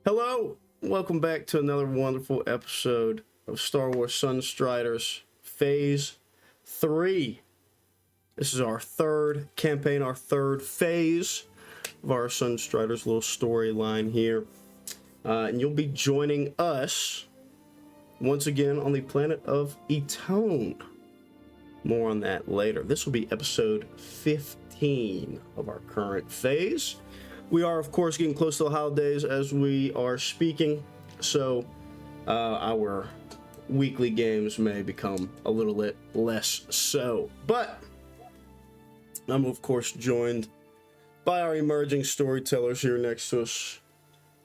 Hello, welcome back to another wonderful episode of Star Wars Sunstriders Phase 3. This is our third campaign, our third phase of our Sunstriders little storyline here. And you'll be joining us once again on the planet of Etone. More on that later. This will be episode 15 of our current phase. We are, of course, getting close to the holidays as we are speaking, so our weekly games may become a little bit less so. But I'm, of course, joined by our emerging storytellers here next to us,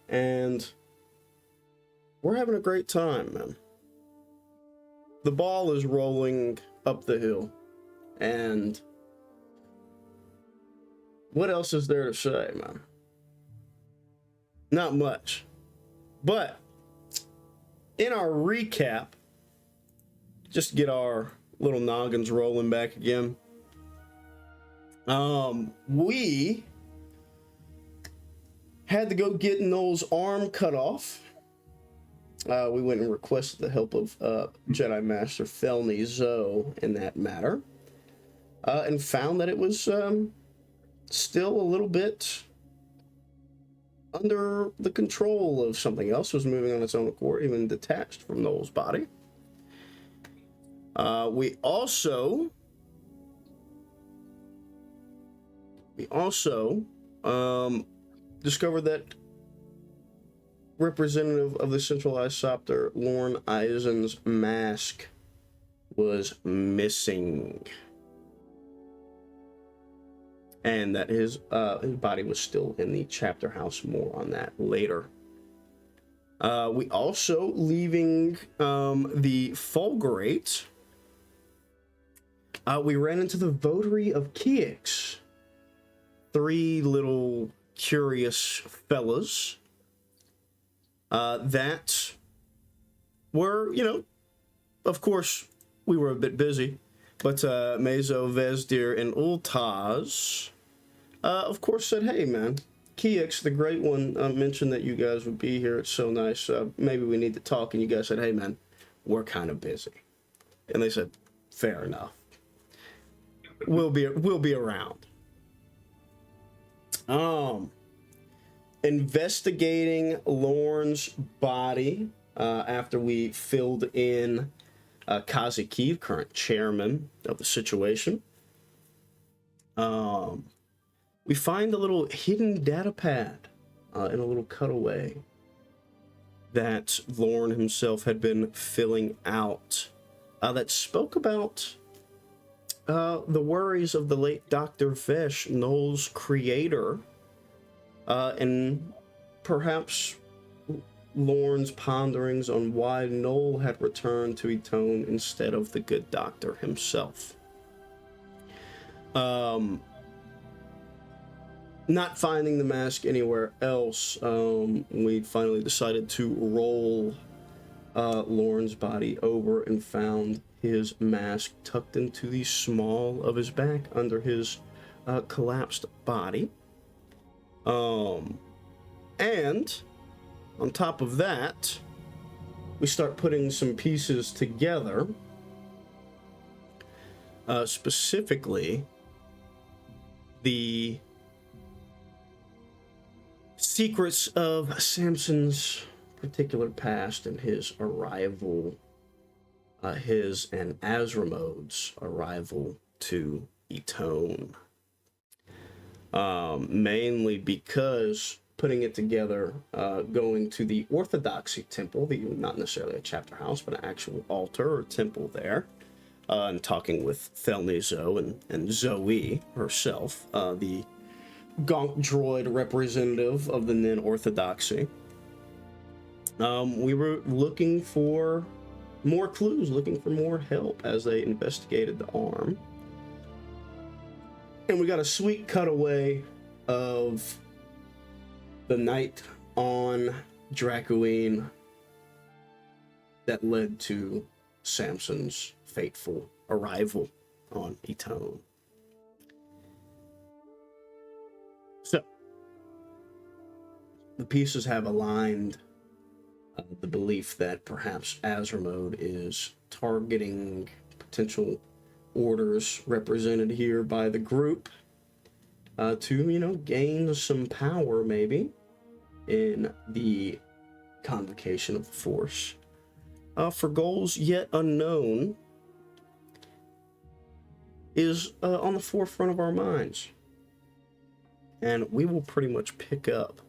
and we're having a great time, man. The ball is rolling up the hill, and what else is there to say, man? Not much. But in our recap, just to get our little noggins rolling back again, we had to go get Noel's arm cut off. We went and requested the help of Jedi Master Felny Zoe in that matter, and found that it was still a little bit under the control of something else. Was moving on its own accord, even detached from Noel's body. We also discovered that representative of the centralized Sopter, Lorne Eisen's mask was missing, and that his body was still in the chapter house. More on that later. We also, leaving the Fulgurate, we ran into the votary of Keix. Three little curious fellas that were, of course, we were a bit busy, but Mezo, Vezdir, and Ultaz, of course, said, hey, man, Keix, the Great One, mentioned that you guys would be here. It's so nice. Maybe we need to talk. And you guys said, hey, man, we're kind of busy. And they said, fair enough. We'll be around. Investigating Lorne's body after we filled in Kazi Kiev, current chairman of the situation. We find a little hidden data pad in a little cutaway that Lorne himself had been filling out that spoke about the worries of the late Dr. Vesh, Noel's creator, and perhaps Lorne's ponderings on why Noel had returned to Etone instead of the good doctor himself. Not finding the mask anywhere else, we finally decided to roll Lorne's body over and found his mask tucked into the small of his back under his collapsed body. And on top of that, we start putting some pieces together, specifically the secrets of Samson's particular past and his arrival, his and Azramode's arrival to Etone. Mainly because putting it together, going to the Orthodoxy temple, not necessarily a chapter house, but an actual altar or temple there, and talking with Felny Zoe and Zoe herself, the Gonk droid representative of the Nin Orthodoxy. We were looking for more clues, looking for more help as they investigated the arm. And we got a sweet cutaway of the night on Dracoine that led to Samson's fateful arrival on Etone. So, the pieces have aligned the belief that perhaps Azermode is targeting potential orders represented here by the group to, gain some power maybe in the convocation of the force for goals yet unknown is on the forefront of our minds. And we will pretty much pick up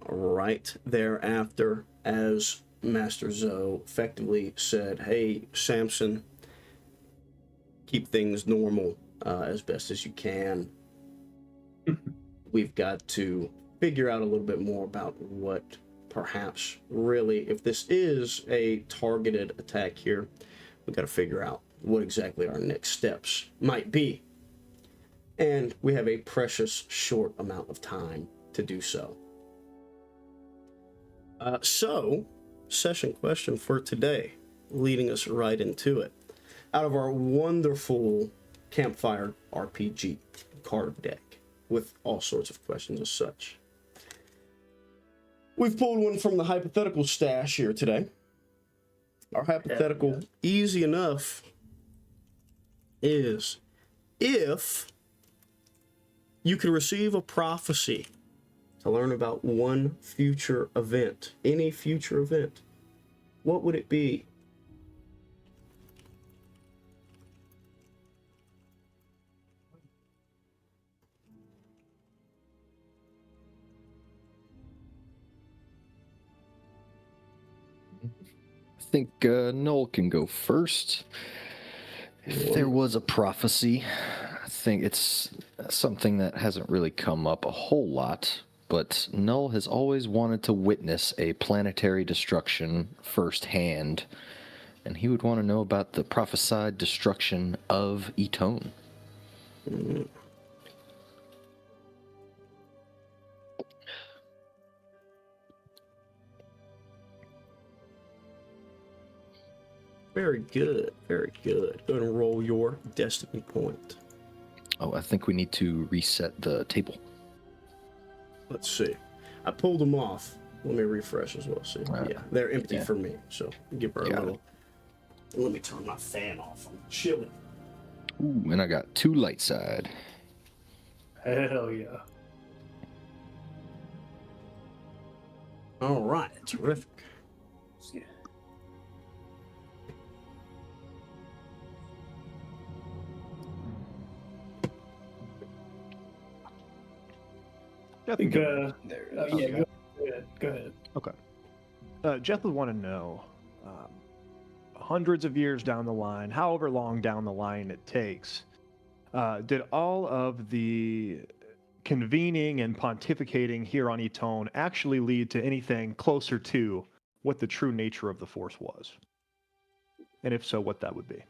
right thereafter as Master Zoe effectively said, hey, Samson, keep things normal as best as you can. We've got to figure out a little bit more about what perhaps really, if this is a targeted attack here, we've got to figure out what exactly our next steps might be. And we have a precious short amount of time to do so. So, session question for today, leading us right into it. Out of our wonderful Campfire RPG card deck, with all sorts of questions as such, we've pulled one from the hypothetical stash here today. Our hypothetical, easy enough, is if you could receive a prophecy to learn about one future event, any future event, what would it be? I think Noel can go first. If there was a prophecy, I think it's something that hasn't really come up a whole lot, but Null has always wanted to witness a planetary destruction firsthand, and he would want to know about the prophesied destruction of Etone. Very good, very good. Go ahead and roll your destiny point. Oh, I think we need to reset the table. Let's see. I pulled them off. Let me refresh as well. See, yeah, they're empty for me. So give her a little. Let me turn my fan off. I'm chilling. Ooh, and I got 2 light side. Hell yeah. All right, terrific. Yeah. I think Go ahead. Okay. Jeff would want to know, hundreds of years down the line, however long down the line it takes, did all of the convening and pontificating here on Etone actually lead to anything closer to what the true nature of the Force was? And if so, what that would be?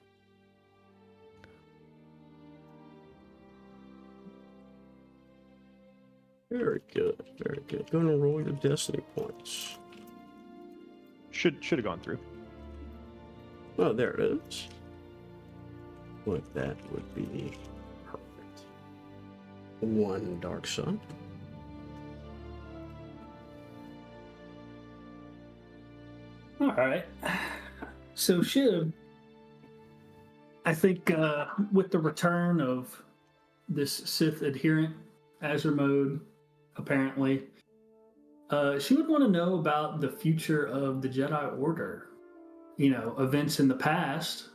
Very good, very good. Go ahead and roll your destiny points. Should have gone through. Oh, there it is. What that would be perfect. 1 dark side. All right. So Shiv, I think with the return of this Sith adherent, Azermode, apparently, she would want to know about the future of the Jedi Order. You know, events in the past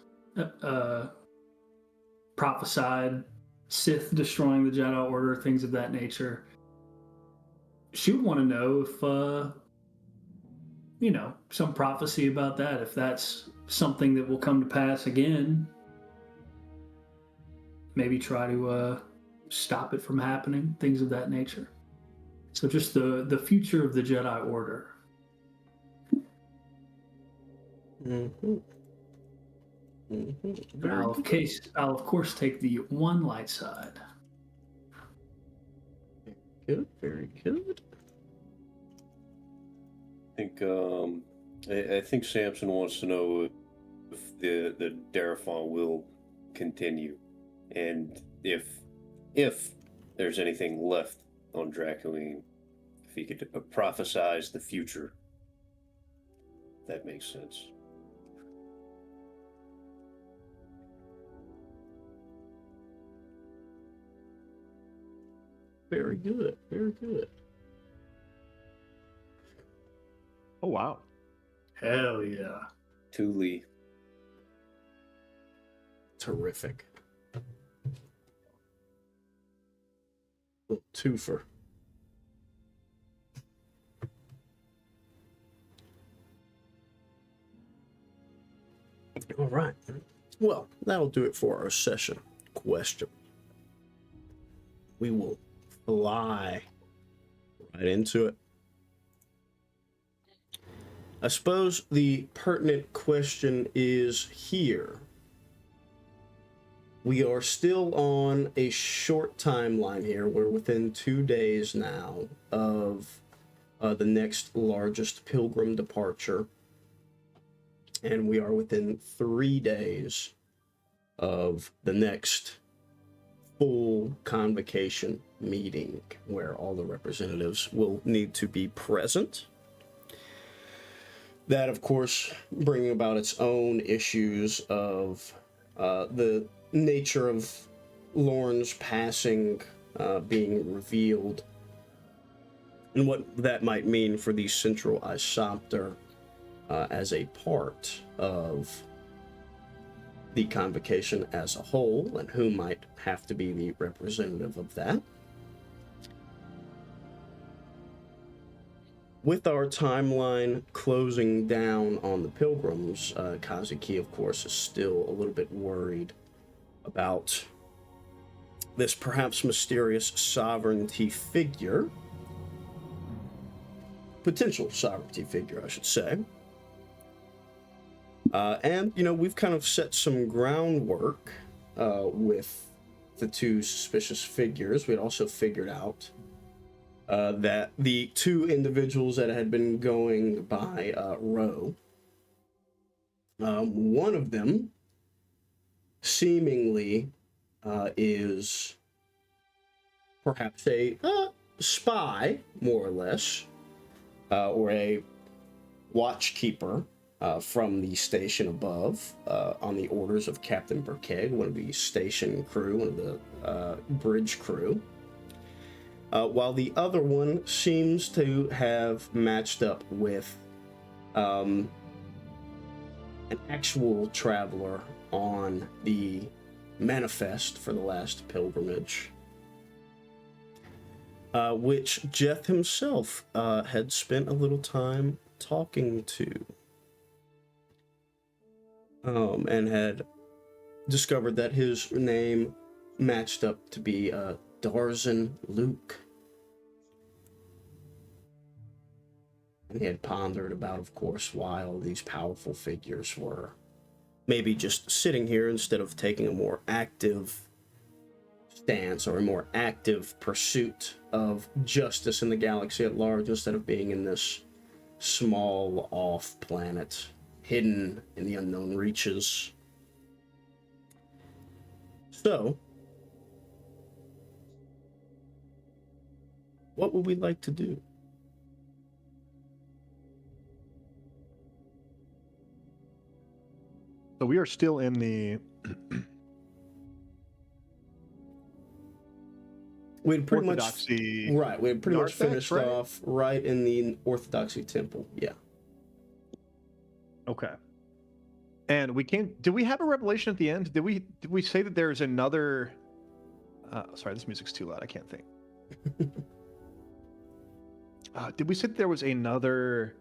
prophesied Sith destroying the Jedi Order, things of that nature. She would want to know if, some prophecy about that, if that's something that will come to pass again. Maybe try to stop it from happening, things of that nature. So just the future of the Jedi Order. Mm-hmm. Mm-hmm. I'll of course take the 1 light side. Good, very good. I think Samson wants to know if the Darafon will continue, and if there's anything left on Dracouline If he could prophesize the future. That makes sense. Very good. Very good. Oh wow. Hell yeah. Thule. Terrific. Little twofer. All right. Well, that'll do it for our session question. We will fly right into it. I suppose the pertinent question is here. We are still on a short timeline here. We're within 2 days now of the next largest pilgrim departure. And we are within 3 days of the next full convocation meeting where all the representatives will need to be present. That, of course, bringing about its own issues of the nature of Lorne's passing being revealed and what that might mean for the Central Isopter as a part of the convocation as a whole, and who might have to be the representative of that. With our timeline closing down on the Pilgrims, Kazuki, of course, is still a little bit worried about this perhaps mysterious sovereignty figure. Potential sovereignty figure, I should say. And, you know, we've kind of set some groundwork with the two suspicious figures. We'd also figured out that the two individuals that had been going by Roe, one of them seemingly is perhaps a spy, more or less, or a watchkeeper from the station above on the orders of Captain Burkhead, one of the station crew, one of the bridge crew. While the other one seems to have matched up with an actual traveler on the manifest for the last pilgrimage, which Jeff himself had spent a little time talking to, and had discovered that his name matched up to be Darzan Luke. And he had pondered about, of course, why all these powerful figures were maybe just sitting here instead of taking a more active stance or a more active pursuit of justice in the galaxy at large, instead of being in this small off planet hidden in the unknown reaches. So, what would we like to do? So we are still in the We'd pretty Orthodoxy. much right. We had pretty much narthex, finished right? off right in the Orthodoxy temple. Yeah. Okay. And we came. Did we have a revelation at the end? Did we say that there's another? Sorry, this music's too loud. I can't think. Did we say that there was another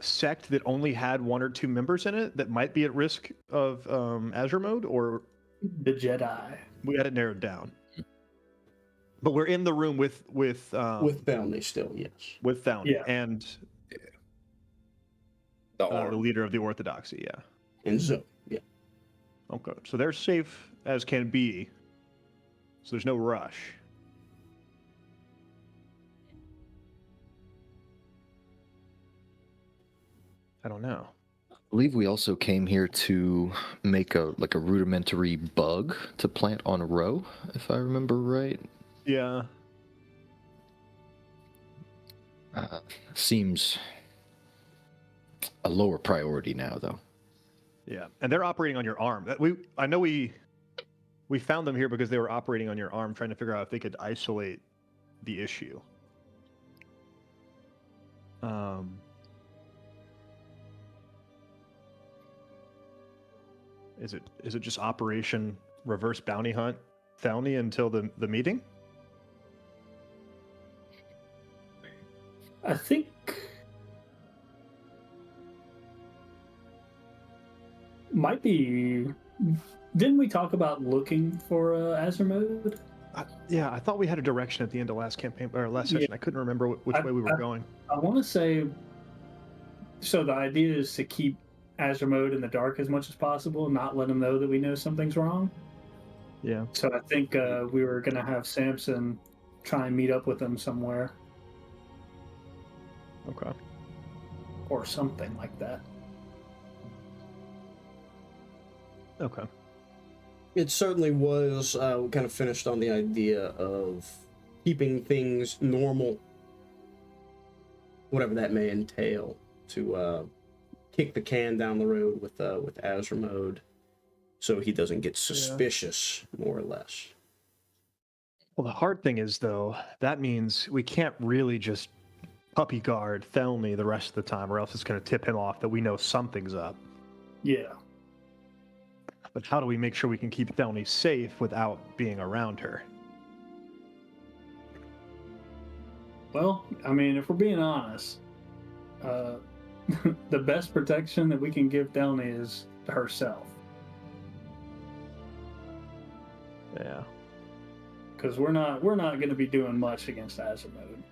sect that only had 1 or 2 members in it that might be at risk of Azure mode, or The Jedi. we had it narrowed down? But we're in the room with Bounty still, yes. with Found Yeah. and The the leader of the Orthodoxy. Yeah. And Zoe, yeah. Okay. So they're safe as can be. So there's no rush. I don't know. I believe we also came here to make a rudimentary bug to plant on a row, if I remember right. Yeah. Seems a lower priority now, though. Yeah, and they're operating on your arm. I know we found them here because they were operating on your arm, trying to figure out if they could isolate the issue. Is it just Operation Reverse Bounty Hunt Thelny until the meeting? I think might be. Didn't we talk about looking for Azermode? Yeah, I thought we had a direction at the end of last campaign or last session. I couldn't remember which way we were going. I want to say. So the idea is to keep Azermode in the dark as much as possible, not let him know that we know something's wrong. Yeah. So I think we were gonna have Samson try and meet up with him somewhere. Okay. Or something like that. Okay. It certainly was. We kind of finished on the idea of keeping things normal, whatever that may entail, to kick the can down the road with Azermode, so he doesn't get suspicious, more or less. Well, the hard thing is, though, that means we can't really just puppy guard Thelmy the rest of the time, or else it's going to tip him off that we know something's up. Yeah. But how do we make sure we can keep Thelmy safe without being around her? Well, I mean, if we're being honest, the best protection that we can give Thelmy is herself. Yeah. Because we're not going to be doing much against Azermode.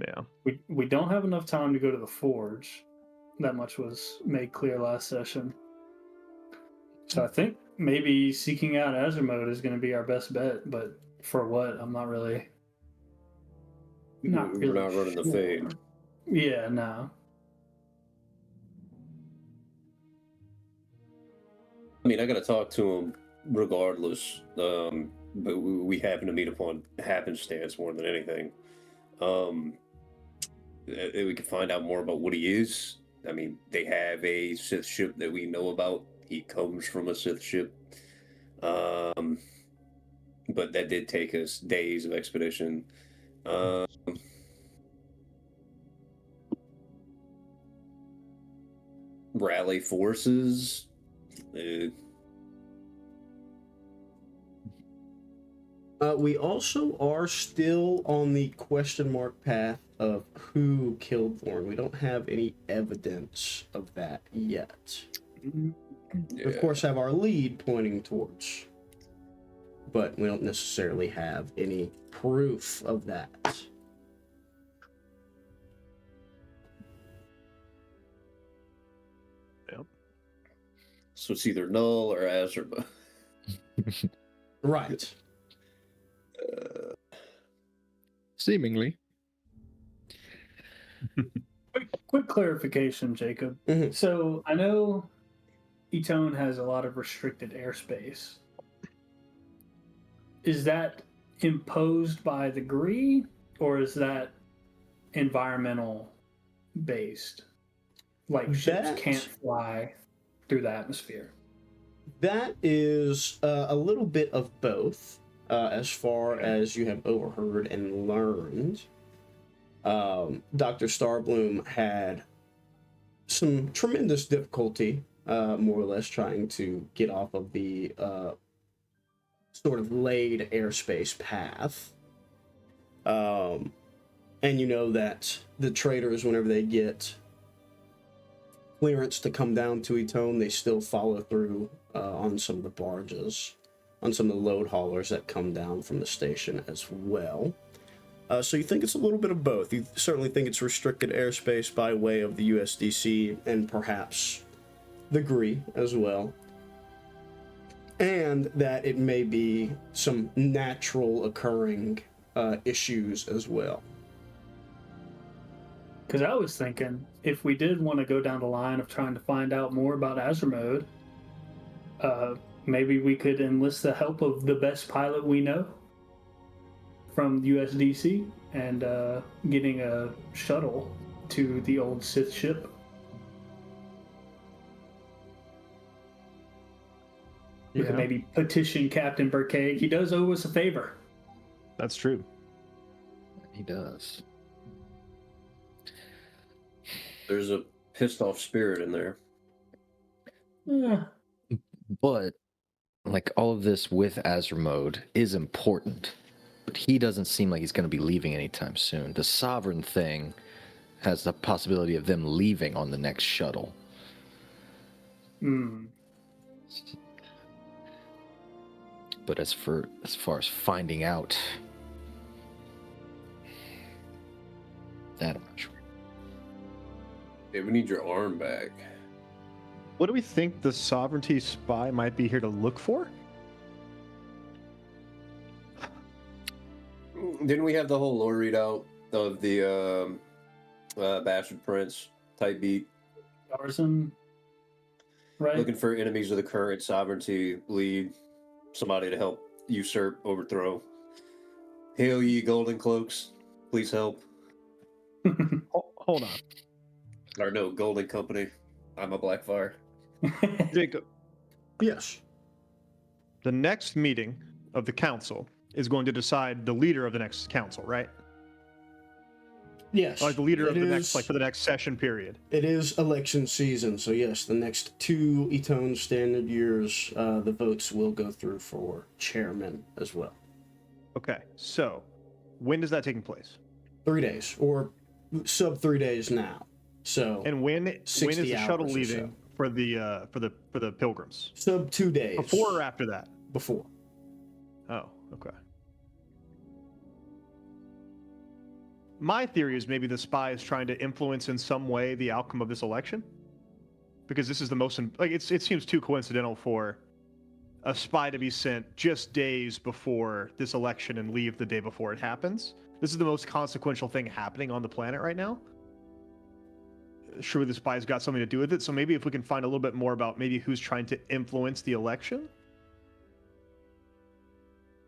Yeah. We don't have enough time to go to the forge. That much was made clear last session. So I think maybe seeking out Azermode is going to be our best bet, but for what? I'm not really. We're not running the fade. Yeah, no. I mean, I got to talk to him regardless, but we happen to meet upon happenstance more than anything. We can find out more about what he is. I mean, they have a Sith ship that we know about. He comes from a Sith ship. But that did take us days of expedition. Rally forces. We also are still on the question mark path of who killed Thorn. We don't have any evidence of that yet. Yeah. We, of course, have our lead pointing towards, but we don't necessarily have any proof of that. Yep. So it's either Null or Azerba. Right. Seemingly. Quick clarification, Jacob. Mhm. So I know Etone has a lot of restricted airspace. Is that imposed by the Gree, or is that environmental based? Like ships can't fly through the atmosphere. That is a little bit of both, as far as you have overheard and learned. Dr. Starbloom had some tremendous difficulty, more or less, trying to get off of the sort of laid airspace path. And you know that the traders, whenever they get clearance to come down to Etone, they still follow through on some of the barges, on some of the load haulers that come down from the station as well. So you think it's a little bit of both. You certainly think it's restricted airspace by way of the USDC and perhaps the Gree as well. And that it may be some natural occurring issues as well. Because I was thinking, if we did want to go down the line of trying to find out more about Azermode, maybe we could enlist the help of the best pilot we know from USDC and getting a shuttle to the old Sith ship. We could maybe petition Captain Burkay. He does owe us a favor. That's true. He does. There's a pissed off spirit in there. Yeah. But like all of this with Azure mode is important, but he doesn't seem like he's going to be leaving anytime soon. The Sovereign thing has the possibility of them leaving on the next shuttle. But as far as finding out, that I'm not sure. Hey, we need your arm back. What do we think the Sovereignty spy might be here to look for? Didn't we have the whole lore readout of the Bastard Prince type beat? Arson, right? Looking for enemies of the current sovereignty lead, somebody to help usurp, overthrow. Hail ye golden cloaks, please help. Hold on. Or no, Golden Company. I'm a Blackfire. Jacob, Yes. the next meeting of the council is going to decide the leader of the next council, right? Yes. Like the leader of It the is- next, like for the next session period. It is election season, so yes, the next 2 Etone standard years, the votes will go through for chairman as well. Okay, so when is that taking place? 3 days, or sub 3 days now. So And when is 60 the shuttle hours or leaving for the pilgrims? sub 2 days Before or after that? before. Oh, okay. My theory is maybe the spy is trying to influence in some way the outcome of this election, because this is the most like it seems too coincidental for a spy to be sent just days before this election and leave the day before it happens. This is the most consequential thing happening on the planet right now. Surely the spy's got something to do with it. So maybe if we can find a little bit more about maybe who's trying to influence the election,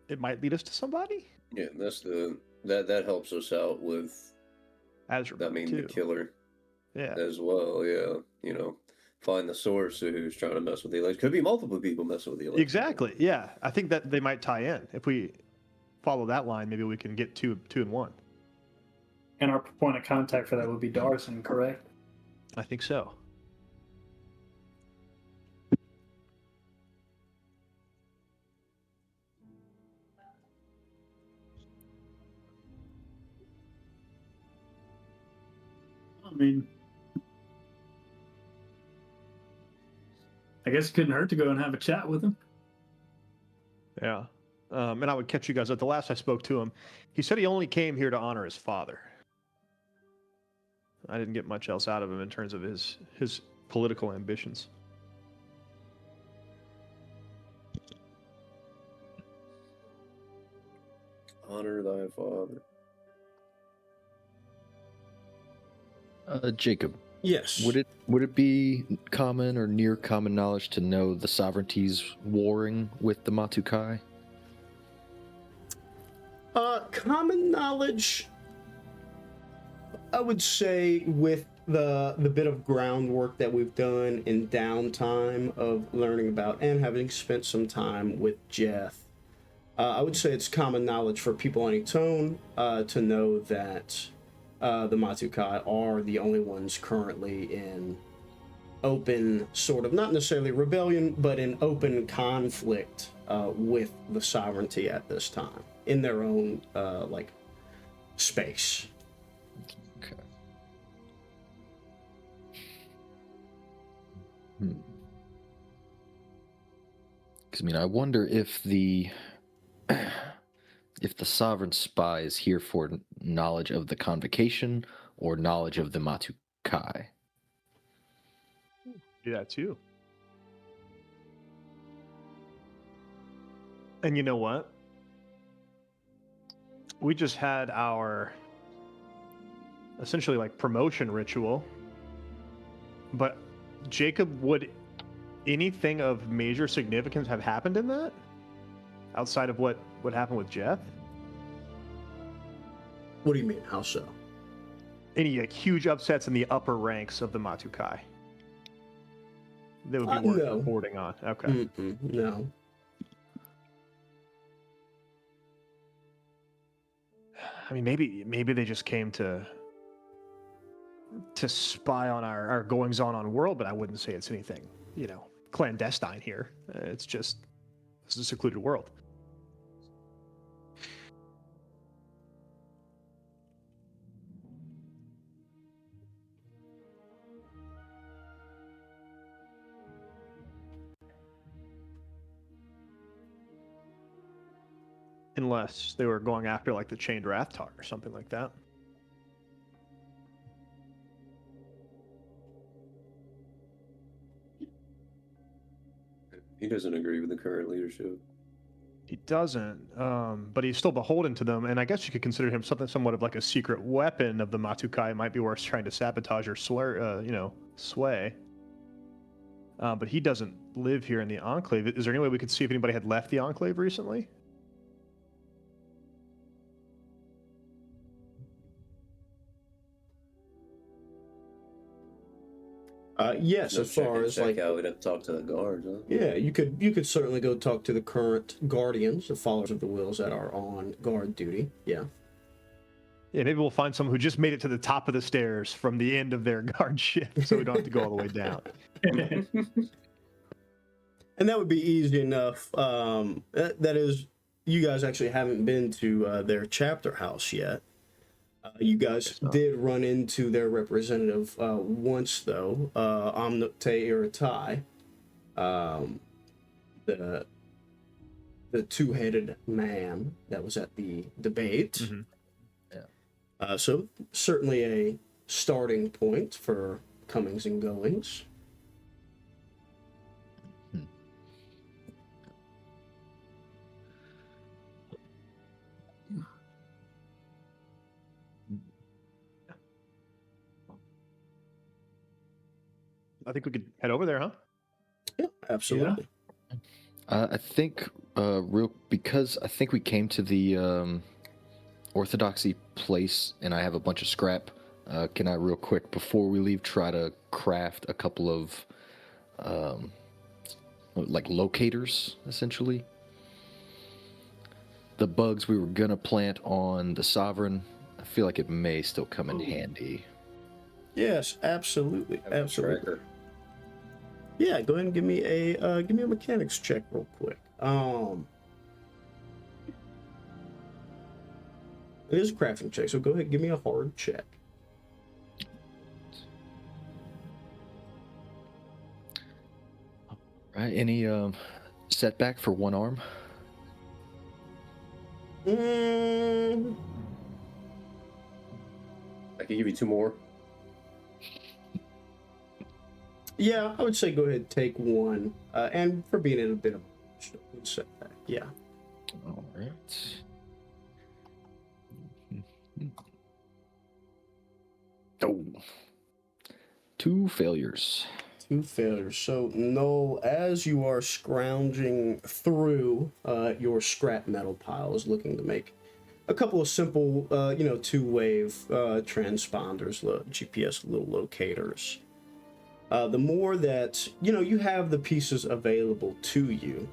it might lead us to somebody. Yeah, that helps us out with, Azure, I mean, too. the killer Yeah. as well. Yeah, find the source of who's trying to mess with the election. Could be multiple people messing with the election. Exactly. Yeah. I think that they might tie in. If we follow that line, maybe we can get two and one. And our point of contact for that would be Darson, correct? I think so. I mean, I guess it couldn't hurt to go and have a chat with him. Yeah. And I would catch you guys up. The last I spoke to him, he said he only came here to honor his father. I didn't get much else out of him in terms of his political ambitions. Honor thy father. Jacob, Yes. would it be common or near common knowledge to know the sovereignties warring with the Matukai? Common knowledge, I would say, with the bit of groundwork that we've done in downtime of learning about and having spent some time with Jeff, I would say it's common knowledge for people on Etone to know that the Matukai are the only ones currently in open sort of, not necessarily rebellion, but in open conflict with the sovereignty at this time in their own like space. Okay. Because I mean, I wonder if the sovereign spy is here for knowledge of the convocation or knowledge of the Matukai. Do that too. And you know what? We just had our essentially like promotion ritual, but Jacob would anything of major significance have happened in that? Outside of what happened with Jeff? What do you mean? How so? Any like huge upsets in the upper ranks of the Matukai that would be worth No. reporting on? Okay. No. I mean, maybe they just came to spy on our goings on world, but I wouldn't say it's anything, clandestine here. It's just this is a secluded world. Unless they were going after like the Chained Rathtar or something like that. He doesn't agree with the current leadership. He doesn't, but he's still beholden to them, and I guess you could consider him somewhat of like a secret weapon of the Matukai. It might be worth trying to sabotage or sway. But he doesn't live here in the Enclave. Is there any way we could see if anybody had left the Enclave recently? Yes, as far as like, out, we'd have to talk to the guards. Huh? yeah, you could certainly go talk to the current guardians, the followers of the wills that are on guard duty. Yeah. Yeah, maybe we'll find someone who just made it to the top of the stairs from the end of their guard shift, so we don't have to go all the way down. And that would be easy enough. That is, you guys actually haven't been to their chapter house yet. You guys did run into their representative once, though, Omnukte Iratai, the two-headed man that was at the debate. Mm-hmm. Yeah. So certainly a starting point for comings and goings. I think we could head over there, huh? Yeah, absolutely. I think because I think we came to the Orthodoxy place, and I have a bunch of scrap. Can I real quick before we leave try to craft a couple of like locators, essentially? The bugs we were gonna plant on the Sovereign, I feel like it may still come in handy. Yes, absolutely, absolutely. Tracker. Yeah, go ahead and give me a mechanics check real quick. It is a crafting check, so go ahead and give me a hard check. Right? Any setback for one arm? I can give you 2 more. Yeah, I would say go ahead and take one. And for being in a bit of a setback, yeah. All right. Oh. 2 failures. 2 failures. So, Noel, as you are scrounging through your scrap metal piles, looking to make a couple of simple, two-wave transponders, GPS little locators. The more that, you have the pieces available to you,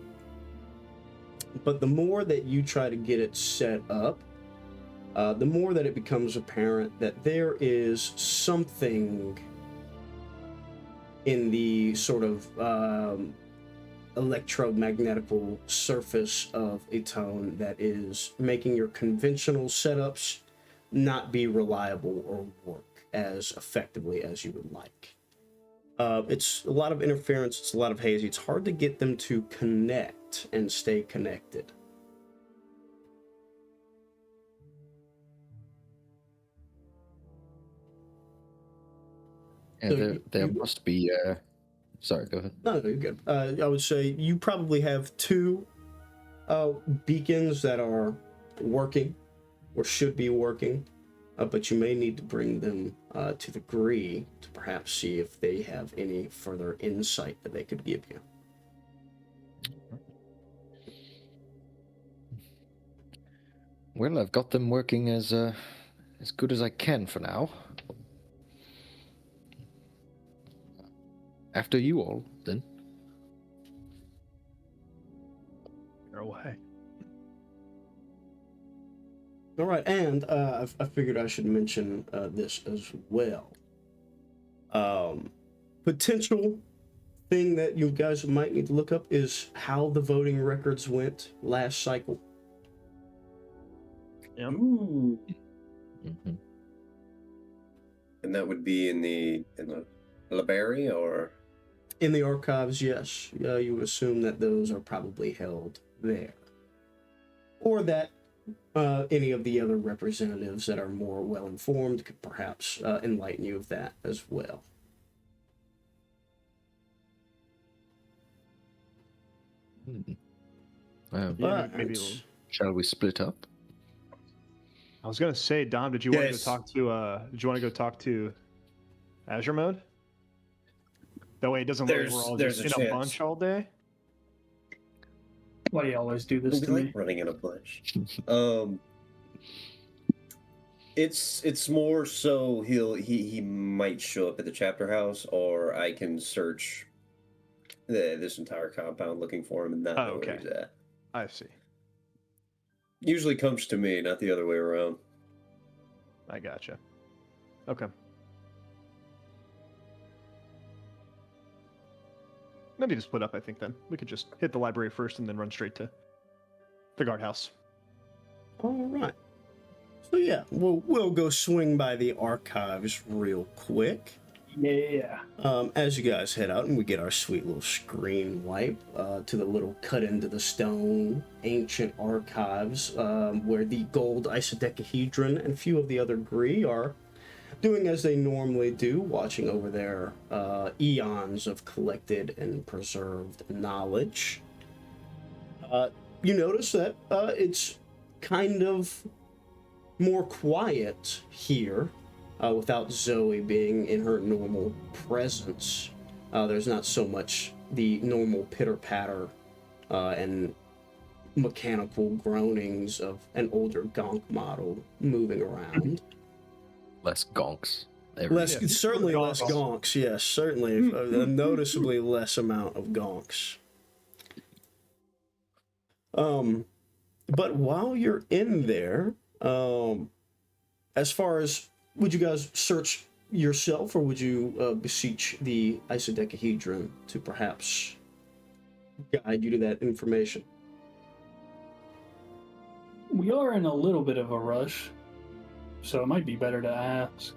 but the more that you try to get it set up, the more that it becomes apparent that there is something in the sort of electromagnetical surface of a tone that is making your conventional setups not be reliable or work as effectively as you would like. It's a lot of interference, it's a lot of hazy. It's hard to get them to connect and stay connected. And So there must be. Sorry, go ahead. No, you're good. I would say you probably have 2 beacons that are working or should be working. but you may need to bring them to the Gree to perhaps see if they have any further insight that they could give you. Well, I've got them working as good as I can for now. After you all, then. You're away. All right, and I figured I should mention this as well. Potential thing that you guys might need to look up is how the voting records went last cycle. Yep. Ooh. Mm-hmm. And that would be in the library or In the archives, yes. You would assume that those are probably held there. Or that any of the other representatives that are more well-informed could perhaps enlighten you of that as well. Yeah, But maybe a little. Shall we split up? I was gonna say, Dom, did you want to go Yes. talk to? Did you want to go talk to Azure Mode? That way, it doesn't look like we're all There's just a in a chance. bunch all day. Why do you always do this we to like me? running in a bunch. It's more so he might show up at the chapter house, or I can search this entire compound looking for him and not know okay. where he's at. I see. Usually comes to me, not the other way around. I gotcha. Okay. No need to split up, I think, then. We could just hit the library first and then run straight to the guardhouse. All right. So yeah, we'll go swing by the archives real quick. Yeah. As you guys head out and we get our sweet little screen wipe to the little cut into the stone ancient archives where the gold isodecahedron and a few of the other Gree are doing as they normally do, watching over their eons of collected and preserved knowledge. You notice that it's kind of more quiet here. Without Zoe being in her normal presence, there's not so much the normal pitter-patter and mechanical groanings of an older gonk model moving around. Less gonks. Certainly less Gonks. gonks, yes, certainly a noticeably less amount of gonks. But while you're in there, as far as would you guys search yourself, or would you beseech the isodecahedron to perhaps guide you to that information? We are in a little bit of a rush, so it might be better to ask.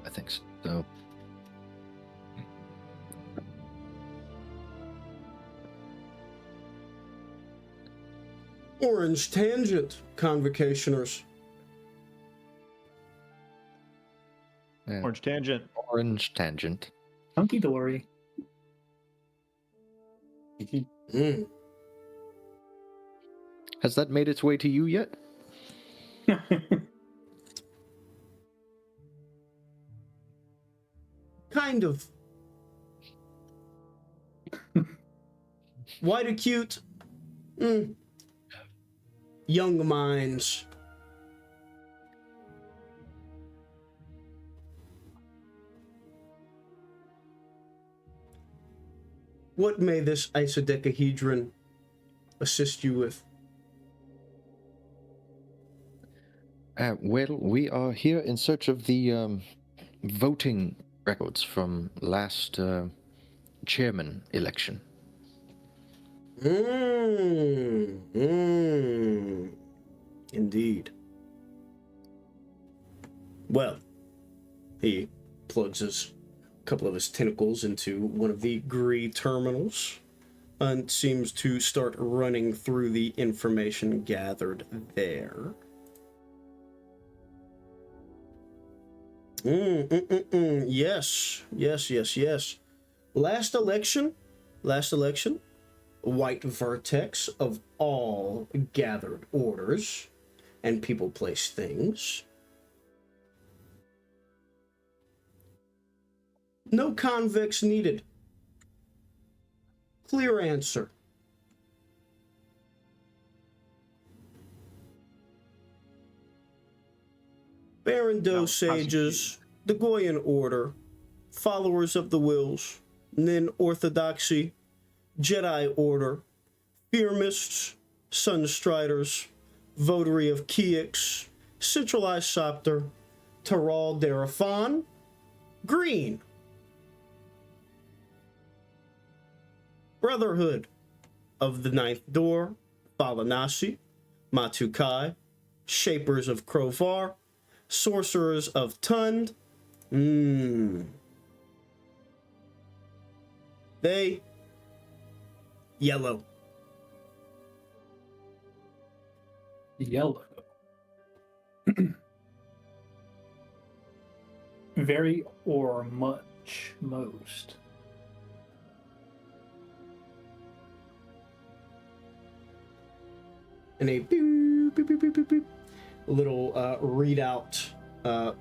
I think so. Orange tangent, convocationers. Yeah. Orange tangent. Orange tangent. Hunky dory. Mm. Has that made its way to you yet? Kind of. White acute. Young minds. What may this isodecahedron assist you with? Well, we are here in search of the voting records from last chairman election. Indeed. Well, he plugs a couple of his tentacles into one of the Gree terminals and seems to start running through the information gathered there. Yes. Last election, white vertex of all gathered orders and people place things. No convicts needed. Clear answer. Barando sages, the Goyan Order, followers of the Wills, Nin Orthodoxy, Jedi Order, Fearmists, Sunstriders, Votary of Kiix, Centralized Sopter, Taral Darafan, Green. Brotherhood of the Ninth Door, Balanasi, Matukai, Shapers of Crowfar, Sorcerers of Tund. They yellow. Yellow. Very or much, most. And a beep, beep, beep, beep, beep, beep, little readout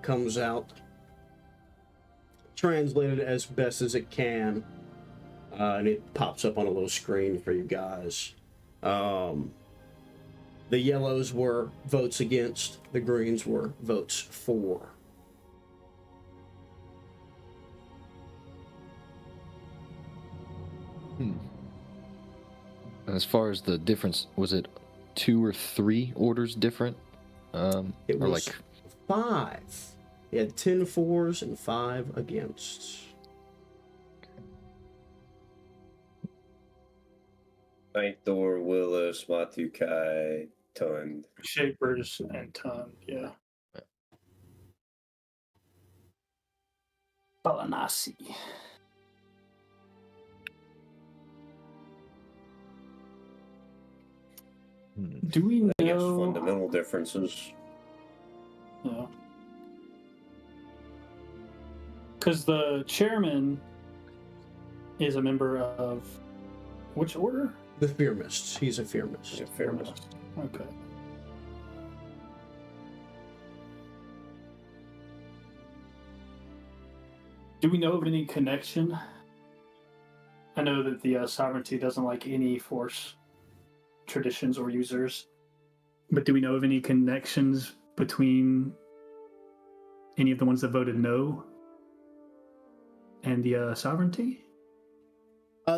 comes out, translated as best as it can, and it pops up on a little screen for you guys. The yellows were votes against, the greens were votes for. As far as the difference, was it 2 or 3 orders different? It or was like 5. He had 10 fours and 5 against. Ninth Door, Willis, Matukai, Tund. Shapers and Tund, yeah. Balanasi. Do we know? I guess fundamental differences. Yeah. Because the chairman is a member of which order? The Fearmists. He's a Fearmist. Yeah, fairness. Okay. Do we know of any connection? I know that the sovereignty doesn't like any force traditions or users, but do we know of any connections between any of the ones that voted no and the sovereignty?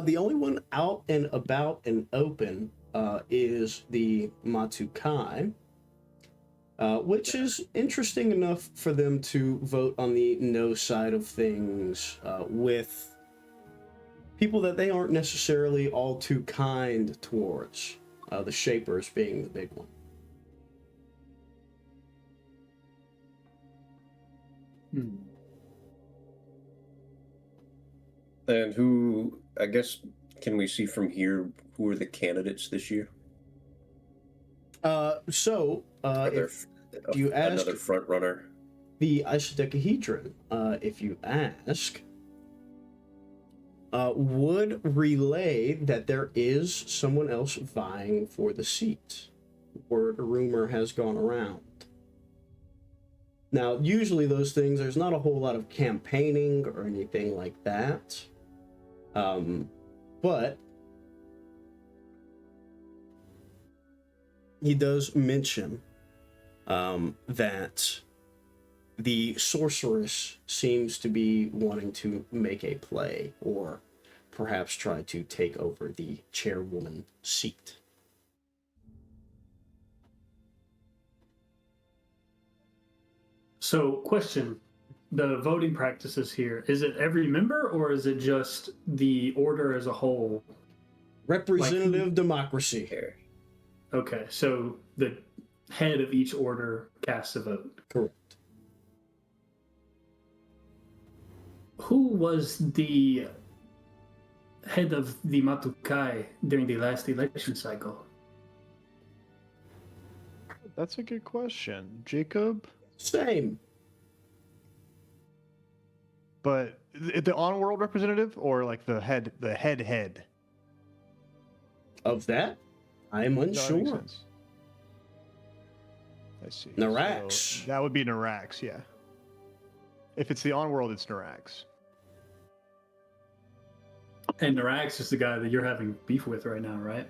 The only one out and about and open is the Matukai, which is interesting enough for them to vote on the no side of things with people that they aren't necessarily all too kind towards, the Shapers being the big one. And who, I guess, can we see from here who are the candidates this year? If you ask another front runner, the Isodecahedron, if you ask, would relay that there is someone else vying for the seat. Word or rumor has gone around. Now, usually those things, there's not a whole lot of campaigning or anything like that. But he does mention that the sorceress seems to be wanting to make a play, or perhaps try to take over the chairwoman seat. So, question. The voting practices here, is it every member or is it just the order as a whole? Representative democracy. here. Okay, so the head of each order casts a vote. Correct. Who was the head of the Matukai during the last election cycle? That's a good question. Jacob? Same. But the on-world representative or like the head Of that, I am No, that makes unsure. sense. I see. Narax. So that would be Narax, yeah. If it's the on-world, it's Narax. And Narax is the guy that you're having beef with right now, right?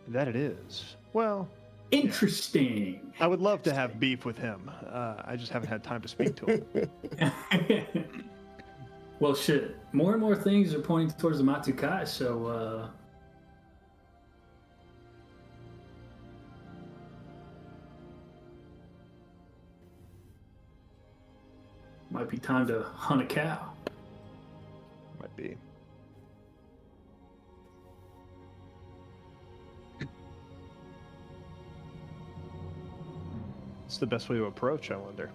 That it is. Well, Interesting. I would love to have beef with him. I just haven't had time to speak to him. Well, shit. More and more things are pointing towards the Matukai, so might be time to hunt a cow. Might be. It's the best way to approach, I wonder.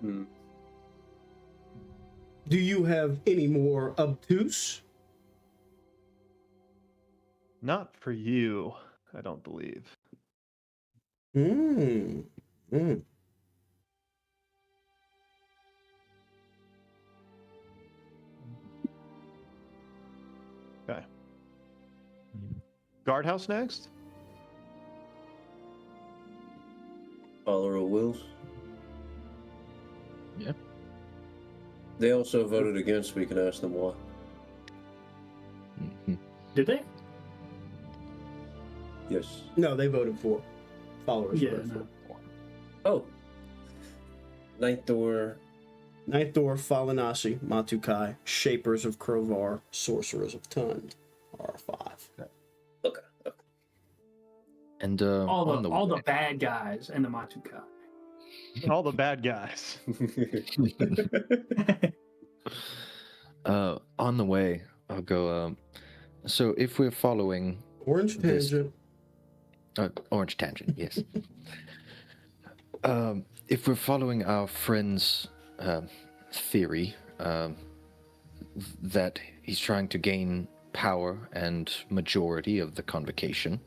Hmm. Do you have any more obtuse? Not for you, I don't believe. Hmm. Hmm. Okay. Guardhouse next? Follower of Wills. Yeah. They also voted against. We can ask them why. Mhm. Did they? Yes. No, they voted for. Followers Yeah, voted no. for. Oh. Ninth door. Ninth door, Falinasi, Matukai, Shapers of Krovar, Sorcerers of Tund, R5. Okay. And All on the bad guys and the Matukai. All the bad guys. on the way, I'll go. So if we're following Orange This- Tangent. Orange Tangent, yes. If we're following our friend's theory that he's trying to gain power and majority of the convocation,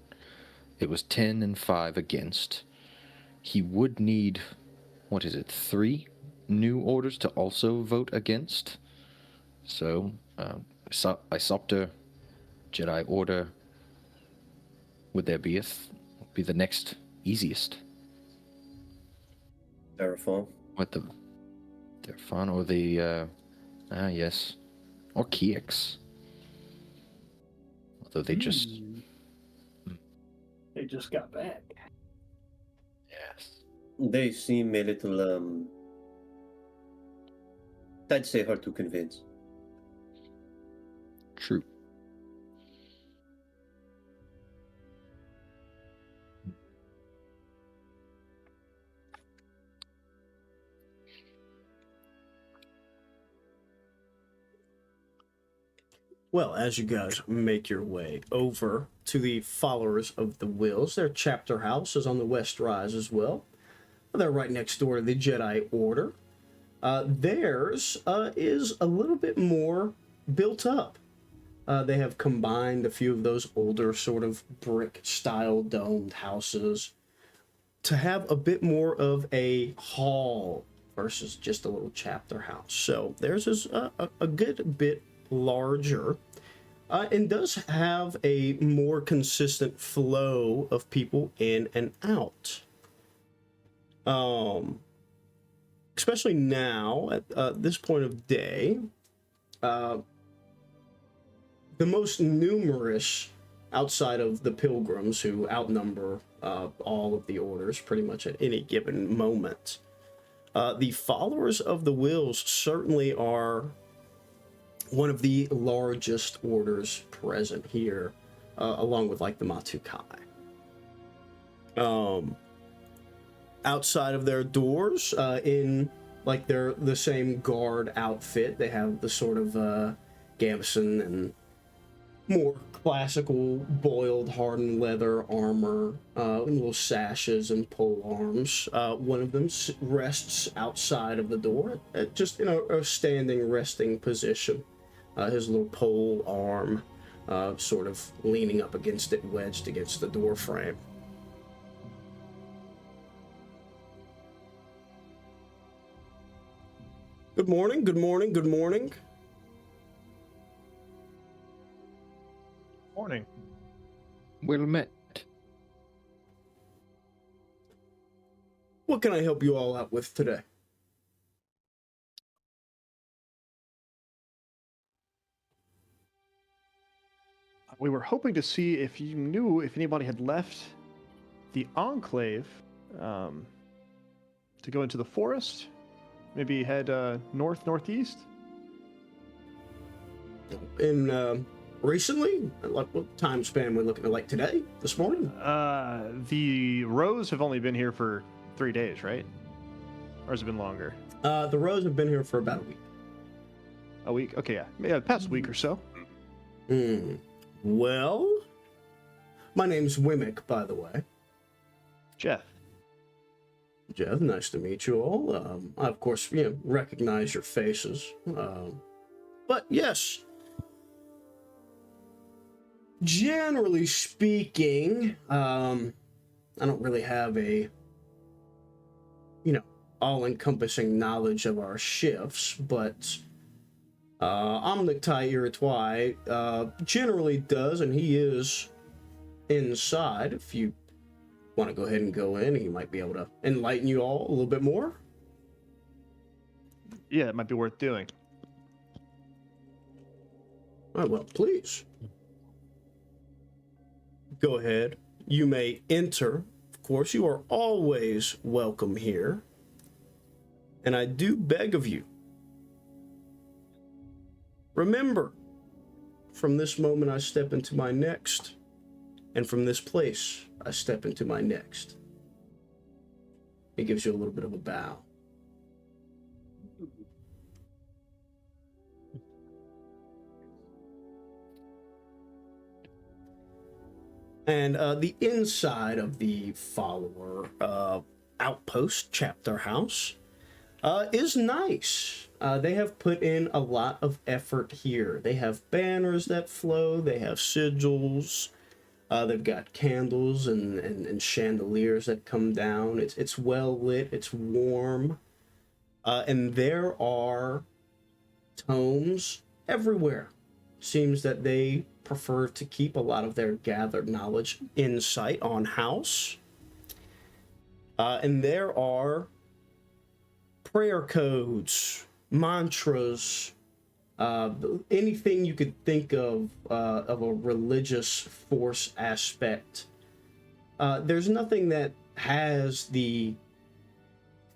it was 10 and 5 against. He would need, 3 new orders to also vote against. So, Isopter, Jedi Order, would there be be the next easiest? Terraform. What the Derfan or the yes, or Kiex? Although they just They just got back. yes. They seem a little, I'd say hard to convince. True. Well, as you guys make your way over to the Followers of the Wills, their chapter house is on the West Rise as well. They're right next door to the Jedi Order. Theirs is a little bit more built up. They have combined a few of those older sort of brick-style domed houses to have a bit more of a hall versus just a little chapter house. So theirs is a good bit larger and does have a more consistent flow of people in and out. Especially now at this point of day, the most numerous outside of the pilgrims who outnumber all of the orders pretty much at any given moment. The Followers of the Wills certainly are one of the largest orders present here, along with like the Matukai. Outside of their doors, in like the same guard outfit, they have the sort of gambeson and more classical boiled hardened leather armor, little sashes and pole arms. One of them rests outside of the door, just in a standing resting position. His little pole arm sort of leaning up against it, wedged against the door frame. Good morning, good morning, good morning. Well met. What can I help you all out with today? We were hoping to see if you knew if anybody had left the Enclave to go into the forest. Maybe head northeast. In recently, like what time span we're looking at? Like today, this morning? The Rows have only been here for 3 days, right? Or has it been longer? The Rows have been here for about a week. A week? Okay, yeah, past week or so. Well, my name's Wimmick, by the way. Jeff. Jeff, nice to meet you all. I, of course, recognize your faces. But yes, generally speaking, I don't really have a, all-encompassing knowledge of our shifts, but Omnictai Iritwai generally does, and he is inside. If you want to go ahead and go in, he might be able to enlighten you all a little bit more. Yeah, it might be worth doing. All right, well, please. Go ahead. You may enter. Of course, you are always welcome here. And I do beg of you, remember, from this moment I step into my next, and from this place I step into my next. He gives you a little bit of a bow. And the inside of the follower outpost, chapter house, is nice. They have put in a lot of effort here. They have banners that flow, they have sigils, they've got candles and chandeliers that come down. It's well lit, it's warm, and there are tomes everywhere. Seems that they prefer to keep a lot of their gathered knowledge in sight on house. And there are prayer codes, mantras, anything you could think of a religious force aspect. There's nothing that has the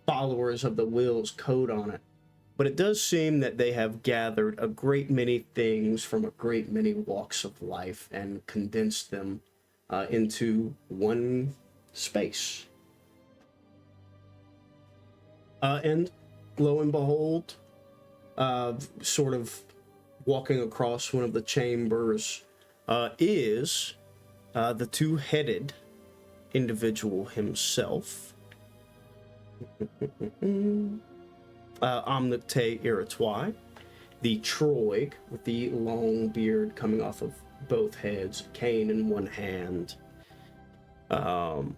followers of the Will's code on it, but it does seem that they have gathered a great many things from a great many walks of life and condensed them into one space. And lo and behold, sort of walking across one of the chambers is the two-headed individual himself. Omnictai Iritwai, the Troig with the long beard coming off of both heads, cane in one hand, long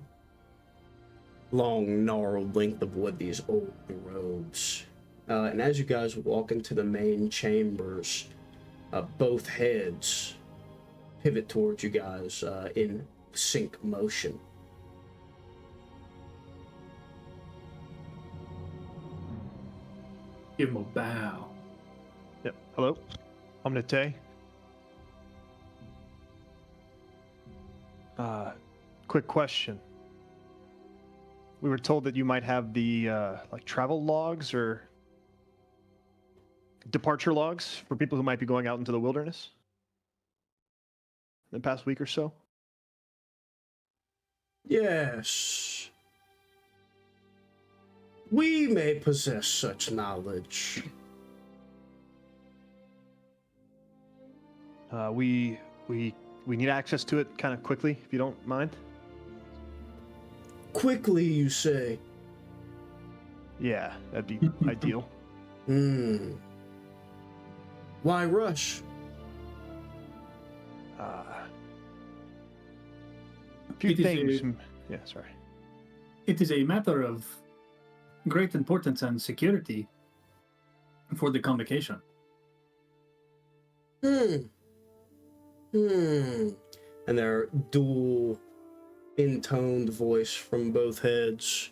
gnarled length of wood, these old robes. And as you guys walk into the main chambers, both heads pivot towards you guys in sync motion. Give him a bow. Yep. Hello? Omnite. Quick question. We were told that you might have the like travel logs or departure logs for people who might be going out into the wilderness in the past week or so. Yes. We may possess such knowledge. We need access to it kind of quickly, if you don't mind. Quickly, you say? Yeah, that'd be ideal. Why rush? A few It is things. Yeah, sorry. It is a matter of great importance and security for the convocation. And and their dual intoned voice from both heads.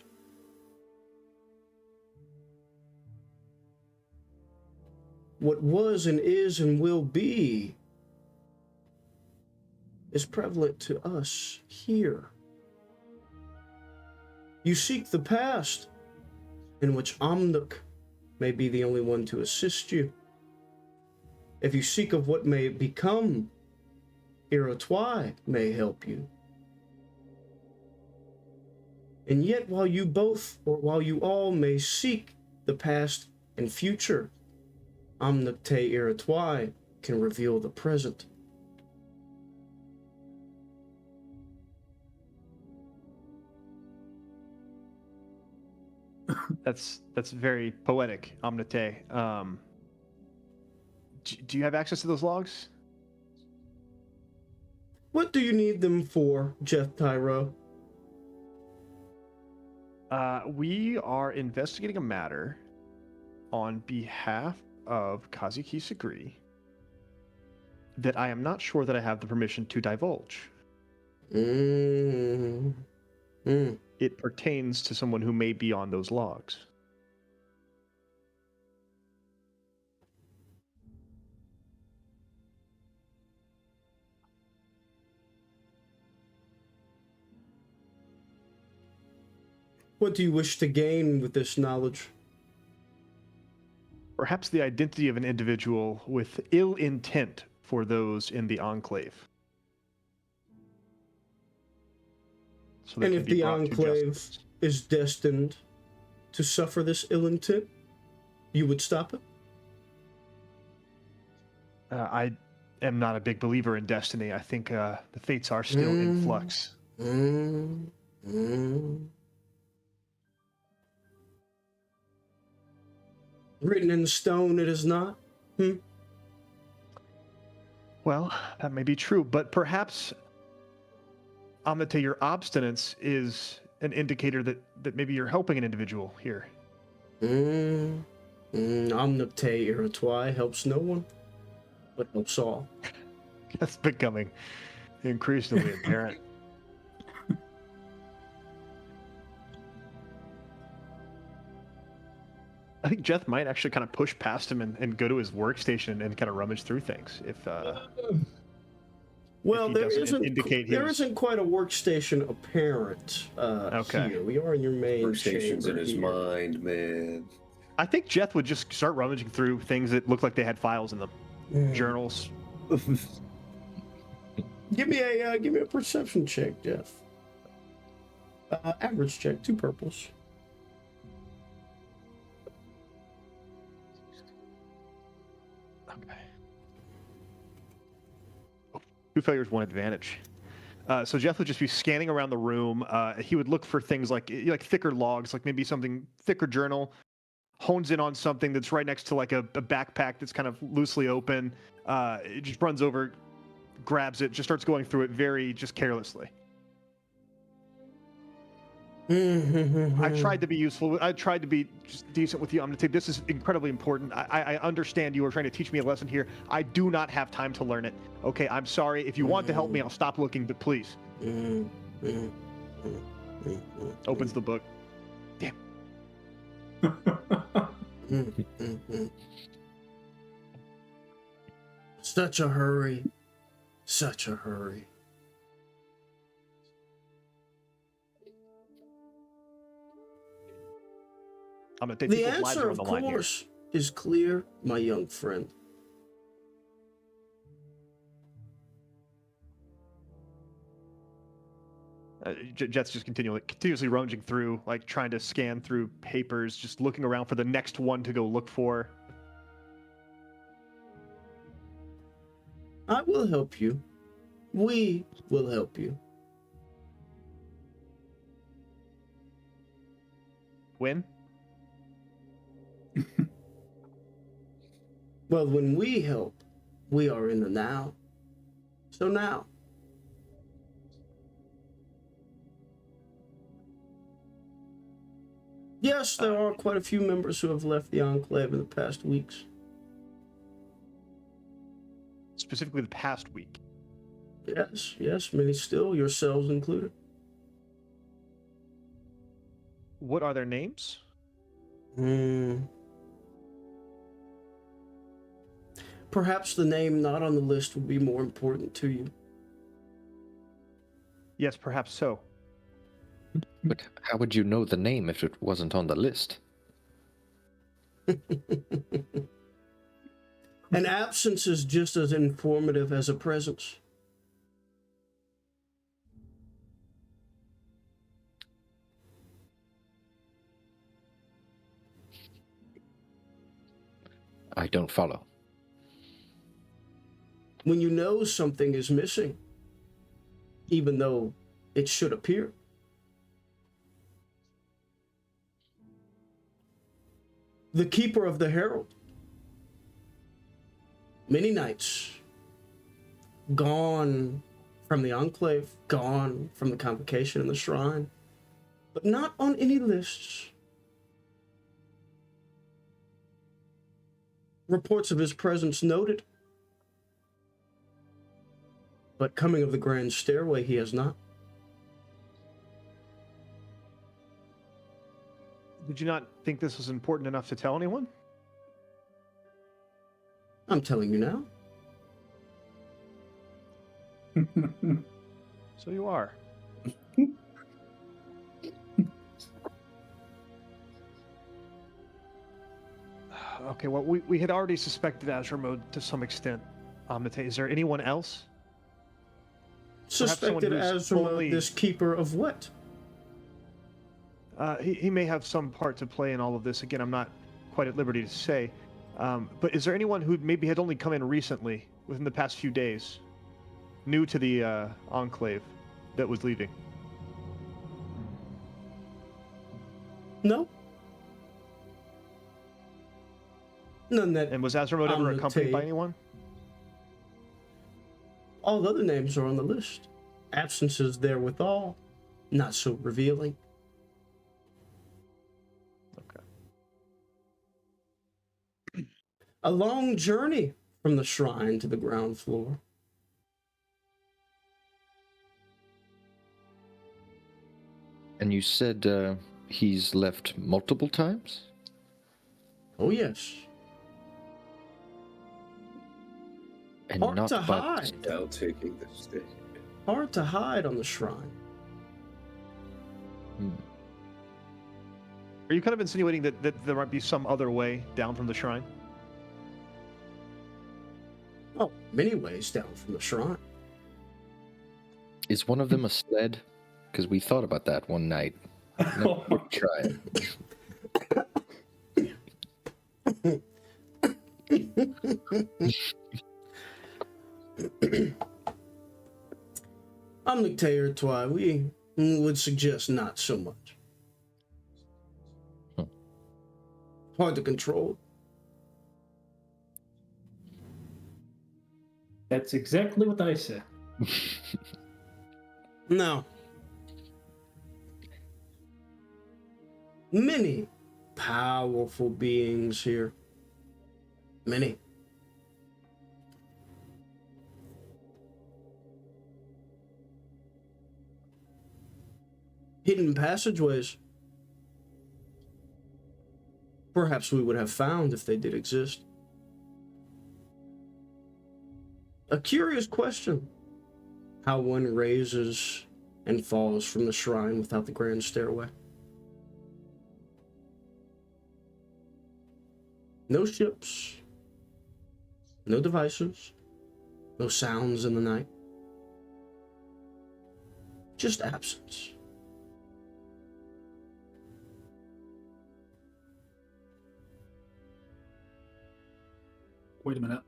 What was and is and will be is prevalent to us here. You seek the past, in which Omnuk may be the only one to assist you. If you seek of what may become, Iroquois may help you. And yet, while you all may seek the past and future, Omnuk Te Iroquois can reveal the present. That's very poetic, Omnite. Do you have access to those logs? What do you need them for, Jeff Tyro? We are investigating a matter on behalf of Kazuki Sagri that I am not sure that I have the permission to divulge. It pertains to someone who may be on those logs. What do you wish to gain with this knowledge? Perhaps the identity of an individual with ill intent for those in the Enclave. So And if the Enclave is destined to suffer this ill intent, you would stop it? I am not a big believer in destiny. I think the fates are still in flux. Written in stone, it is not. Well, that may be true, but perhaps, Amate, your obstinance is an indicator that maybe you're helping an individual here. Omnuk Te Iroquois helps no one, but helps all. That's becoming increasingly apparent. I think Jeff might actually kind of push past him and go to his workstation and kind of rummage through things. Well, if he there doesn't indicate there his- isn't quite a workstation apparent Okay. here. We are in your main Workstation's chamber in his here. mind, man. I think Jeff would just start rummaging through things that looked like they had files in them, journals. Give me a perception check, Jeff. Average check, 2 purples. Okay. 2 failures, 1 advantage. So Jeff would just be scanning around the room. He would look for things like thicker logs, like maybe something thicker journal. Hones in on something that's right next to like a backpack that's kind of loosely open. It just runs over, grabs it, just starts going through it very just carelessly. I tried to be useful. I tried to be just decent with you. I'm going to take this is incredibly important. I understand you are trying to teach me a lesson here. I do not have time to learn it. Okay, I'm sorry. If you want to help me, I'll stop looking, but please. Opens the book. Damn. Such a hurry. Such a hurry. I'm going to take The people's lives answer, on of the line here. course, is clear, my young friend. Jet's just continuously rummaging through, like trying to scan through papers, just looking around for the next one to go look for. I will help you. We will help you. When? Well, when we help, we are in the now. So now. Yes, there are quite a few members who have left the Enclave in the past weeks. Specifically the past week. Yes, many still, yourselves included. What are their names? Perhaps the name not on the list would be more important to you. Yes, perhaps so. But how would you know the name if it wasn't on the list? An absence is just as informative as a presence. I don't follow. When you know something is missing, even though it should appear. The keeper of the herald. Many knights gone from the enclave, gone from the convocation in the shrine, but not on any lists. Reports of his presence noted, but coming of the grand stairway he has not. Did you not think this was important enough to tell anyone? I'm telling you now. So you are. Okay, well, we had already suspected Azure Mode to some extent. Omnite, is there anyone else? Suspected as this keeper of what? He may have some part to play in all of this. Again, I'm not quite at liberty to say. But is there anyone who maybe had only come in recently, within the past few days, new to the Enclave, that was leaving? No. None that. And was Azramode ever accompanied by anyone? All other names are on the list. Absences therewithal, not so revealing. Okay. A long journey from the shrine to the ground floor. And you said he's left multiple times? Oh, yes. And Hard not to by hide. Without taking the stick. Hard to hide on the shrine. Are you kind of insinuating that there might be some other way down from the shrine? Oh, many ways down from the shrine. Is one of them a sled? Because we thought about that one night. No, we'll try it. Omnictator Twy, we would suggest not so much. Hard to control. That's exactly what I said. Now, many powerful beings here. Many. Hidden passageways. Perhaps we would have found if they did exist. A curious question. How one raises and falls from the shrine without the grand stairway. No ships. No devices. No sounds in the night. Just absence. Wait a minute.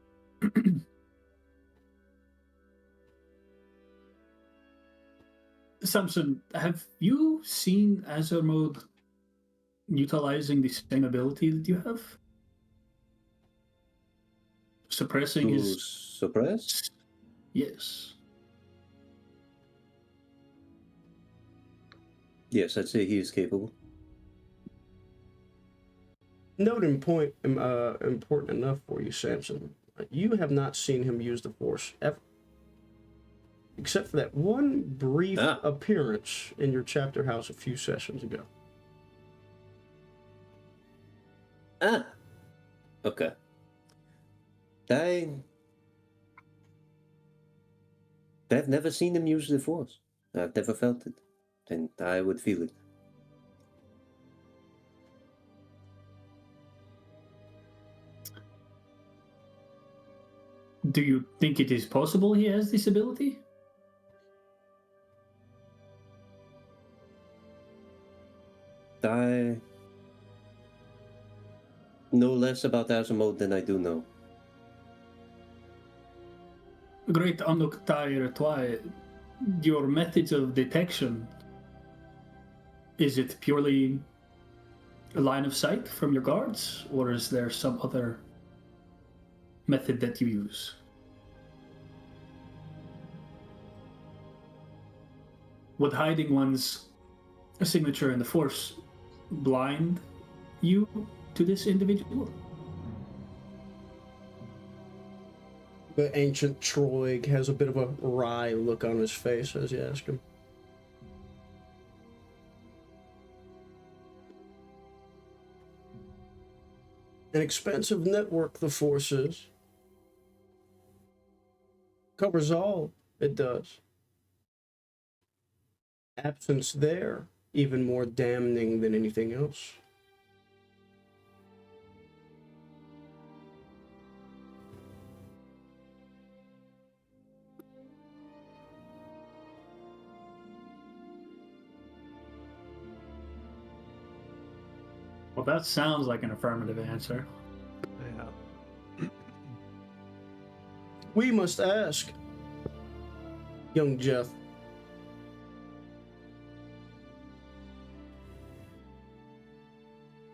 Samson, have you seen Azure Mode utilizing the same ability that you have? Suppressing To his... suppress? Yes. Yes, I'd say he is capable. Note and point important enough for you, Samson. You have not seen him use the Force ever. except for that one brief Ah. appearance in your chapter house a few sessions ago. Ah. Okay. I've never seen him use the Force. I've never felt it, and I would feel it. Do you think it is possible he has this ability? I know less about Asimov than I do know. Great Anoktai Retwai, your methods of detection, is it purely a line of sight from your guards, or is there some other method that you use? Would hiding one's signature in the Force blind you to this individual? The ancient Troig has a bit of a wry look on his face as you ask him. An expensive network, the Force is. Covers all, it does. Absence there, even more damning than anything else. Well, that sounds like an affirmative answer. Yeah. We must ask, young Jeff.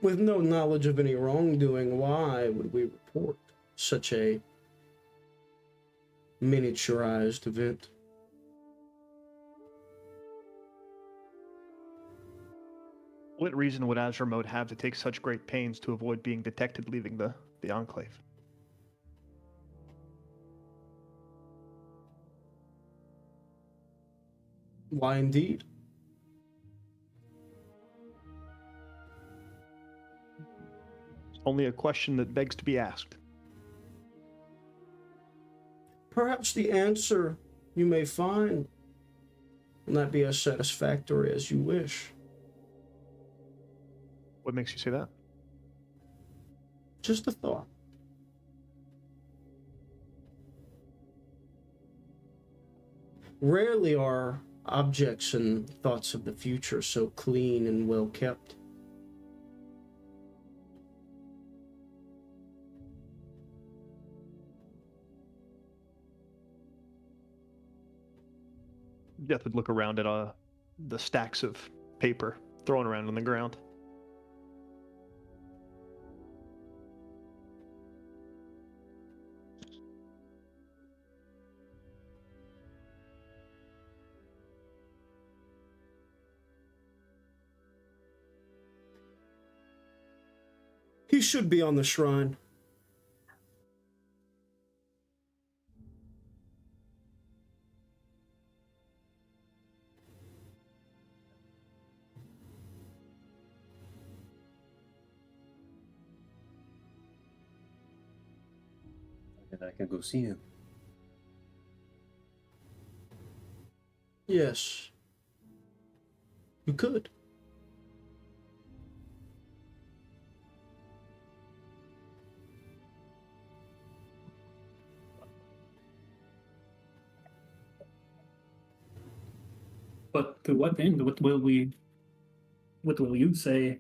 With no knowledge of any wrongdoing, why would we report such a miniaturized event? What reason would Azramode have to take such great pains to avoid being detected leaving the Enclave? Why indeed? Only a question that begs to be asked. Perhaps the answer you may find will not be as satisfactory as you wish. What makes you say that? Just a thought. Rarely are objects and thoughts of the future so clean and well kept. Death would look around at the stacks of paper thrown around on the ground. He should be on the shrine. And I can go see him. Yes. You could. But to what end? What will you say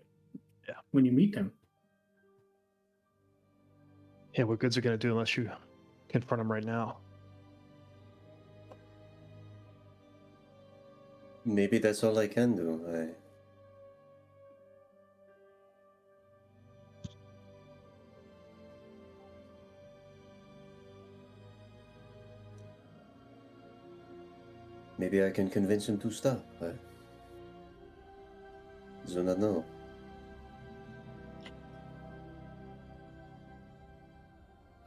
when you meet him? Yeah, what good's it gonna do unless you confront him right now? Maybe that's all I can do. Maybe I can convince him to stop. I do not know.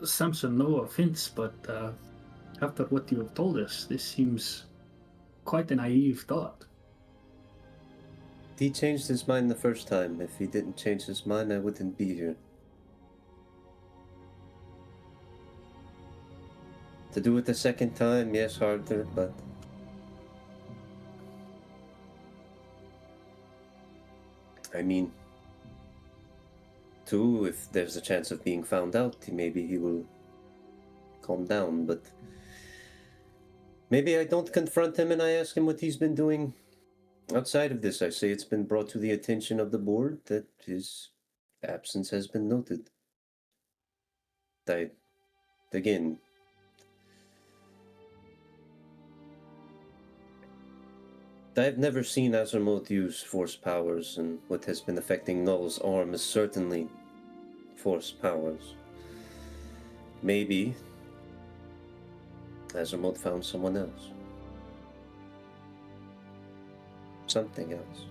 Samson, no offense, but after what you have told us, this seems quite a naive thought. He changed his mind the first time. If he didn't change his mind, I wouldn't be here. To do it the second time, yes, harder, but... I mean... Too, if there's a chance of being found out, maybe he will calm down, but... Maybe I don't confront him and I ask him what he's been doing outside of this. I say it's been brought to the attention of the board that his absence has been noted. Again... I've never seen Azimuth use force powers, and what has been affecting Null's arm is certainly force powers. Maybe Azimuth found someone else. Something else.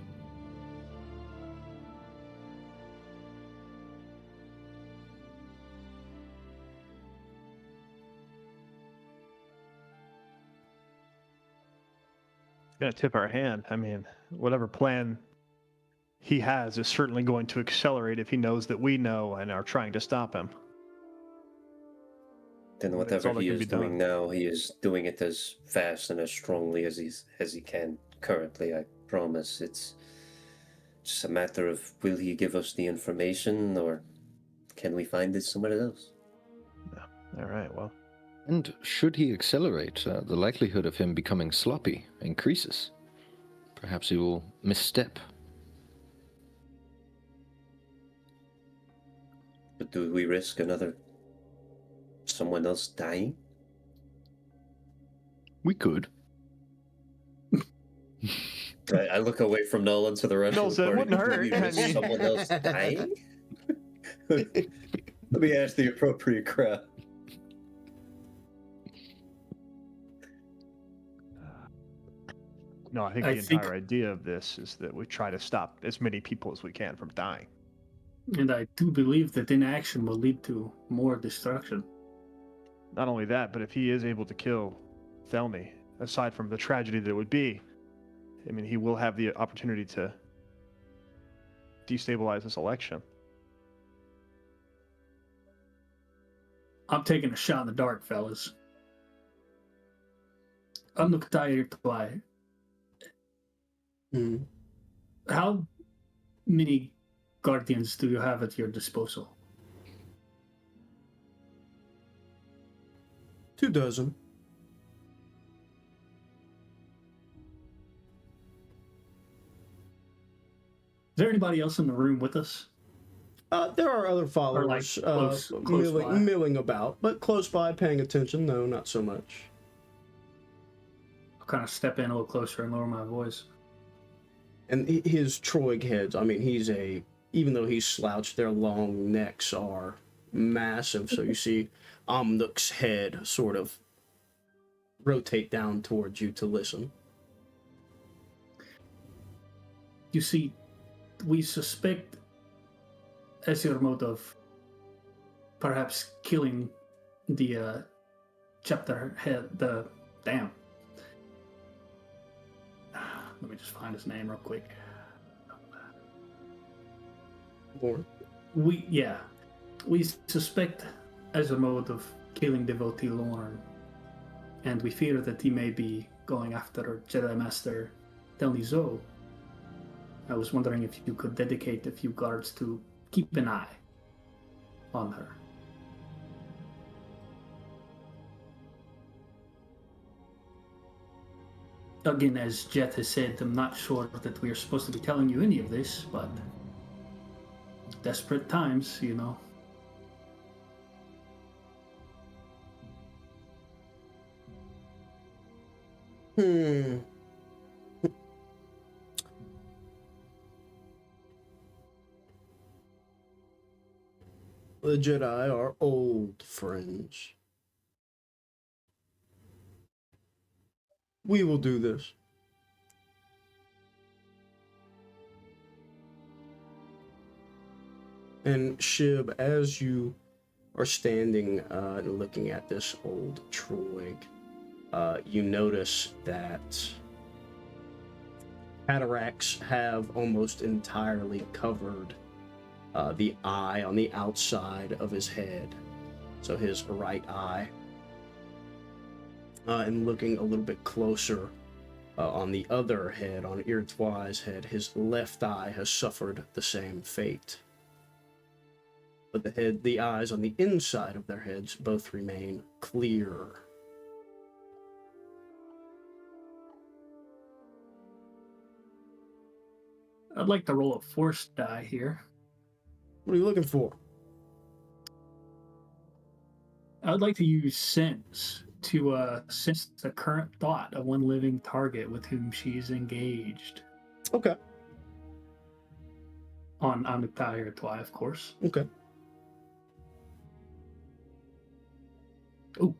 Gonna tip our hand. I mean, whatever plan he has is certainly going to accelerate if he knows that we know and are trying to stop him. Then That's whatever all that he can is be done. doing now, he is doing it as fast and as strongly as he can currently, I promise. It's just a matter of, will he give us the information, or can we find it somewhere else? All right, well. And should he accelerate, the likelihood of him becoming sloppy increases. Perhaps he will misstep. But do we risk someone else dying? We could. I look away from Nolan to the rest Noel of the said, party. "Wouldn't Do hurt." we I risk mean- someone else dying? Let me ask the appropriate crowd. No, I think I the think- entire idea of this is that we try to stop as many people as we can from dying. And I do believe that inaction will lead to more destruction. Not only that, but if he is able to kill Thelmy, aside from the tragedy that it would be, I mean, he will have the opportunity to destabilize this election. I'm taking a shot in the dark, fellas. Ano tayo tuwai? Hmm. How many guardians do you have at your disposal? 24. Is there anybody else in the room with us? There are other followers close by. milling about, but close by, paying attention. No, not so much. I'll kind of step in a little closer and lower my voice. And his Troig heads, I mean, even though he's slouched, their long necks are massive. So you see Omnuk's head sort of rotate down towards you to listen. You see, we suspect Ezirmod of perhaps killing the chapter head, damn. Let me just find his name real quick. Lord. We suspect Ezirmod of killing Devotee Lorne, and we fear that he may be going after Jedi Master Telny Zo. I was wondering if you could dedicate a few guards to keep an eye on her. Again, as Jet has said, I'm not sure that we are supposed to be telling you any of this, but desperate times, you know. The Jedi are old friends. We will do this. And Shib, as you are standing and looking at this old Troig, you notice that cataracts have almost entirely covered the eye on the outside of his head, so his right eye. And looking a little bit closer on the other head, on Irtoi's head, his left eye has suffered the same fate. But the eyes on the inside of their heads both remain clear. I'd like to roll a force die here. What are you looking for? I'd like to use sense to sense the current thought of one living target with whom she's engaged. Okay. On Amictai or Twi, of course. Okay. Oh.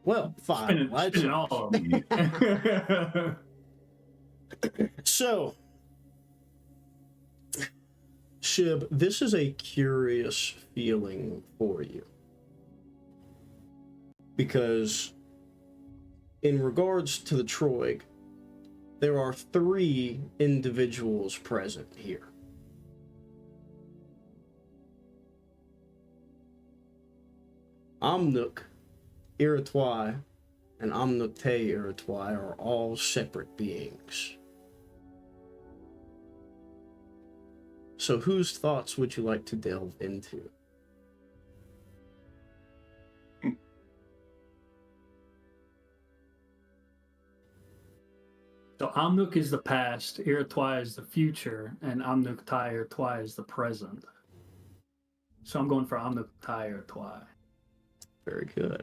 Well, 5. Spin it all. So, Shib, this is a curious feeling for you. Because, in regards to the Troig, there are 3 individuals present here. Amnuk, Iritwai, and Amnukte Iritwai are all separate beings. So whose thoughts would you like to delve into? So Amnuk is the past, Iritwai is the future, and Amnuktai or Twi is the present. So I'm going for Amnuktai or Twi. Very good.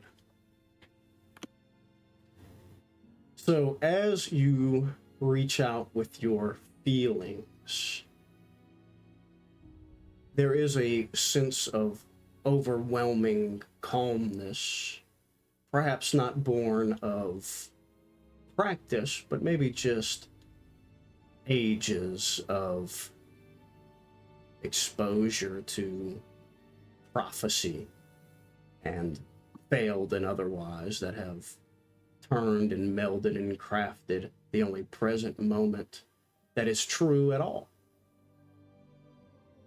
So as you reach out with your feelings, there is a sense of overwhelming calmness, perhaps not born of practice, but maybe just ages of exposure to prophecy and failed and otherwise that have turned and melded and crafted the only present moment that is true at all.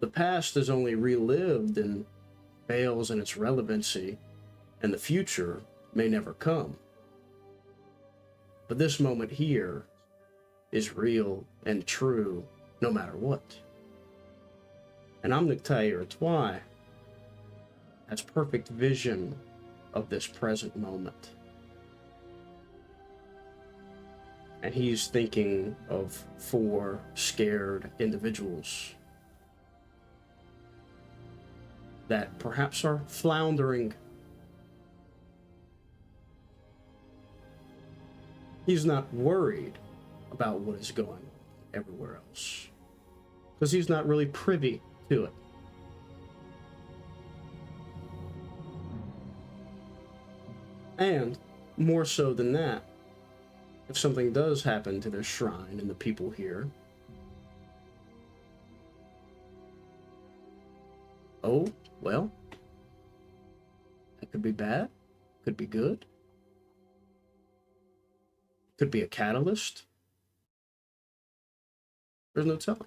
The past is only relived and fails in its relevancy, and the future may never come. But this moment here is real and true no matter what. And Amnuktai or Twi has perfect vision of this present moment. And he's thinking of 4 scared individuals that perhaps are floundering. He's not worried about what is going on everywhere else, because he's not really privy to it. And more so than that, if something does happen to their shrine and the people here, oh, well, that could be bad, could be good, could be a catalyst. There's no telling.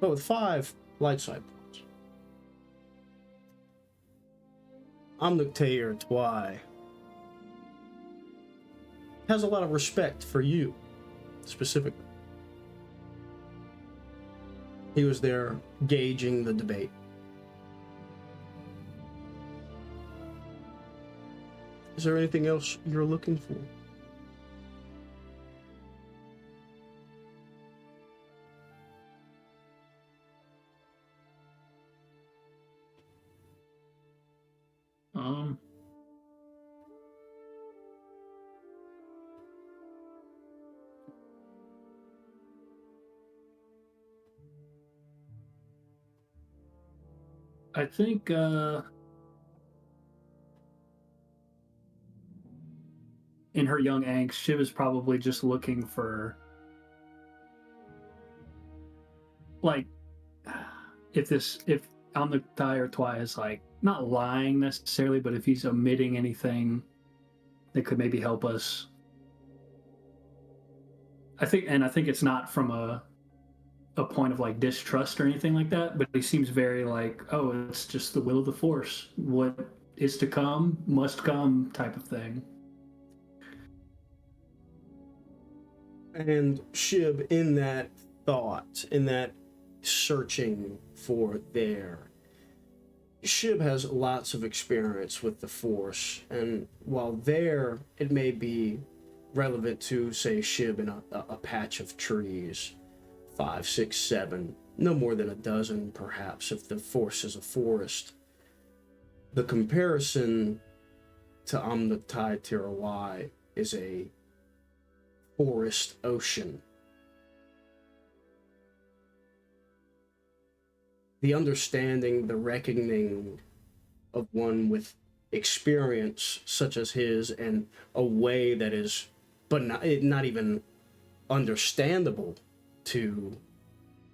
But with 5 light side points, Amnukte or Twi has a lot of respect for you, specifically. He was there gauging the debate. Is there anything else you're looking for? I think in her young angst, she was probably just looking for, like, if Omnitai or Twy is like not lying necessarily, but if he's omitting anything that could maybe help us. I think it's not from a point of like distrust or anything like that, but he seems very like, oh, it's just the will of the Force. What is to come must come type of thing. And Shib, in that thought, in that searching for there, Shib has lots of experience with the Force, and while there it may be relevant to, say, Shib in a patch of trees, 5, 6, 7, no more than a dozen perhaps, if the Force is a forest. The comparison to Omnitai Tirawai is a forest ocean. The understanding, the reckoning of one with experience such as his, and a way that is but not even understandable to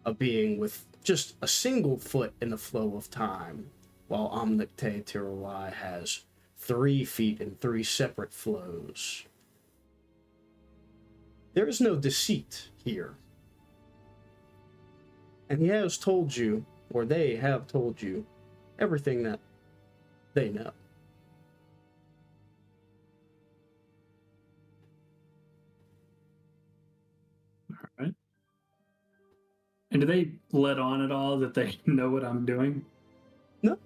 a being with just a single foot in the flow of time, while Omnitai Tirawai has 3 feet in 3 separate flows. There is no deceit here. And he has told you, or they have told you, everything that they know. All right. And do they let on at all that they know what I'm doing? No.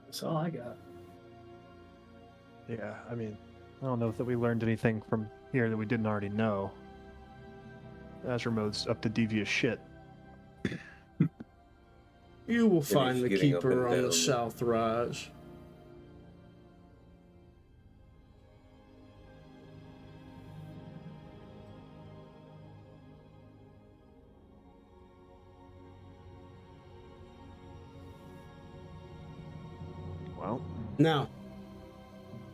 That's all I got. Yeah, I mean, I don't know if that we learned anything from here that we didn't already know. Azure mode's up to devious shit. You will he's find the getting up keeper and on the down. south rise. Well, Now,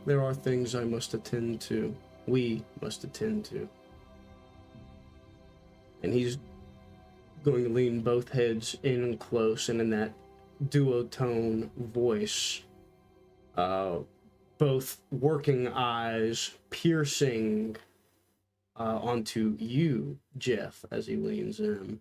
there are things I must attend to. We must attend to. And he's going to lean both heads in close, and in that duotone voice, both working eyes piercing onto you, Jeff, as he leans in.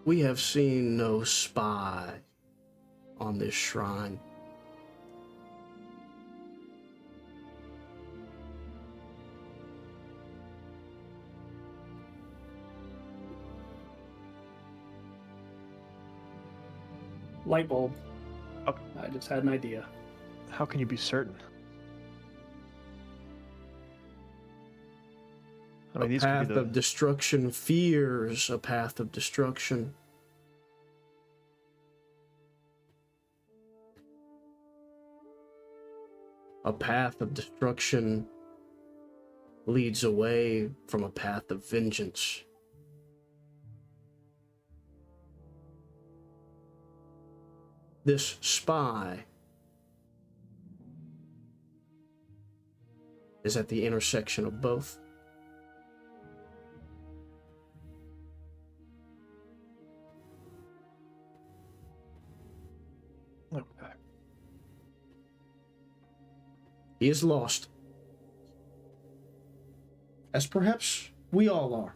We have seen no spy on this shrine. Light bulb. Okay. I just had an idea. how can you be certain? I mean, A these could path be the... of destruction fears a path of destruction. A path of destruction leads away from a path of vengeance. This spy is at the intersection of both. Okay. He is lost, as perhaps we all are.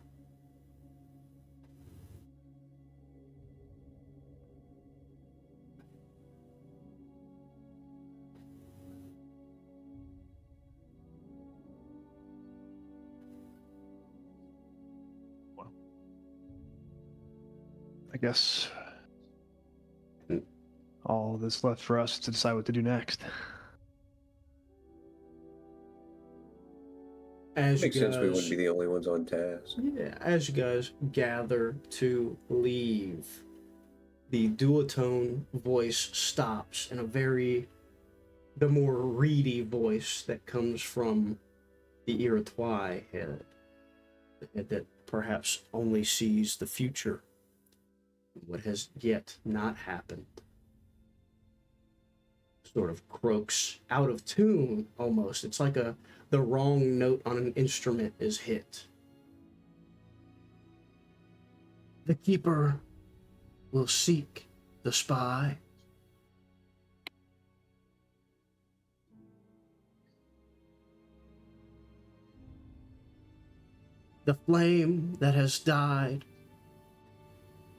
I guess Mm. all that's left for us to decide what to do next. As Makes you sense we guys, wouldn't be the only ones on task. yeah, as you guys gather to leave, the duotone voice stops, and the more reedy voice that comes from the Iroquois head that perhaps only sees the future, what has yet not happened. Sort of croaks out of tune almost. It's like the wrong note on an instrument is hit. The keeper will seek the spy. The flame that has died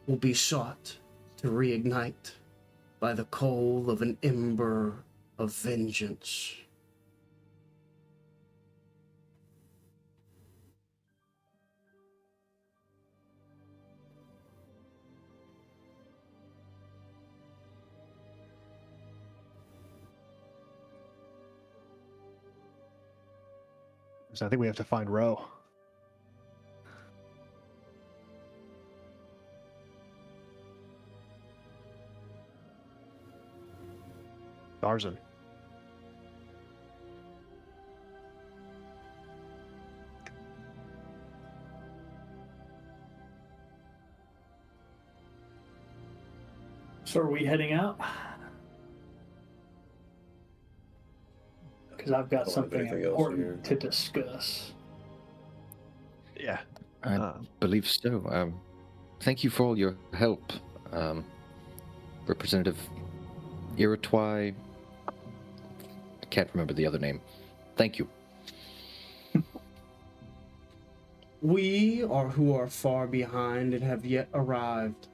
will be sought to reignite by the coal of an ember of vengeance. So I think we have to find Ro. Tarzan. So are we heading out? Because I've got Don't have something anything else important here. to discuss. Yeah. I believe so. Thank you for all your help, Representative Iroquois. I can't remember the other name. Thank you. We are who are far behind and have yet arrived.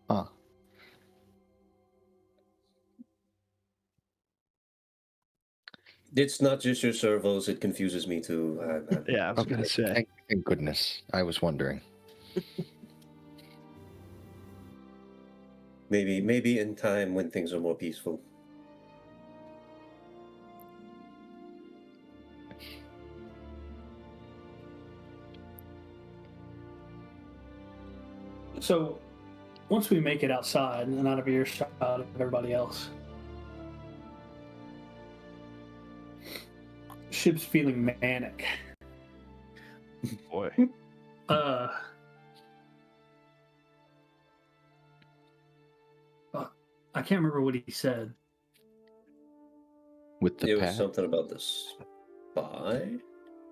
Ah, It's not just your servos, it confuses me too. Yeah, I was okay. gonna say. Thank goodness. I was wondering. Maybe in time when things are more peaceful. So once we make it outside and out of earshot of everybody else, ship's feeling manic. Boy. I can't remember what he said. With the It was pad? something about the spy.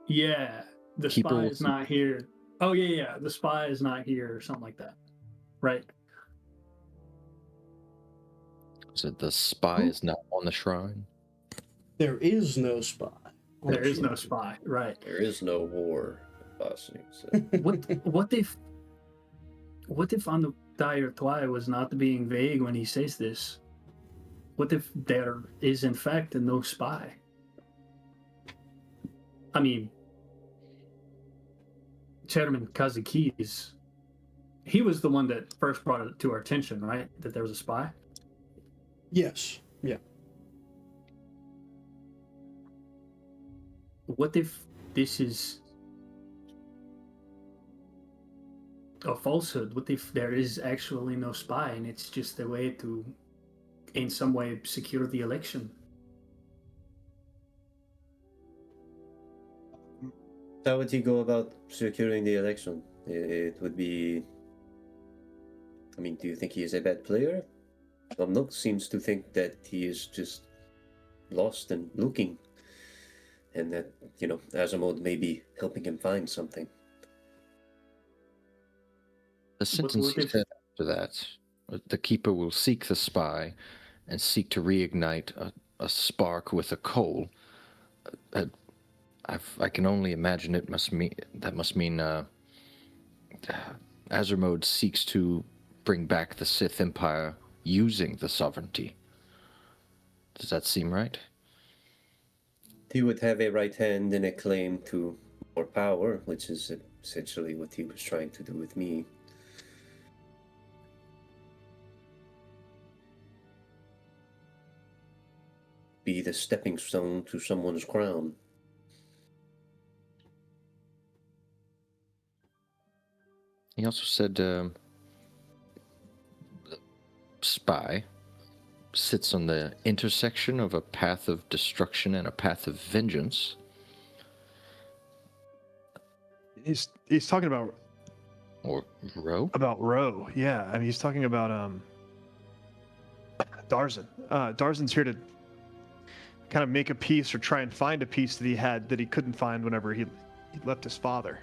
Yeah, the Keeper spy will is not here. Oh yeah, the spy is not here, or something like that. Right? So the spy is not on the shrine? There is no spy. There is no spy. Right? There is no war. Bossing, so. What if on the dire Twy was not being vague when he says this? What if there is in fact no spy? I mean, Chairman Kazakis, he was the one that first brought it to our attention, right? That there was a spy. Yes. Yeah. What if this is a falsehood? What if there is actually no spy and it's just a way to, in some way, secure the election? How would he go about securing the election? It would be. I mean, do you think he is a bad player? Nook seems to think that he is just lost and looking, and that, Azamod may be helping him find something. The sentence what he if- said after that, the keeper will seek the spy and seek to reignite a spark with a coal. I can only imagine it must mean Azermode seeks to bring back the Sith Empire using the sovereignty. Does that seem right? He would have a right hand and a claim to more power, which is essentially what he was trying to do with me. Be the stepping stone to someone's crown. He also said spy sits on the intersection of a path of destruction and a path of vengeance. He's talking about Or Ro? Ro. Yeah, I mean he's talking about Darzan. Darzan's here to kind of make a piece or try and find a piece that he had that he couldn't find whenever he left his father,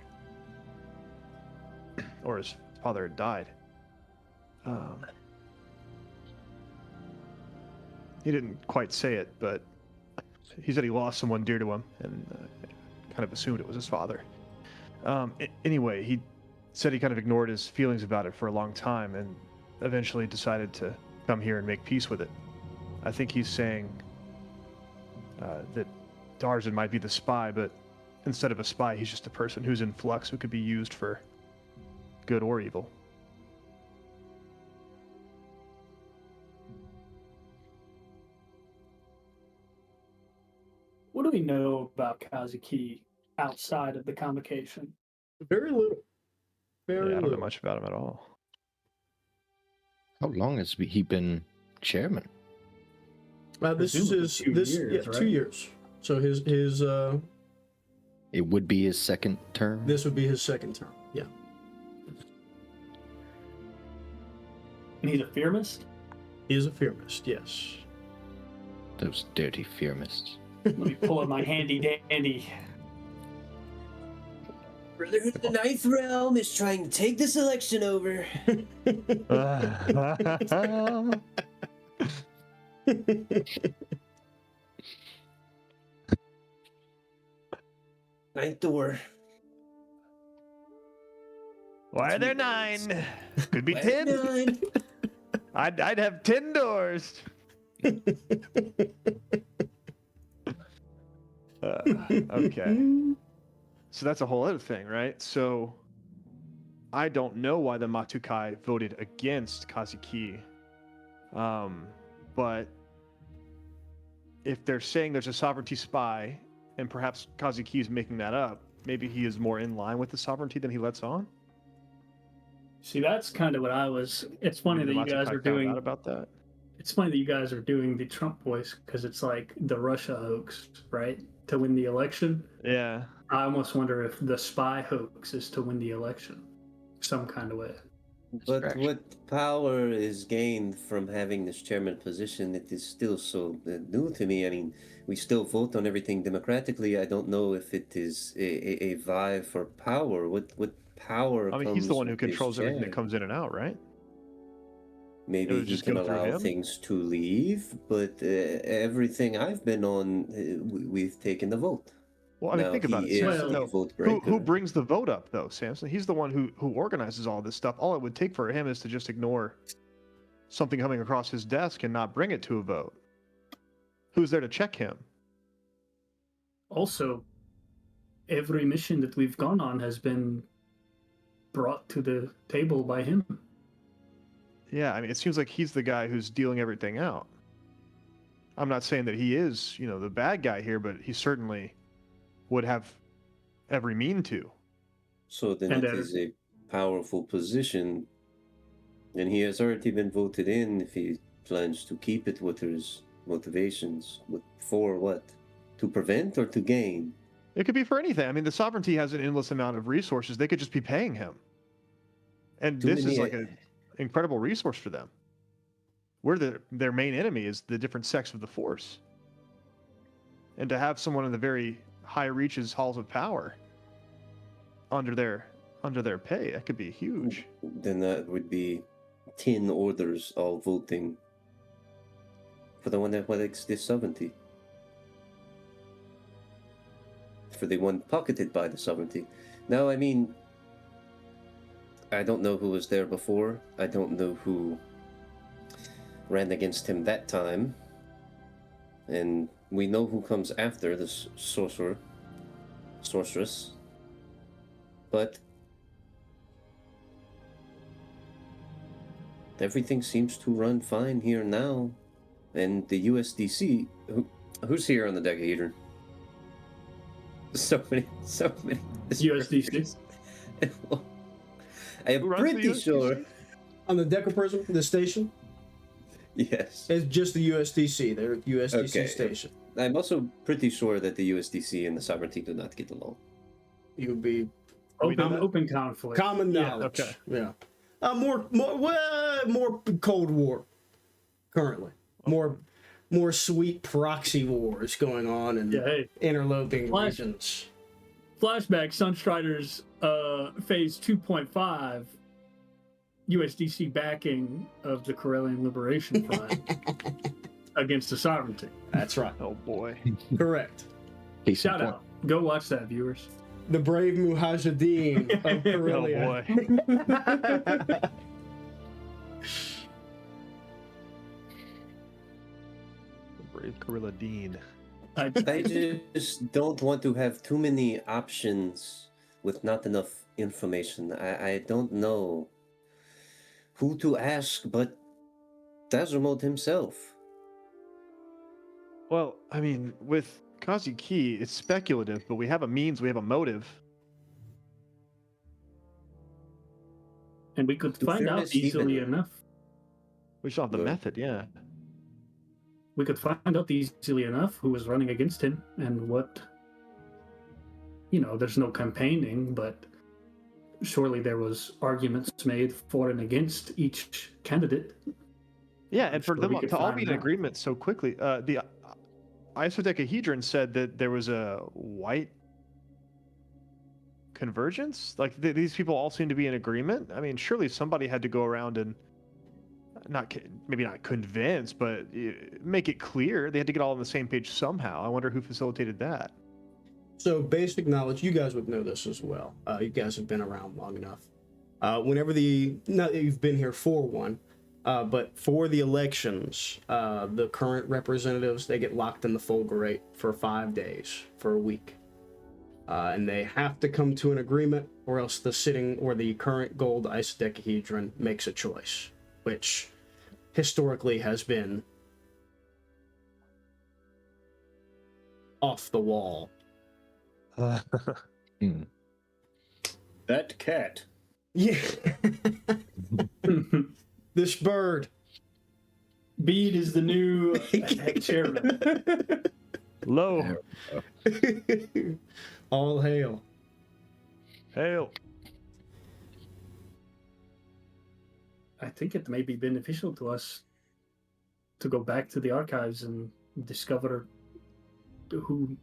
or his father had died. He didn't quite say it, but he said he lost someone dear to him and kind of assumed it was his father. Anyway, he said he kind of ignored his feelings about it for a long time and eventually decided to come here and make peace with it. I think he's saying that Darzan might be the spy, but instead of a spy, he's just a person who's in flux who could be used for good or evil. What do we know about Kazuki outside of the convocation? Very little. Very Yeah, I don't know little. much about him at all. How long has he been chairman? This is his Presumably 2 years, right? 2 years. So his It would be his second term. this would be his second term. Yeah. And he's a fearmist? He is a fearmist, yes. Those dirty fearmists. Let me pull up my handy dandy. Brotherhood of the Ninth Realm is trying to take this election over. Ninth door. Why are there 9? Could be Why are there 10. 9? I'd have 10 doors. Okay. So that's a whole other thing, right? So I don't know why the Matukai voted against Kazuki. But if they're saying there's a sovereignty spy, and perhaps Kazuki is making that up, maybe he is more in line with the sovereignty than he lets on. See, that's kind of what I was. It's funny that Maybe you the guys Matukai are found doing. out about that. It's funny that you guys are doing the Trump voice because it's like the Russia hoax, right? To win the election. Yeah. I almost wonder if the spy hoax is to win the election, some kind of way. But Distraction. what power is gained from having this chairman position? It is still so new to me. I mean, we still vote on everything democratically. I don't know if it is a vie for power. What power? I mean, he's the comes one who with this controls everything that chair? comes in and out, right? It Maybe would he just can go through allow him? things to leave, but everything I've been on, we've taken the vote. Well, I mean, Now, think about he it. is Samson, the though. vote Who breaker. brings the vote up, though, Samson? He's the one who organizes all this stuff. All it would take for him is to just ignore something coming across his desk and not bring it to a vote. Who's there to check him? Also, every mission that we've gone on has been brought to the table by him. Yeah, I mean, it seems like he's the guy who's dealing everything out. I'm not saying that he is, the bad guy here, but he certainly would have every mean to. So then And it is a powerful position, and he has already been voted in. If he plans to keep it, what are his motivations? For what? To prevent or to gain? It could be for anything. I mean, the sovereignty has an endless amount of resources. They could just be paying him. And Too this is many- like an incredible resource for them. Their main enemy is the different sects of the Force. And to have someone in the very high reaches, halls of power under their pay, that could be huge. Then that would be 10 orders all voting for the one that likes this sovereignty. For the one pocketed by the sovereignty. Now, I mean, I don't know who was there before. I don't know who ran against him that time. And we know who comes after the sorceress. But everything seems to run fine here now. And the USDC, who's here on the Decatur? So many. USDC. I am Who runs the pretty USDC? sure. On the Decaprism, the station. Yes. It's just the USDC. They're USDC Okay. station. I'm also pretty sure that the USDC and the sovereignty do not get along. You would be Open conflict. common Yeah, knowledge. okay. Yeah. More Cold War currently. More sweet proxy wars going on in Yeah, hey. interloping Flash- regions. Flashback, Sunstriders phase 2.5, USDC backing of the Corellian Liberation Front against the sovereignty. That's right. Oh boy. Correct. Case in Shout point. out. Go watch that, viewers. The brave Mujahideen of Oh Corellia. boy. Brave Gorilla Dean. I just don't want to have too many options with not enough information. I don't know who to ask but Dazermod himself. Well, I mean, with Kazuki, it's speculative, but we have a means, we have a motive. And we could In find out fairness, easily even- enough. We still have the Good. method, yeah. We could find out easily enough who was running against him and what. There's no campaigning, but surely there was arguments made for and against each candidate. Yeah, I'm and for sure them we could to all find be in out. agreement so quickly, the isodecahedron said that there was a white convergence. Like these people all seem to be in agreement. I mean, surely somebody had to go around and maybe not convince, but make it clear. They had to get all on the same page somehow. I wonder who facilitated that. So basic knowledge, you guys would know this as well. You guys have been around long enough. Whenever not that you've been here for one, but for the elections, the current representatives, they get locked in the Fulgurate for 5 days, for a week. And they have to come to an agreement, or else the sitting or the current gold isodecahedron makes a choice, which historically has been off the wall. That cat. Yeah. This bird. Bede is the new head chairman. Low. All hail. Hail. I think it may be beneficial to us to go back to the archives and discover who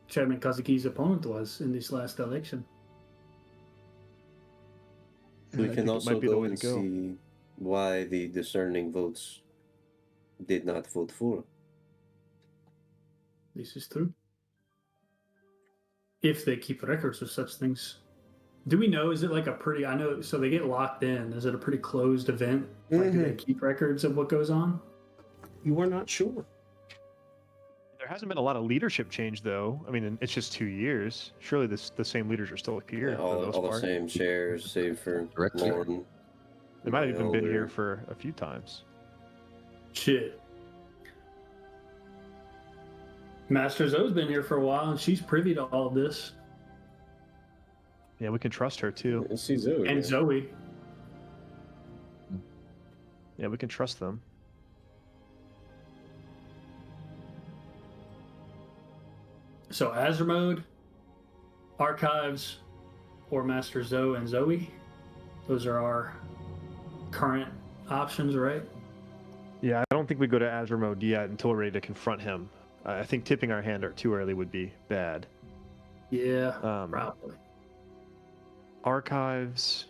Chairman Kazuki's opponent was in this last election. We I can think it also might be the go way to and go. see why the discerning votes did not vote for. This is true. If they keep records of such things. Do we know, is it like a pretty, I know, so they get locked in. Is it a pretty closed event? Like, do they keep records of what goes on? You are not sure. There hasn't been a lot of leadership change, though. I mean, it's just 2 years. Surely the same leaders are still here Yeah, for all the most the part. same shares, save for Directly. Lauren. They might have even been Elder. here for a few times. Shit. Master Zoe's been here for a while, and she's privy to all of this. Yeah, we can trust her too. See Zoe. And man. Zoe. Yeah, we can trust them. So Azure mode, archives, or Master Zoe and Zoe. Those are our current options, right? Yeah, I don't think we go to Azure mode yet until we're ready to confront him. I think tipping our hand too early would be bad. Yeah, Um, probably. Archives,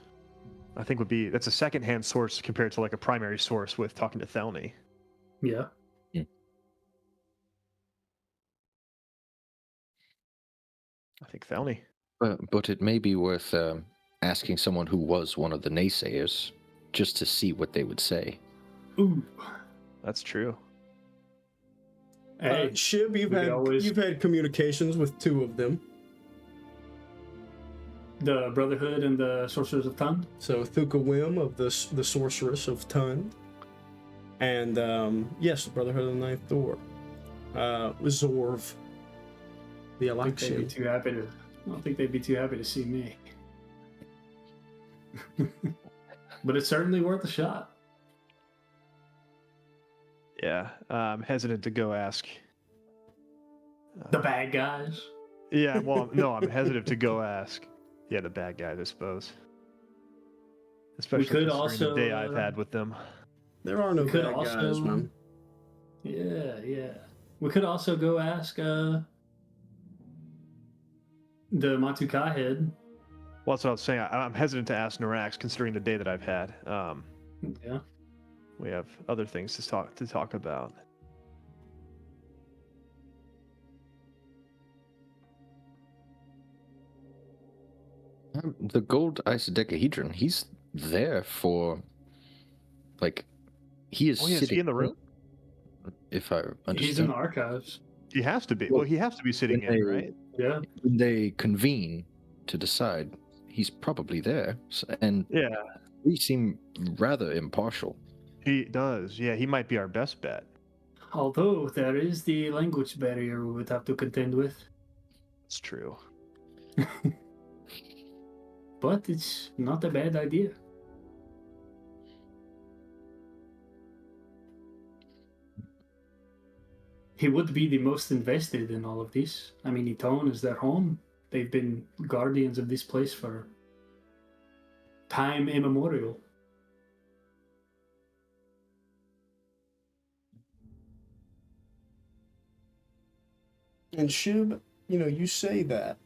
I think that's a second-hand source compared to like a primary source with talking to Thelny. Yeah. I think Thelny. But it may be worth asking someone who was one of the naysayers just to see what they would say. Ooh. That's true. Hey, Shib, we could always- you've had communications with two of them. the Brotherhood and the Sorcerers of Tund. So Thuka Wim of the Sorceress of Tund, and yes, the Brotherhood of the Ninth Door. Zorv, the I don't think they'd be Alexian. too happy to. I don't think they'd be too happy to see me. But it's certainly worth a shot. Yeah, I'm hesitant to go ask. The bad guys. Yeah, well, no, I'm hesitant to go ask. Yeah, the bad guys, I suppose. Especially could considering the day also, I've had with them. There are no We could bad guys, also- man. Yeah. We could also go ask the Matukai head. Well, that's what I was saying. I'm hesitant to ask Norax considering the day that I've had. Yeah. We have other things to talk about. The gold icodecahedron, he's there for, like, he is Oh, yeah, is sitting he in the room? if I understand. He's in the archives. He has to be. Well, he has to be sitting when in, they- right? Yeah. When they convene to decide, he's probably there. And Yeah, we seem rather impartial. he does. Yeah, he might be our best bet. Although there is the language barrier we would have to contend with. It's true. But it's not a bad idea. He would be the most invested in all of this. I mean, Etone is their home. They've been guardians of this place for time immemorial. And Shib, you say that.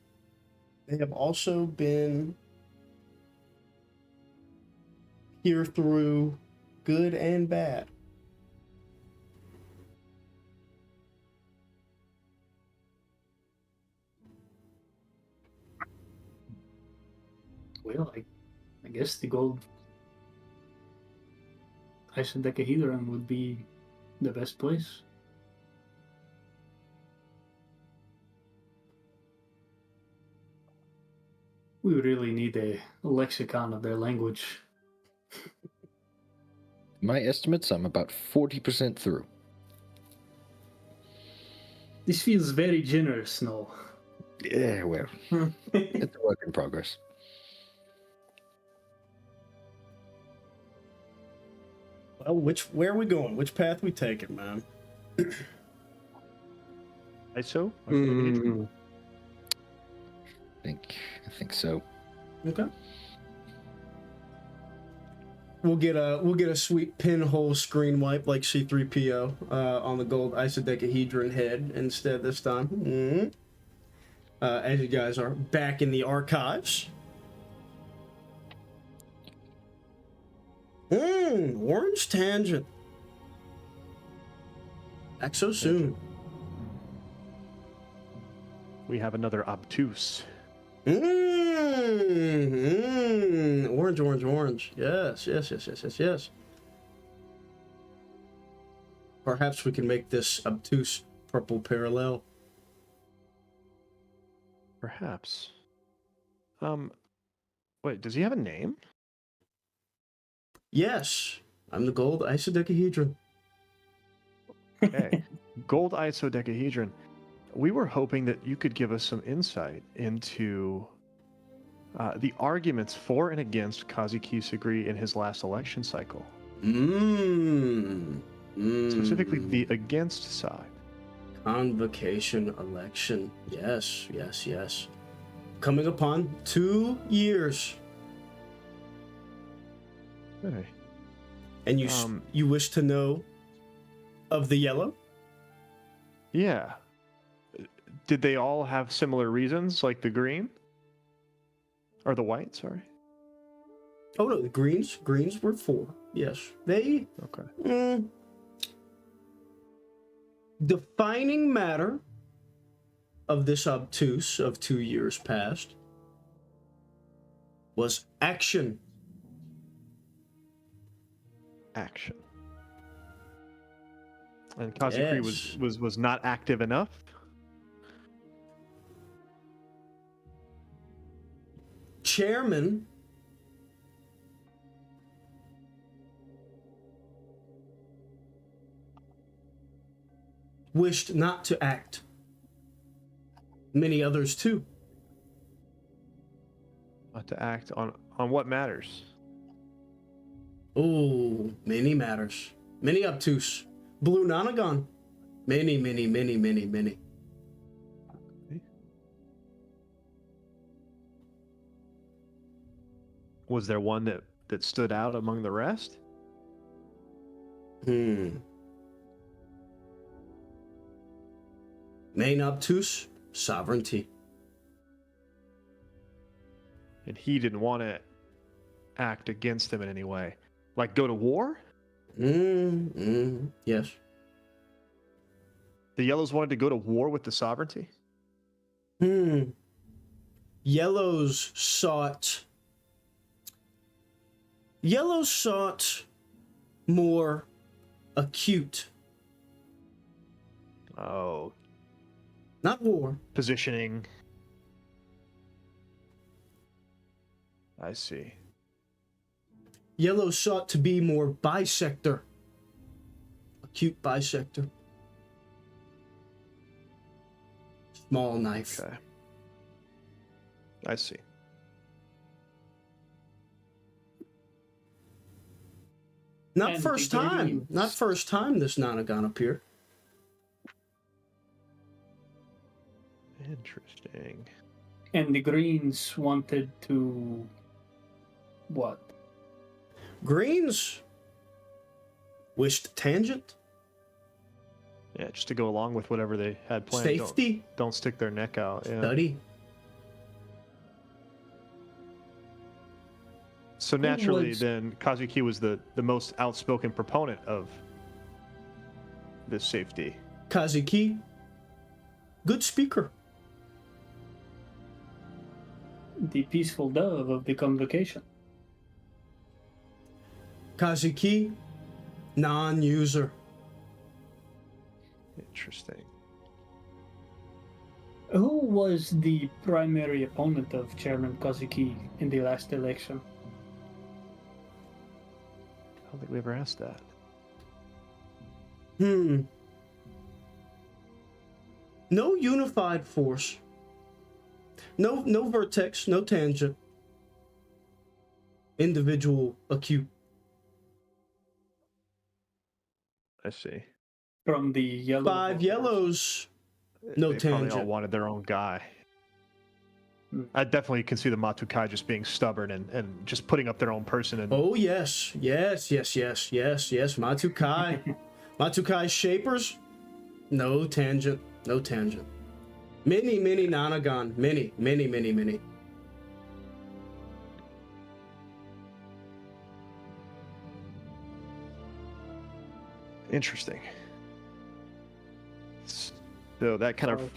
They have also been here through good and bad. Well, I guess the gold isodecahedron would be the best place. We really need a lexicon of their language. My estimates, I'm about 40% through. This feels very generous, no? Yeah, well, it's a work in progress. Well, where are we going? Which path we taking, man? ISO? I think so. Okay. We'll get a sweet pinhole screen wipe like C3PO on the gold isodecahedron head instead this time. Mm-hmm. As you guys are back in the archives. Orange tangent. Back so soon. We have another obtuse. Orange. Yes. Perhaps we can make this obtuse purple parallel. Perhaps. Wait, does he have a name? Yes, I'm the gold isodecahedron. Okay. Gold isodecahedron. We were hoping that you could give us some insight into the arguments for and against Kazi Kisagri in his last election cycle. Specifically, the against side. Convocation election. Yes. Coming upon 2 years. Okay. And you wish to know of the yellow? Yeah. Did they all have similar reasons, like the green? Or the white, sorry. Oh no, the greens were 4. Yes. They Okay. Defining matter of this obtuse of 2 years past was action. Action. And Kazikri Yes. was not active enough? Chairman wished not to act. Many others too. Not to act on what matters? Oh, many matters. Many obtuse Blue Nonagon. Many, many, many, many, many. Was there one that stood out among the rest? Main obtuse, sovereignty. And he didn't want to act against them in any way. Like go to war? Yes. The Yellows wanted to go to war with the sovereignty? Yellows sought more acute. Oh. Not war. Positioning. I see. Yellow sought to be more bisector. Acute bisector. Small knife. Okay. I see. Not And first the time. greens. Not first time this Nonagon appeared. Interesting. And the Greens wanted to... What? Greens wished tangent. Yeah, just to go along with whatever they had planned. Safety. Don't stick their neck out. Yeah. Study. So naturally, was- then Kazuki was the most outspoken proponent of this safety. Kazuki. Good speaker. The peaceful dove of the convocation. Kazuki. Non-user. Interesting. Who was the primary opponent of Chairman Kazuki in the last election? I don't think we ever asked that. No unified force. No vertex, no tangent. Individual acute. I see. From the yellow... Five voters. yellows. No They probably all tangent. wanted their own guy. Hmm. I definitely can see the Matukai just being stubborn and just putting up their own person. And Oh yes. Matukai. Matukai shapers. No tangent. No tangent. Many Nonagon. Many. interesting. So that kind of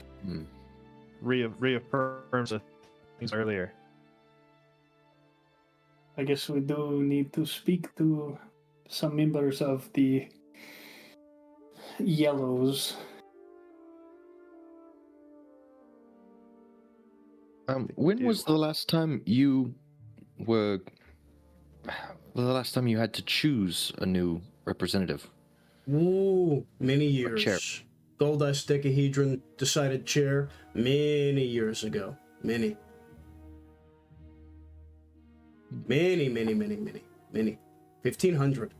reaffirms the things earlier. I guess we do need to speak to some members of the yellows. When was the last time you were? The last time you had to choose a new representative? Ooh, many years. chair. Goldust Decahedron decided chair many years ago. Many. 1500.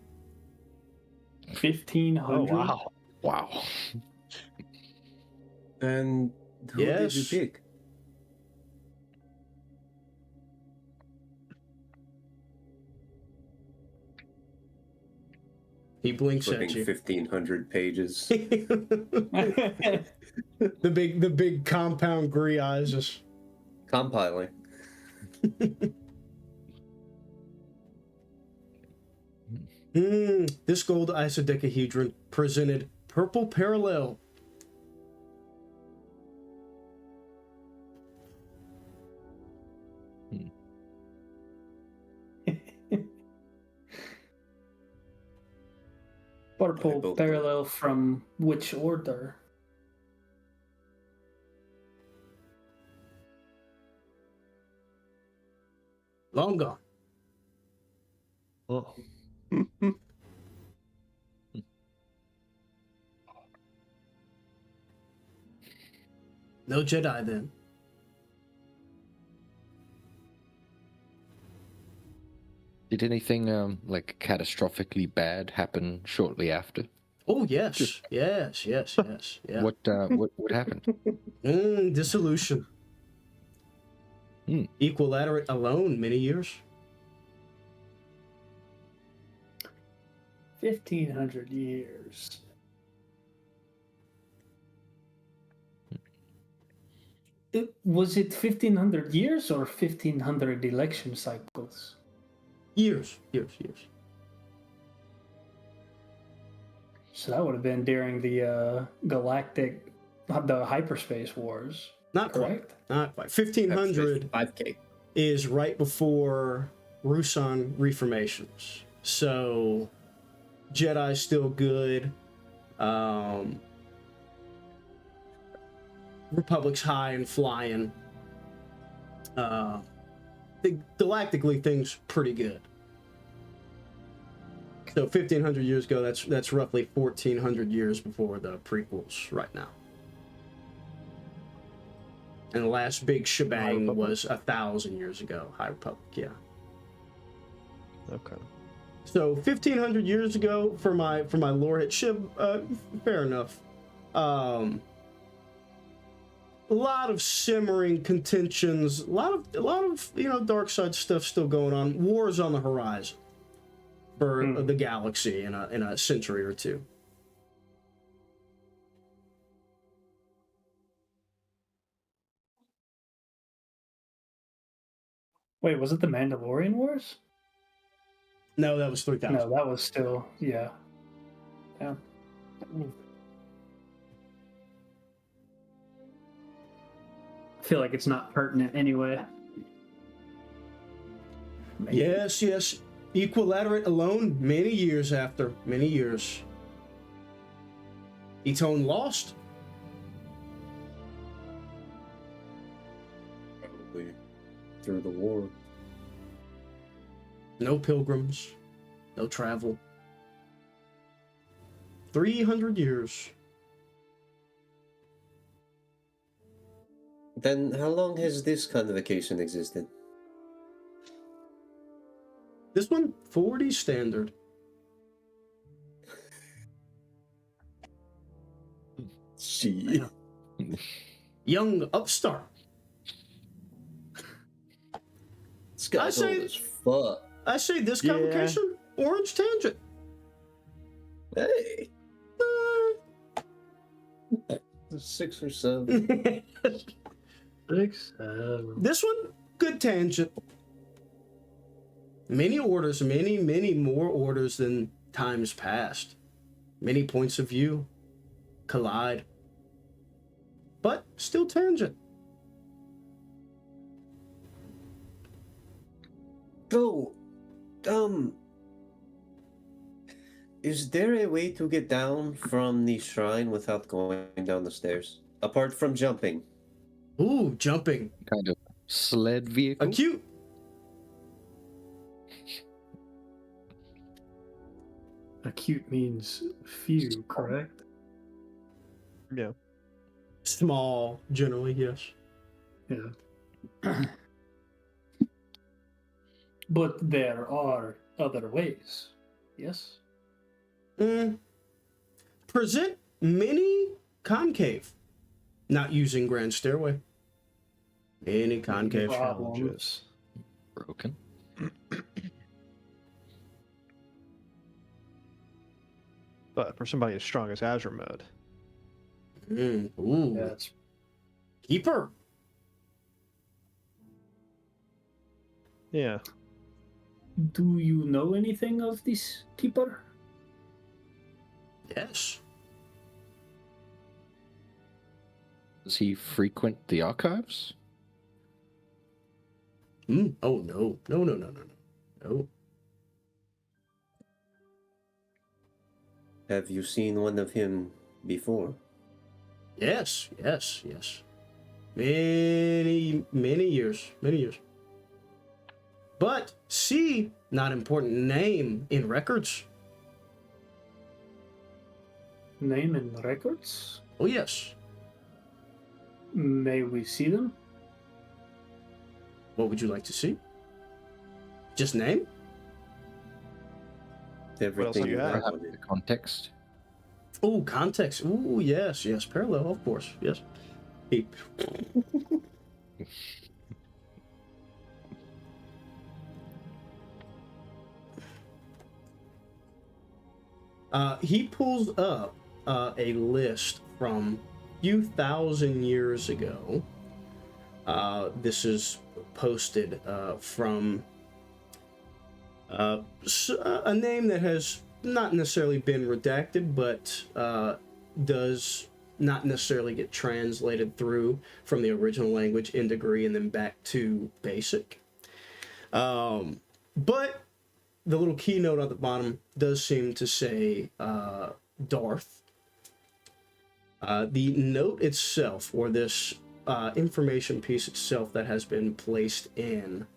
1,500? Oh wow! Wow. And who did you Yes. pick? He blinks Flipping at you. 1,500 pages. the big compound grey eyes is Compiling. This gold isodecahedron presented purple parallel. Purple both parallel from which order? Long gone. Oh. No Jedi then. Did anything like catastrophically bad happen shortly after? Oh yes, yes. Yeah. What happened? Dissolution. Equilaterate alone, many years. 1,500 years. Was it 1,500 years or 1,500 election cycles? Years. So that would have been during the the hyperspace wars. Not correct? quite. Not quite. 1,500 5K. is right before Rusan reformations. So Jedi's still good. Republic's high and flying. Galactically, things pretty good. So 1,500 years ago, that's roughly 1,400 years before the prequels right now. And the last big shebang was 1,000 years ago. High Republic, yeah. Okay. So 1,500 years ago for my lore hit ship, fair enough. A lot of simmering contentions, a lot of dark side stuff still going on. Wars on the horizon for the galaxy in a century or two. Wait, was it the Mandalorian Wars? No, that was 3,000. No, that was still, yeah. Yeah. I feel like it's not pertinent anyway. Maybe. Yes. Equilaterate alone, many years after. Etone lost. Probably through the war. No pilgrims, no travel. 300 years. Then how long has this convocation existed? This one, 40 standard. She. Young upstart. This guy's old as fuck. I say this convocation, orange tangent. Hey. 6 or 7. 6, This one, good tangent. Many orders, many more orders than times past. Many points of view collide. But still tangent. Bro, is there a way to get down from the shrine without going down the stairs? Apart from jumping. Ooh, jumping. Kind of sled vehicle. Acute. acute means few, correct? Yeah. Small, generally, yes. Yeah. But there are other ways, yes? Present mini concave. Not using grand stairway. Any concave. Problems. Broken. But for somebody as strong as Azure Mode, Ooh. Yeah, it's Keeper. yeah. Do you know anything of this keeper? Yes. Does he frequent the archives? Oh, no. No. Have you seen one of him before? Yes. Many years. But C, not important name in records. Name and records? Oh, yes. May we see them? What would you like to see? Just name? else do you have? Perhaps the context. Oh, context. Ooh, yes, yes. Parallel, of course. Yes. He, he pulls up a list from a few thousand years ago. This is posted from a name that has not necessarily been redacted, but does not necessarily get translated through from the original language into Greek and then back to basic. But the little keynote at the bottom does seem to say Darth. The note itself, or this information piece itself that has been placed in,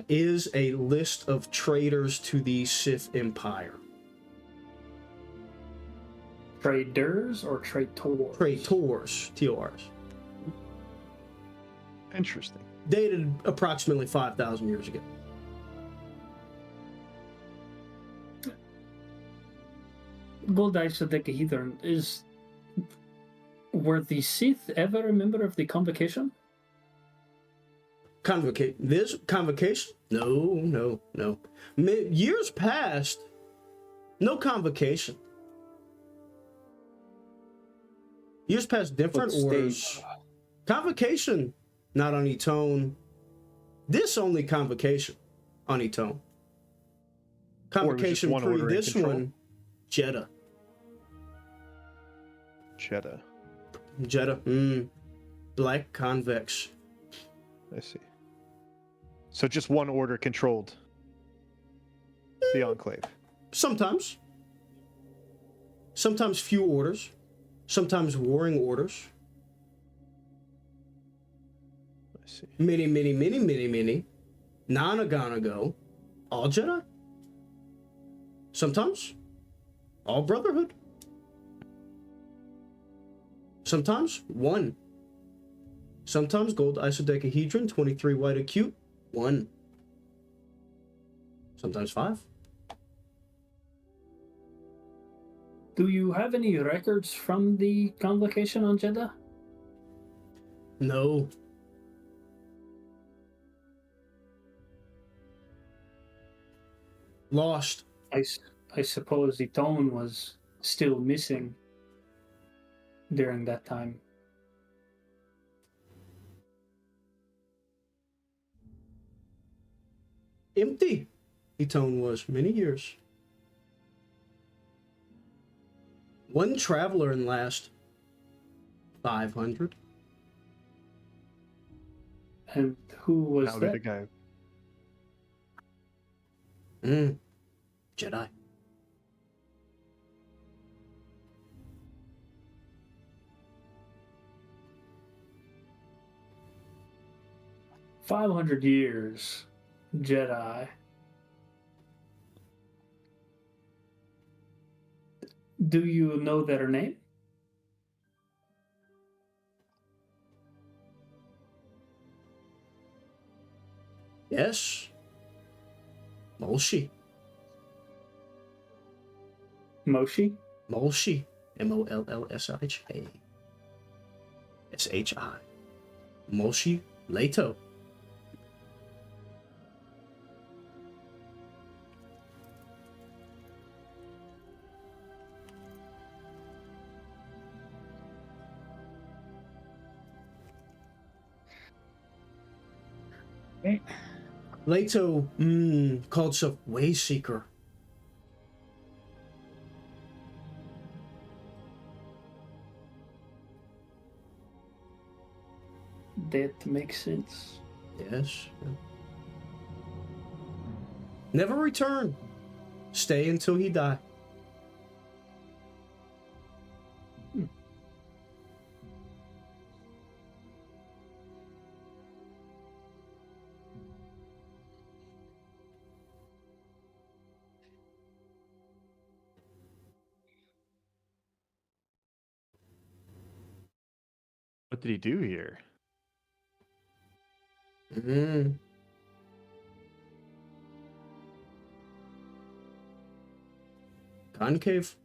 is a list of traitors to the Sith Empire. Traders or traitors? Traitors, TORs. Interesting. Dated approximately 5,000 years ago. Gold Dodecahedron is. Were the Sith ever a member of the Convocation? This convocation? No. Years past, no convocation. Years past, different orders. Convocation, not on Etone. This only convocation on Etone. Convocation one pre order in this control? one, Jeddah. Jeddah. Black convex. I see. So just one order controlled the Enclave. Sometimes. Sometimes few orders. Sometimes warring orders. I see. Many. Non-Aganago. All Jedi. Sometimes. All Brotherhood. Sometimes one. Sometimes gold isodecahedron, 23 white acute, one. Sometimes 5. Do you have any records from the Convocation on Jeddah? No. Lost. I suppose the tone was still missing during that time. Empty. Etone was many years. One traveler in last 500. And who was That would be that? the guy. Jedi. $500 years, Jedi. Do you know their name? Yes. Molshi. Moshi? Molshi. Mollsha. Shi. Molshi Leto. Leto called himself Wayseeker. That makes sense. Yes. Never return. Stay until he die. What did he do here? Concave.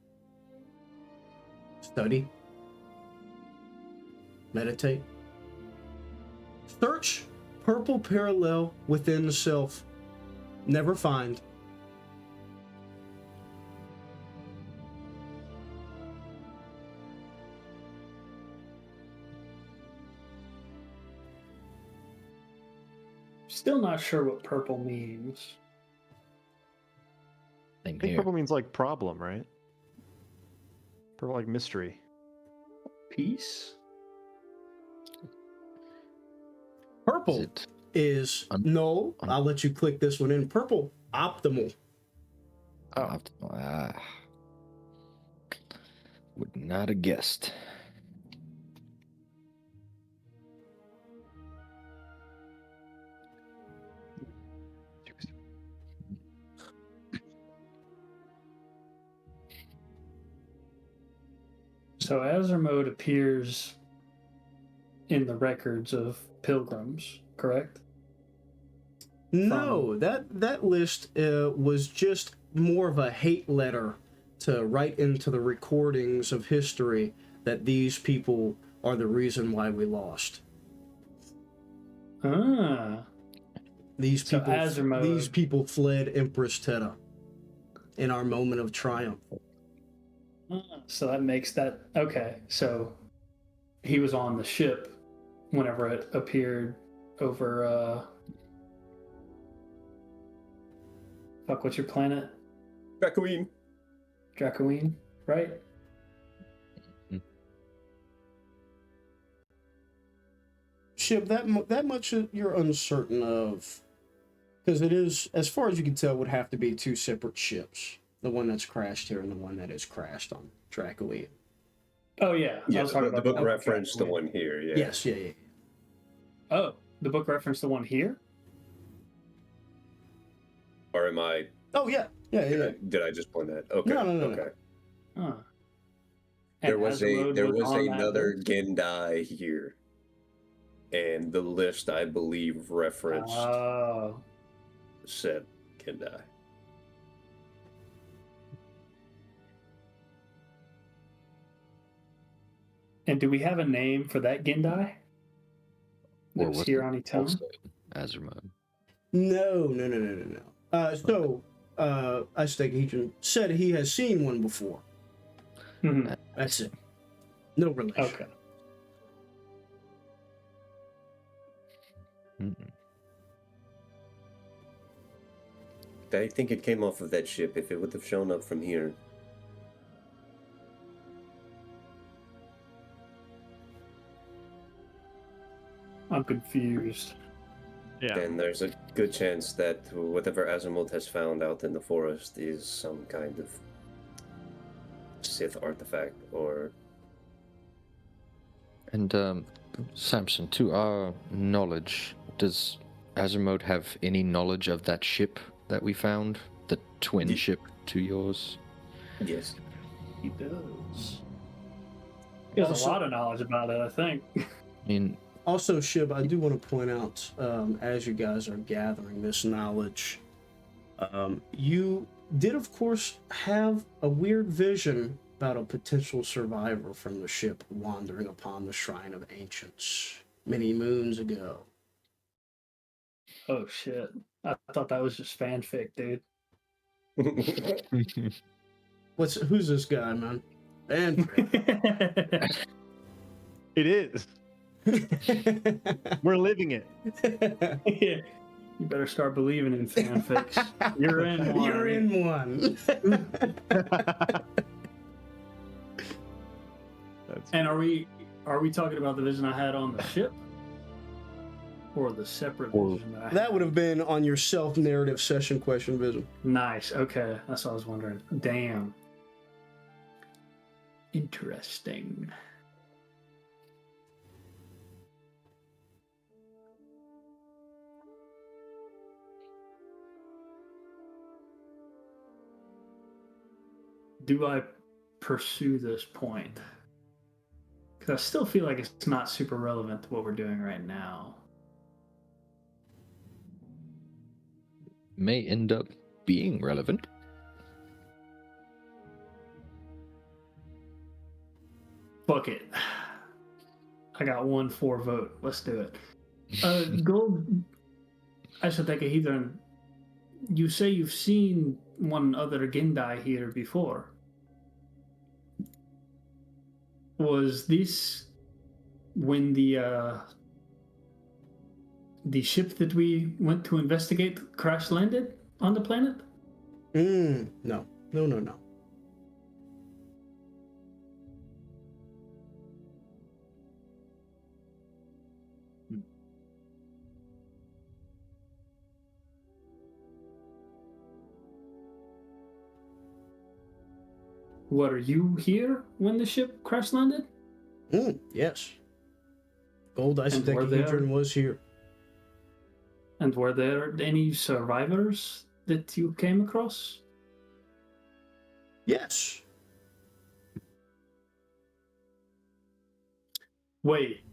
Study. Meditate. Search purple parallel within the self. Never find. Still not sure what purple means. Same I think here. purple means like problem, right? Purple like mystery. Peace? Purple Is it is no. I'll let you click this one in. Purple, optimal. Would not have guessed. So Azermode appears in the records of pilgrims, correct? No, that list was just more of a hate letter to write into the recordings of history that these people are the reason why we lost. Ah. These So people, Azermode- these people fled Empress Teta in our moment of triumph. So that makes that okay. So he was on the ship whenever it appeared over fuck, what's your planet? Raccoon. Dracoween, right? Ship, that much you're uncertain of, because it is, as far as you can tell, would have to be two separate ships. The one that's crashed here and the one that is crashed on Dracoween. Oh yeah. I Yeah, was talking the about book the referenced the Dracoween. one here. Yeah. Yes, yeah. Oh, the book referenced the one here? Or am I? Oh yeah. Did I just point that? Okay. No. Okay. Huh. There And was Azermode on that another list? Gendai here, and the list I believe referenced Oh. said Gendai. And do we have a name for that Gendai? That Or was was here it on Etone? also Azermode? No. So, Ice said he has seen one before. Mhm. That's it. No relation. Okay. Mm-mm. I think it came off of that ship. If it would have shown up from here, I'm confused. Yeah. then there's a good chance that whatever Azimuth has found out in the forest is some kind of Sith artifact or. And Samson, to our knowledge, does Azermode have any knowledge of that ship that we found? The twin ship to yours? Yes. He does. He has Also- a lot of knowledge about it, I think. I mean, Also, Shib, I do want to point out, as you guys are gathering this knowledge, you did, of course, have a weird vision about a potential survivor from the ship wandering upon the Shrine of Ancients many moons ago. Oh shit. I thought that was just fanfic, dude. Who's this guy, man? And It is. We're living it. Yeah. You better start believing in fanfics. You're in one. You're in one. That's And are we talking about the vision I had on the ship? Or the separate vision that I had? That would have been on your self-narrative session question vision. Nice. Okay. That's what I was wondering. Damn. Interesting. Do I pursue this point? Because I still feel like it's not super relevant to what we're doing right now. may end up being relevant. Fuck it. I got 1-4 vote. Let's do it. Gold. I should take a heathen. You say you've seen one other Gendai here before. Was this when the ship that we went to investigate crash landed on the planet? No. What, are you here when the ship crash landed? Yes. Gold And were there- Isodecahedron was here. And were there any survivors that you came across? Yes. Wait,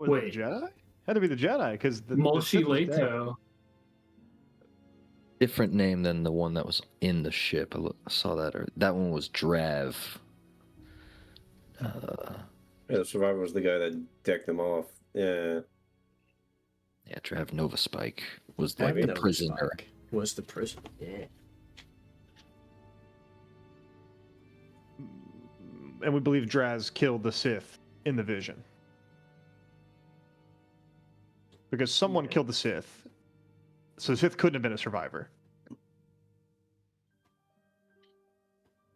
Was it Wait. the Jedi? Had to be the Jedi because the Moshi Sith was dead. Leto. Different name than the one that was in the ship. I saw that. Or that one was Drav. Yeah, the survivor was the guy that decked them off. Yeah. Yeah, Drav Nova Spike was That like the Nova prisoner. Spike was the prisoner. Yeah. And we believe Draz killed the Sith in the vision. Because someone killed the Sith. So the Sith couldn't have been a survivor.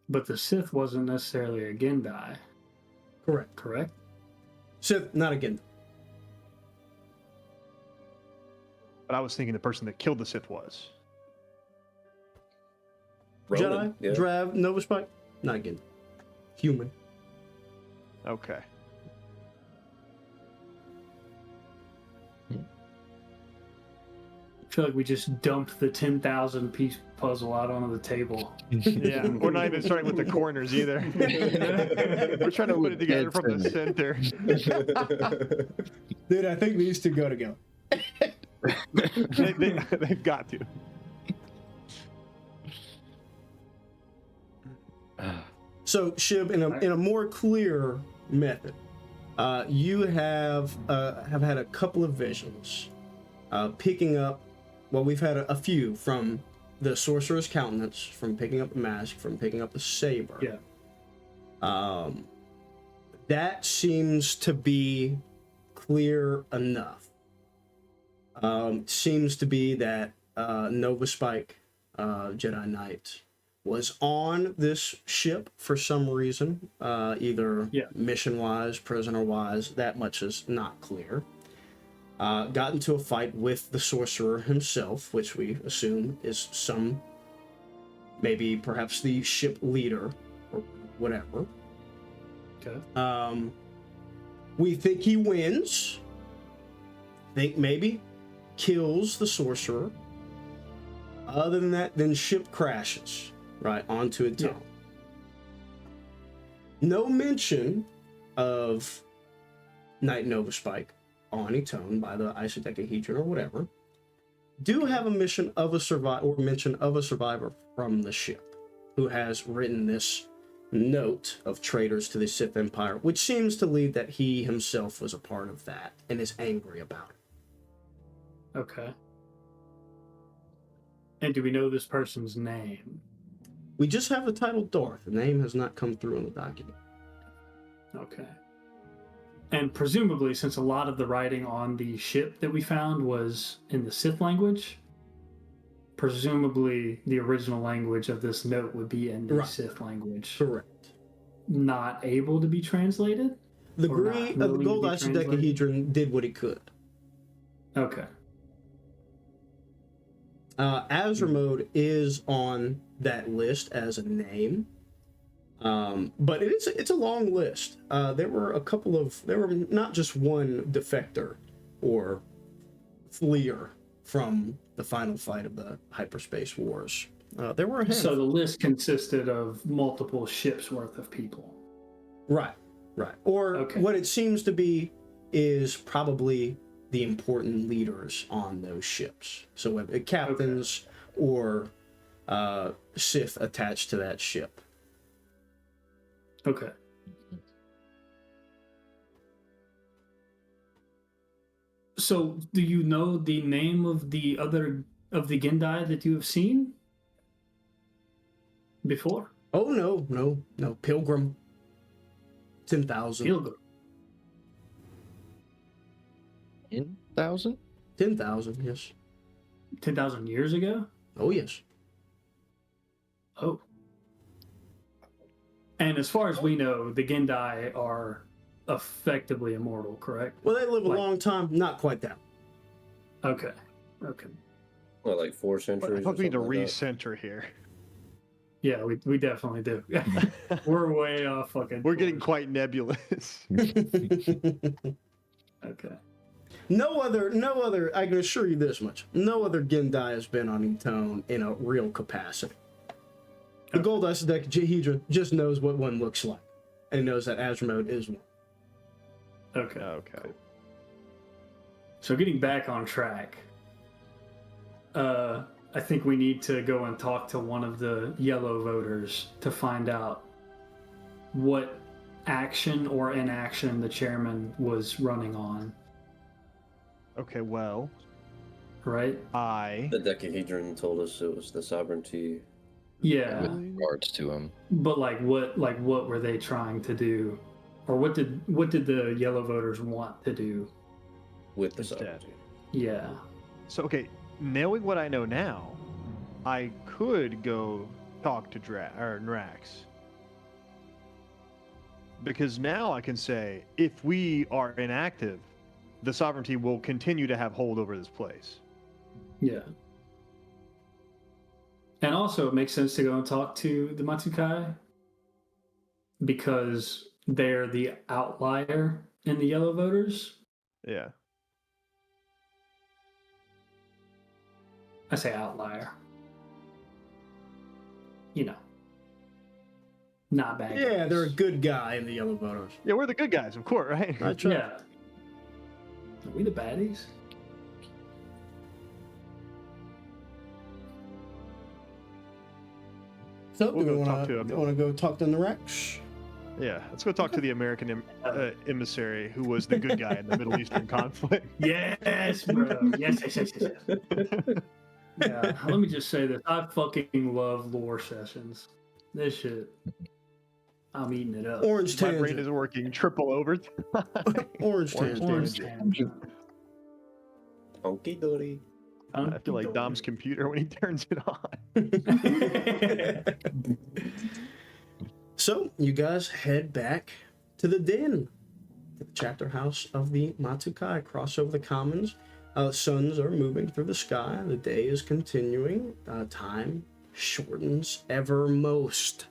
But the Sith wasn't necessarily a Gendai, Correct. correct? Sith, not again. But I was thinking the person that killed the Sith was. Ronan, Jedi, yeah. Drav, Nova Spike, not again. Human. Okay. I feel like we just dumped the 10,000 piece puzzle out onto the table. Yeah, we're not even starting with the corners either. We're trying to put it together from the center. Dude, I think these two go together. They've got to. So, Shib, in a more clear method, you have had a couple of visions, picking up. Well, we've had a few from the sorcerer's countenance, from picking up the mask, from picking up the saber. Yeah. That seems to be clear enough. Seems to be that Nova Spike, Jedi Knight, was on this ship for some reason, either mission-wise, prisoner-wise. That much is not clear. Got into a fight with the sorcerer himself, which we assume is maybe perhaps the ship leader or whatever. Okay. We think he wins. Think maybe kills the sorcerer. Other than that, then ship crashes right onto a town. No mention of Knight Nova Spike on a tone by the Isodecahedron or whatever. Do have a mission of a survivor, or mention of a survivor from the ship, who has written this note of traitors to the Sith Empire, which seems to lead that he himself was a part of that and is angry about it. Okay. And do we know this person's name? We just have the title Darth. The name has not come through in the document. Okay. And presumably, since a lot of the writing on the ship that we found was in the Sith language, presumably the original language of this note would be in the Sith language. Correct. Not able to be translated? The Or not Grey of willing the to Gold be Isodecahedron did what he could. Okay. Azramode is on that list as a name, but it's a long list. There were not just one defector or fleer from the final fight of the hyperspace wars. There were a handful. So the list consisted of multiple ships worth of people. Right. Or what it seems to be is probably the important leaders on those ships. So whether captains or Sith attached to that ship. Okay. So, do you know the name of the Gendai that you have seen before? Oh, no. Pilgrim. 10,000. Pilgrim. 10,000? 10,000, yes. 10,000 years ago? Oh, yes. Oh. And as far as we know, the Gendai are effectively immortal, correct? Well, they live a Like- long time. Not quite that. Okay. Okay. What, like 4 I centuries? think we need to or something like recenter here. Yeah, we definitely do. We're way off fucking. We're getting course. quite nebulous. Okay. No other, I can assure you this much. No other Gendai has been on Etone in a real capacity. The Gold Icedecahedron just knows what one looks like. And he knows that Azramode is one. Okay. Okay. So getting back on track, I think we need to go and talk to one of the yellow voters to find out what action or inaction the chairman was running on, Okay, well, right? I. that. The Decahedron told us it was the sovereignty. Yeah. With regards to him. But what were they trying to do? Or what did the yellow voters want to do? With the Instead. sovereignty. Yeah. So, okay, knowing what I know now, I could go talk to Nrax. Because now I can say, if we are inactive, the sovereignty will continue to have hold over this place. Yeah. And also, it makes sense to go and talk to the Matsukai because they're the outlier in the yellow voters. Yeah. I say outlier. You know, not bad. Yeah, guys. they're a good guy in the Yellow Voters. Yeah, we're the good guys, of course, right? That's right. Yeah. Are we the baddies? So, We'll do we go talk want to him. to go talk to Nrax? Yeah, let's go talk to the American emissary who was the good guy in the Middle Eastern conflict. Yes, bro. Yes. Yeah. Let me just say this: I fucking love lore sessions. This shit, I'm eating it up. Orange My brain tangent. is working triple overtime. Orange tangent. Orange tangent. Honky dory. I feel like Dom's computer when he turns it on. So, you guys head back to the den, to the chapter house of the Matsukai, cross over the commons. Suns are moving through the sky. The day is continuing. Time shortens evermost.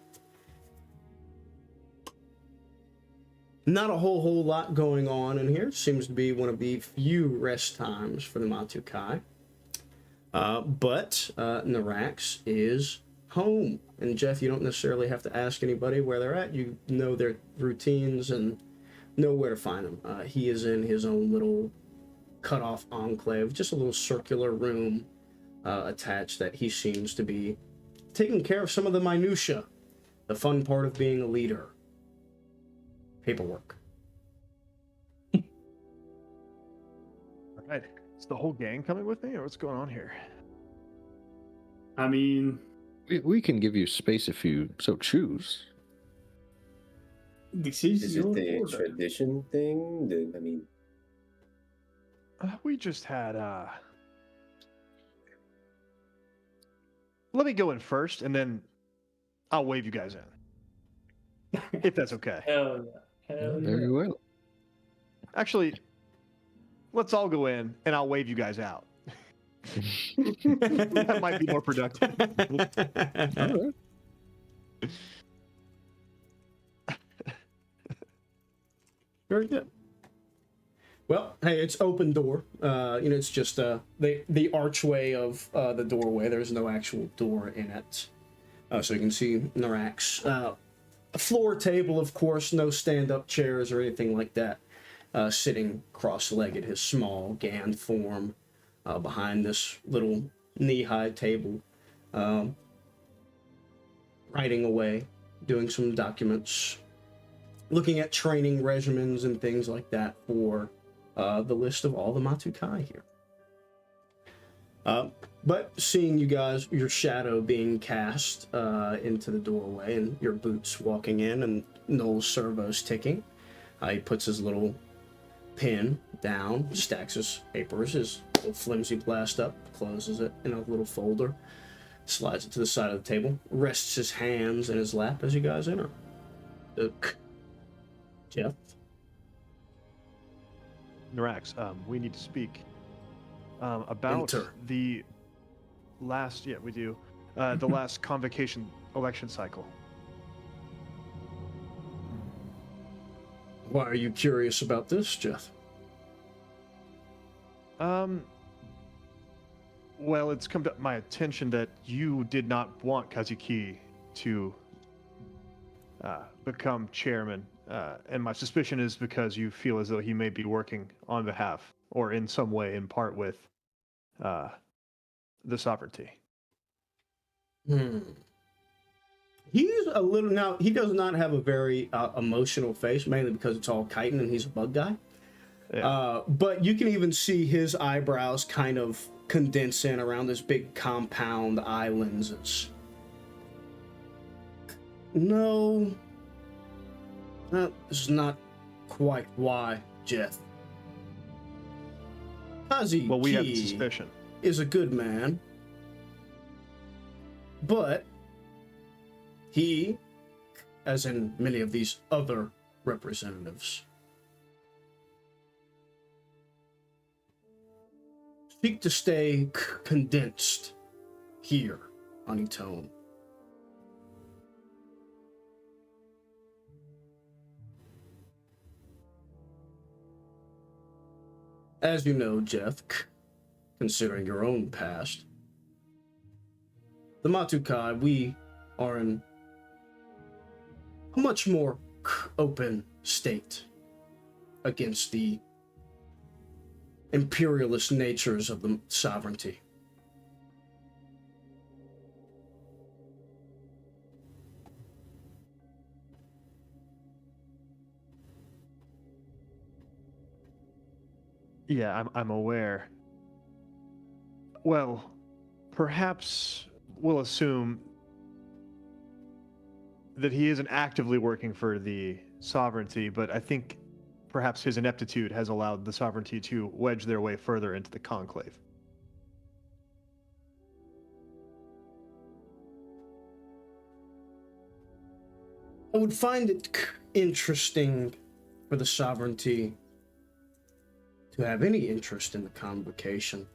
Not a whole lot going on in here. Seems to be one of the few rest times for the Matsukai. But Nrax is home. And Jeff, you don't necessarily have to ask anybody where they're at. You know their routines and know where to find them. He is in his own little cut-off enclave, just a little circular room attached that he seems to be taking care of some of the minutia, the fun part of being a leader. Paperwork. All right. Is the whole gang coming with me, or what's going on here? I mean, We can give you space if you so choose. this Is is it your the order. tradition thing? I mean, We just had. Let me go in first, and then I'll wave you guys in, if that's okay. Hell yeah. Hell yeah. Very well. Actually, let's all go in, and I'll wave you guys out. That might be more productive. All right. Very good. Well, hey, it's open door. It's just the archway of the doorway. There's no actual door in it. So you can see Nrax. A floor table, of course, no stand-up chairs or anything like that. Sitting cross-legged, his small Gand form behind this little knee-high table. Writing away, doing some documents. looking at training regimens and things like that for the list of all the Matukai here. But seeing you guys, your shadow being cast into the doorway and your boots walking in and Noel's servos ticking, he puts his little pin down, stacks his papers, his little flimsy blast up, closes it in a little folder, slides it to the side of the table, rests his hands in his lap as you guys enter. Jeff? Narax, we need to speak about Enter. the last, we do, the last convocation election cycle. Why are you curious about this, Jeff? Well, it's come to my attention that you did not want Kazuki to become chairman, and my suspicion is because you feel as though he may be working on behalf, or in some way, in part with, the sovereignty. He's a little, now, he does not have a very emotional face, mainly because it's all chitin and he's a bug guy. Yeah. But you can even see his eyebrows kind of condense in around this big compound eye lenses. No, this is not quite why, Jeff. Kazuki Well, we have the suspicion. is a good man, but he, as in many of these other representatives, seek to stay condensed here on Etone. As you know, Jeff, considering your own past, the Matukai, we are in a much more open state against the imperialist natures of the sovereignty. Yeah, I'm aware. Well, perhaps we'll assume that he isn't actively working for the sovereignty, but I think perhaps his ineptitude has allowed the sovereignty to wedge their way further into the conclave. I would find it interesting for the sovereignty to have any interest in the convocation,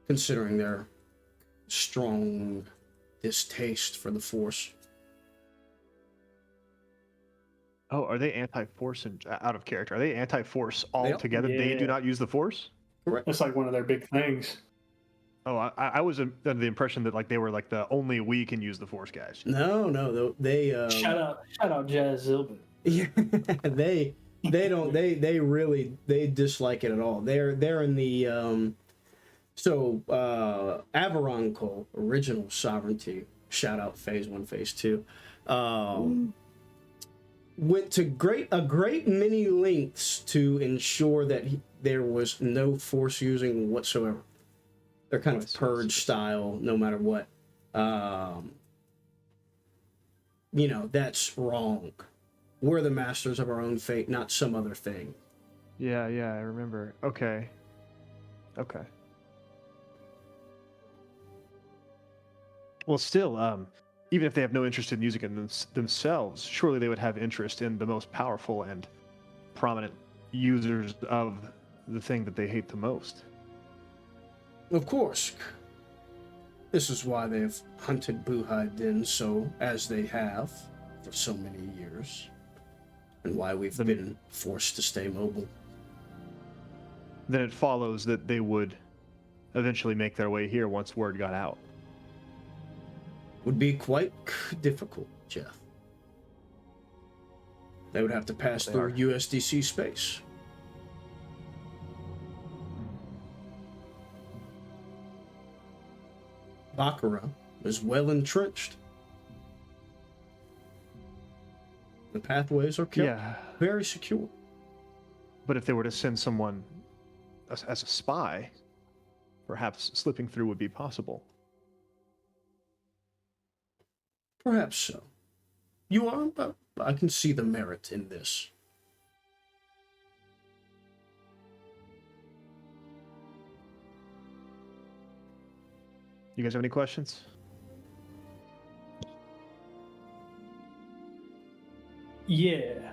considering their strong distaste for the Force. Oh, are they anti-force and out of character? Are they anti-force altogether? Yeah. They do not use the force? Correct. That's like one of their big things. Oh, I was under the impression that like they were like the only we can use the force guys. No, they Shout out Jazz Zilbin. yeah, they don't they really dislike it at all. They're in the Avaronco original sovereignty, shout out phase 1, phase 2, went to a great many lengths to ensure that there was no force using whatsoever. They're kind of purge style, no matter what. That's wrong. We're the masters of our own fate, not some other thing. Yeah, I remember. Okay. Well, still, even if they have no interest in music in themselves, surely they would have interest in the most powerful and prominent users of the thing that they hate the most. Of course. This is why they've hunted Buhai Din so as they have for so many years, and why we've been forced to stay mobile. Then it follows that they would eventually make their way here once word got out. Would be quite difficult, Jeff. They would have to pass through USDC space. Baccarat is well entrenched. The pathways are kept Yeah. very secure. But if they were to send someone as a spy, perhaps slipping through would be possible. Perhaps so. You are, but I can see the merit in this. You guys have any questions? Yeah.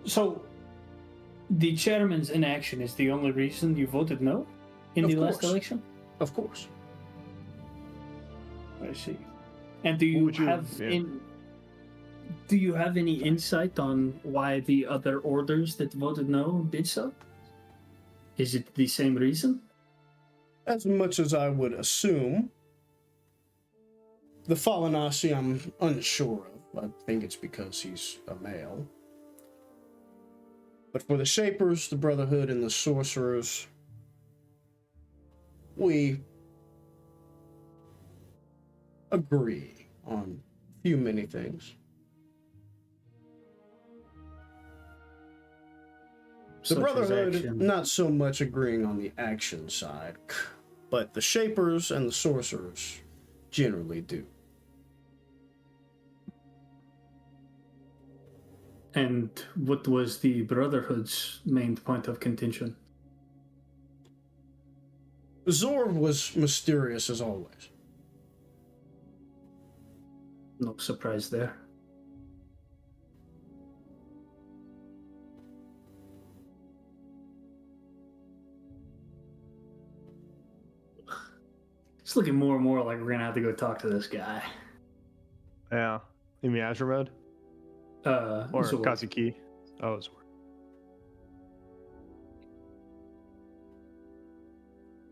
So, the chairman's inaction is the only reason you voted no in Of the last course. election? Of course. I see. And do you Would you- have yeah. do you have any insight on why the other orders that voted no did so? Is it the same reason? As much as I would assume, the Falanasi I'm unsure of. I think it's because he's a male. But for the Shapers, the Brotherhood, and the Sorcerers, we agree on a few many things. The Such as Brotherhood, action. not so much agreeing on the action side, but the Shapers and the Sorcerers generally do. And what was the Brotherhood's main point of contention? Zorv was mysterious as always. No surprise there. It's looking more and more like we're gonna have to go talk to this guy. Yeah. You mean Azure mode? Or Zor. Kazuki? Oh, Zor.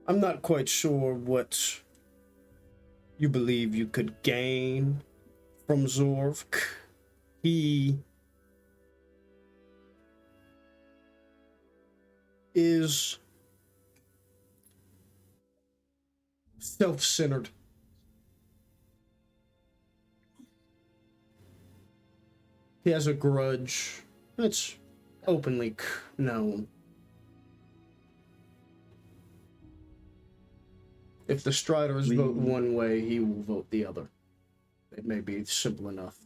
I'm not quite sure what you believe you could gain from Zorv. He is self-centered. He has a grudge. It's openly known. If the Striders vote one way, he will vote the other. It may be simple enough.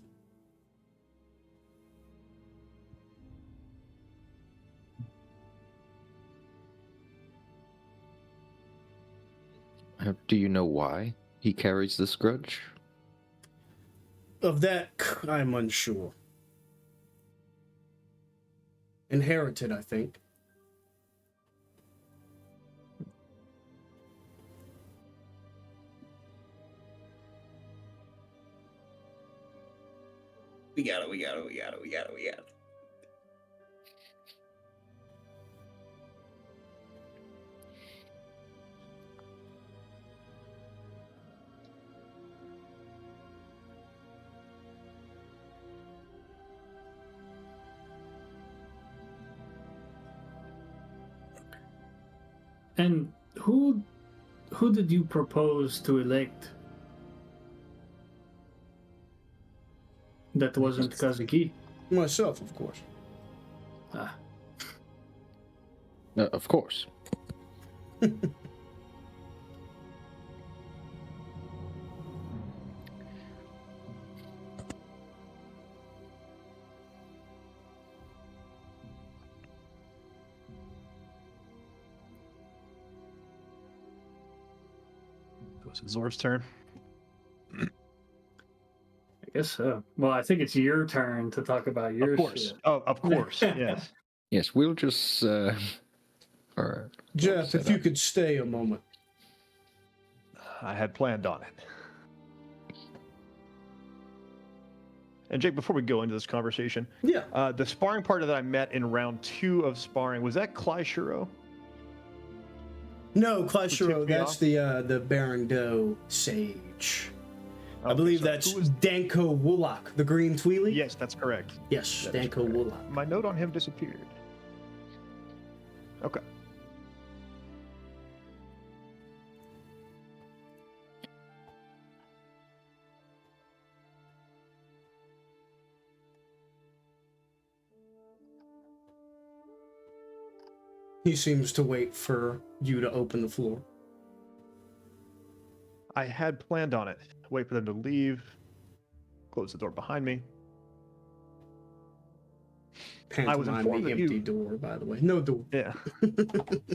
Do you know why he carries this grudge? Of that, I'm unsure. Inherited, I think. We got it. And who did you propose to elect? That wasn't Kazuki. Myself, of course. Ah, Of course. Was it Zor's turn? I guess so. Well, I think it's your turn to talk about your Of course. shit. Oh, of course. Yes. Yes, we'll just. All right. Jeff, set if you up. could stay a moment. I had planned on it. And Jake, before we go into this conversation, Yeah. the sparring partner that I met in round 2 of sparring, was that Kleishiro? No, tipped Kleishiro, me that's off? the Baron Doe Sage. I Okay, believe so that's who was- Danko Woolak, the green Tweely? Yes, that's correct. Yes, That is Danko correct. Woolak. My note on him disappeared. Okay. He seems to wait for you to open the floor. I had planned on it. Wait for them to leave. Close the door behind me. I was informed that empty you... door, by the way. No door. Yeah.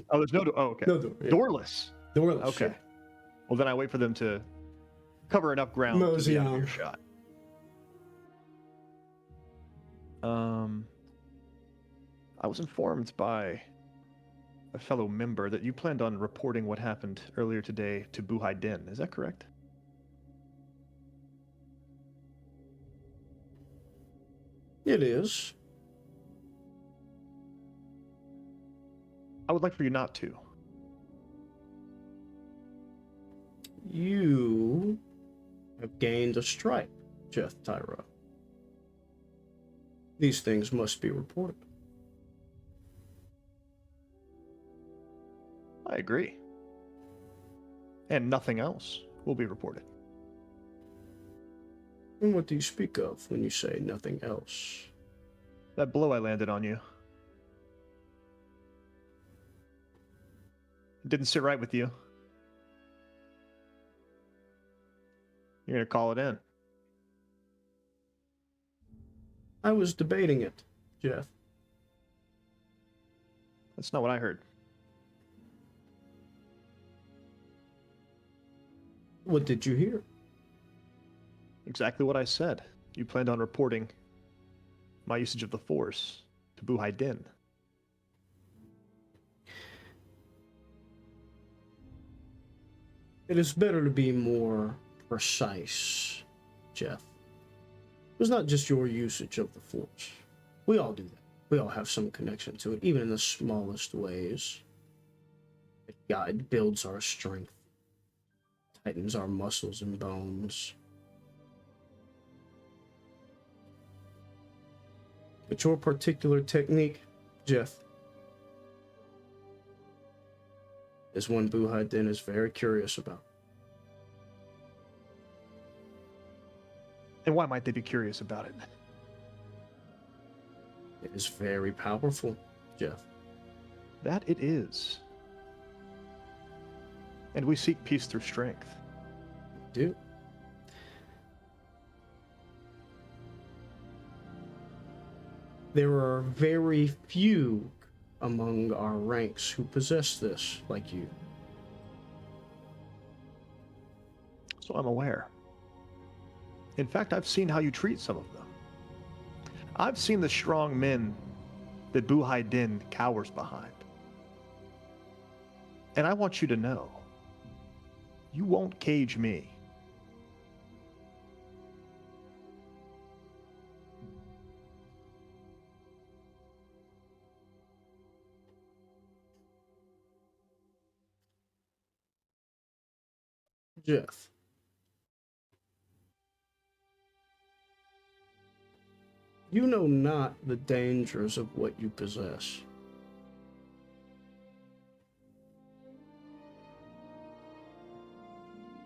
Oh, there's no door. Oh, okay. No door. Yeah. Doorless. Doorless. Okay. Yeah. Well, then I wait for them to cover enough ground to Mosey be out of on. earshot. I was informed by a fellow member that you planned on reporting what happened earlier today to Buhai Din. Is that correct? It is. I would like for you not to. You have gained a stripe, Jeff Tyro. These things must be reported. I agree. And nothing else will be reported. And what do you speak of when you say nothing else? That blow I landed on you. It didn't sit right with you. You're gonna call it in. I was debating it, Jeff. That's not what I heard. What did you hear? Exactly what I said. You planned on reporting my usage of the Force to Buhai Din. It is better to be more precise, Jeff. It was not just your usage of the Force. We all do that. We all have some connection to it, even in the smallest ways. It builds our strength, tightens our muscles and bones. But your particular technique, Jeff, is one Buhai Din is very curious about. And why might they be curious about it? It is very powerful, Jeff. That it is. And we seek peace through strength. We do. There are very few among our ranks who possess this like you. So I'm aware. In fact, I've seen how you treat some of them. I've seen the strong men that Buhai Din cowers behind. And I want you to know, you won't cage me. Jeff. You know not the dangers of what you possess.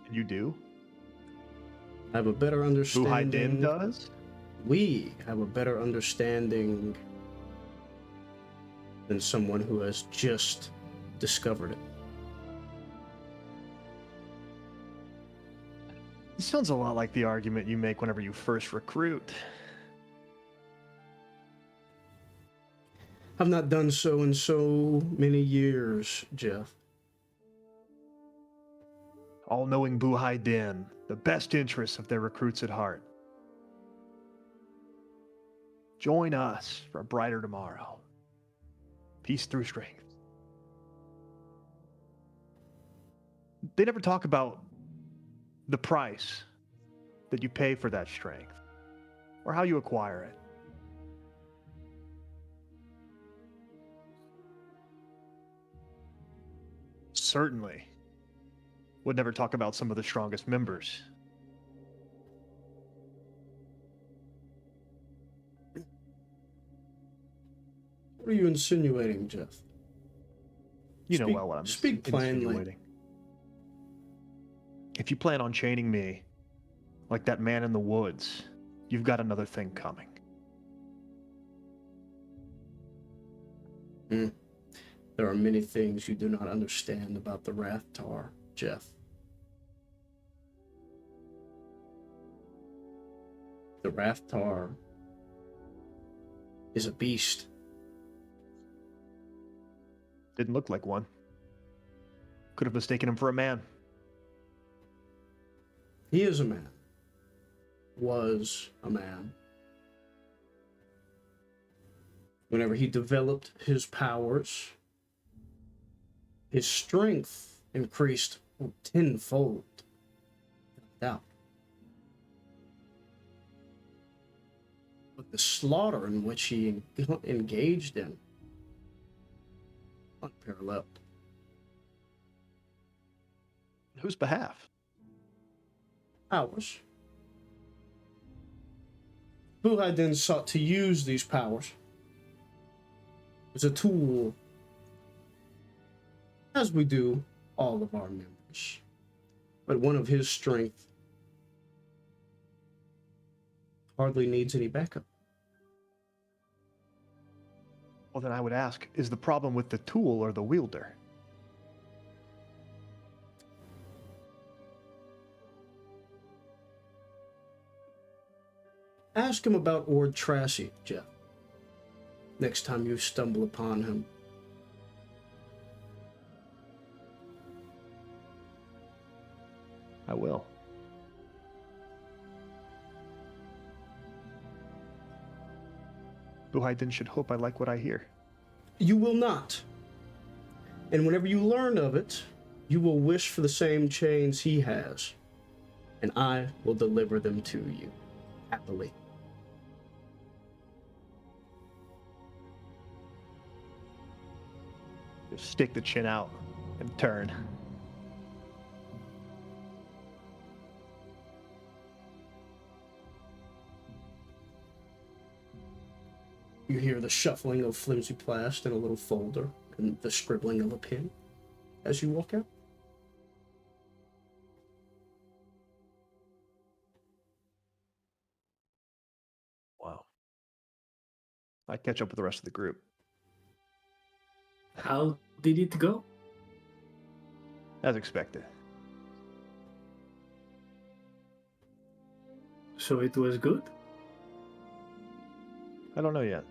And you do? I have a better understanding. Buhai Din does? We have a better understanding than someone who has just discovered it. It sounds a lot like the argument you make whenever you first recruit. I've not done so in so many years, Jeff. All-knowing Buhai Din, the best interests of their recruits at heart. Join us for a brighter tomorrow. Peace through strength. They never talk about the price that you pay for that strength, or how you acquire it. Certainly would never talk about some of the strongest members. What are you insinuating, Jeff? You know well what I'm speak plainly. insinuating. If you plan on chaining me like that man in the woods, you've got another thing coming. There are many things you do not understand about the Rathtar, Jeff. The Rathtar is a beast. Didn't look like one. Could have mistaken him for a man. He is a man. Was a man. Whenever he developed his powers, his strength increased tenfold. Without doubt. But the slaughter in which he engaged in, unparalleled. Whose behalf? Powers. Buhai then sought to use these powers as a tool, as we do all of our members. But one of his strength hardly needs any backup. Well, then I would ask, is the problem with the tool or the wielder? Ask him about Ord Tracy, Jeff. Next time you stumble upon him. I will. Buhaiden should hope I like what I hear. You will not. And whenever you learn of it, you will wish for the same chains he has. And I will deliver them to you, happily. Just stick the chin out and turn. You hear the shuffling of flimsy plast in a little folder and the scribbling of a pen as you walk out. Wow. I catch up with the rest of the group. How did it go? As expected. So it was good? I don't know yet.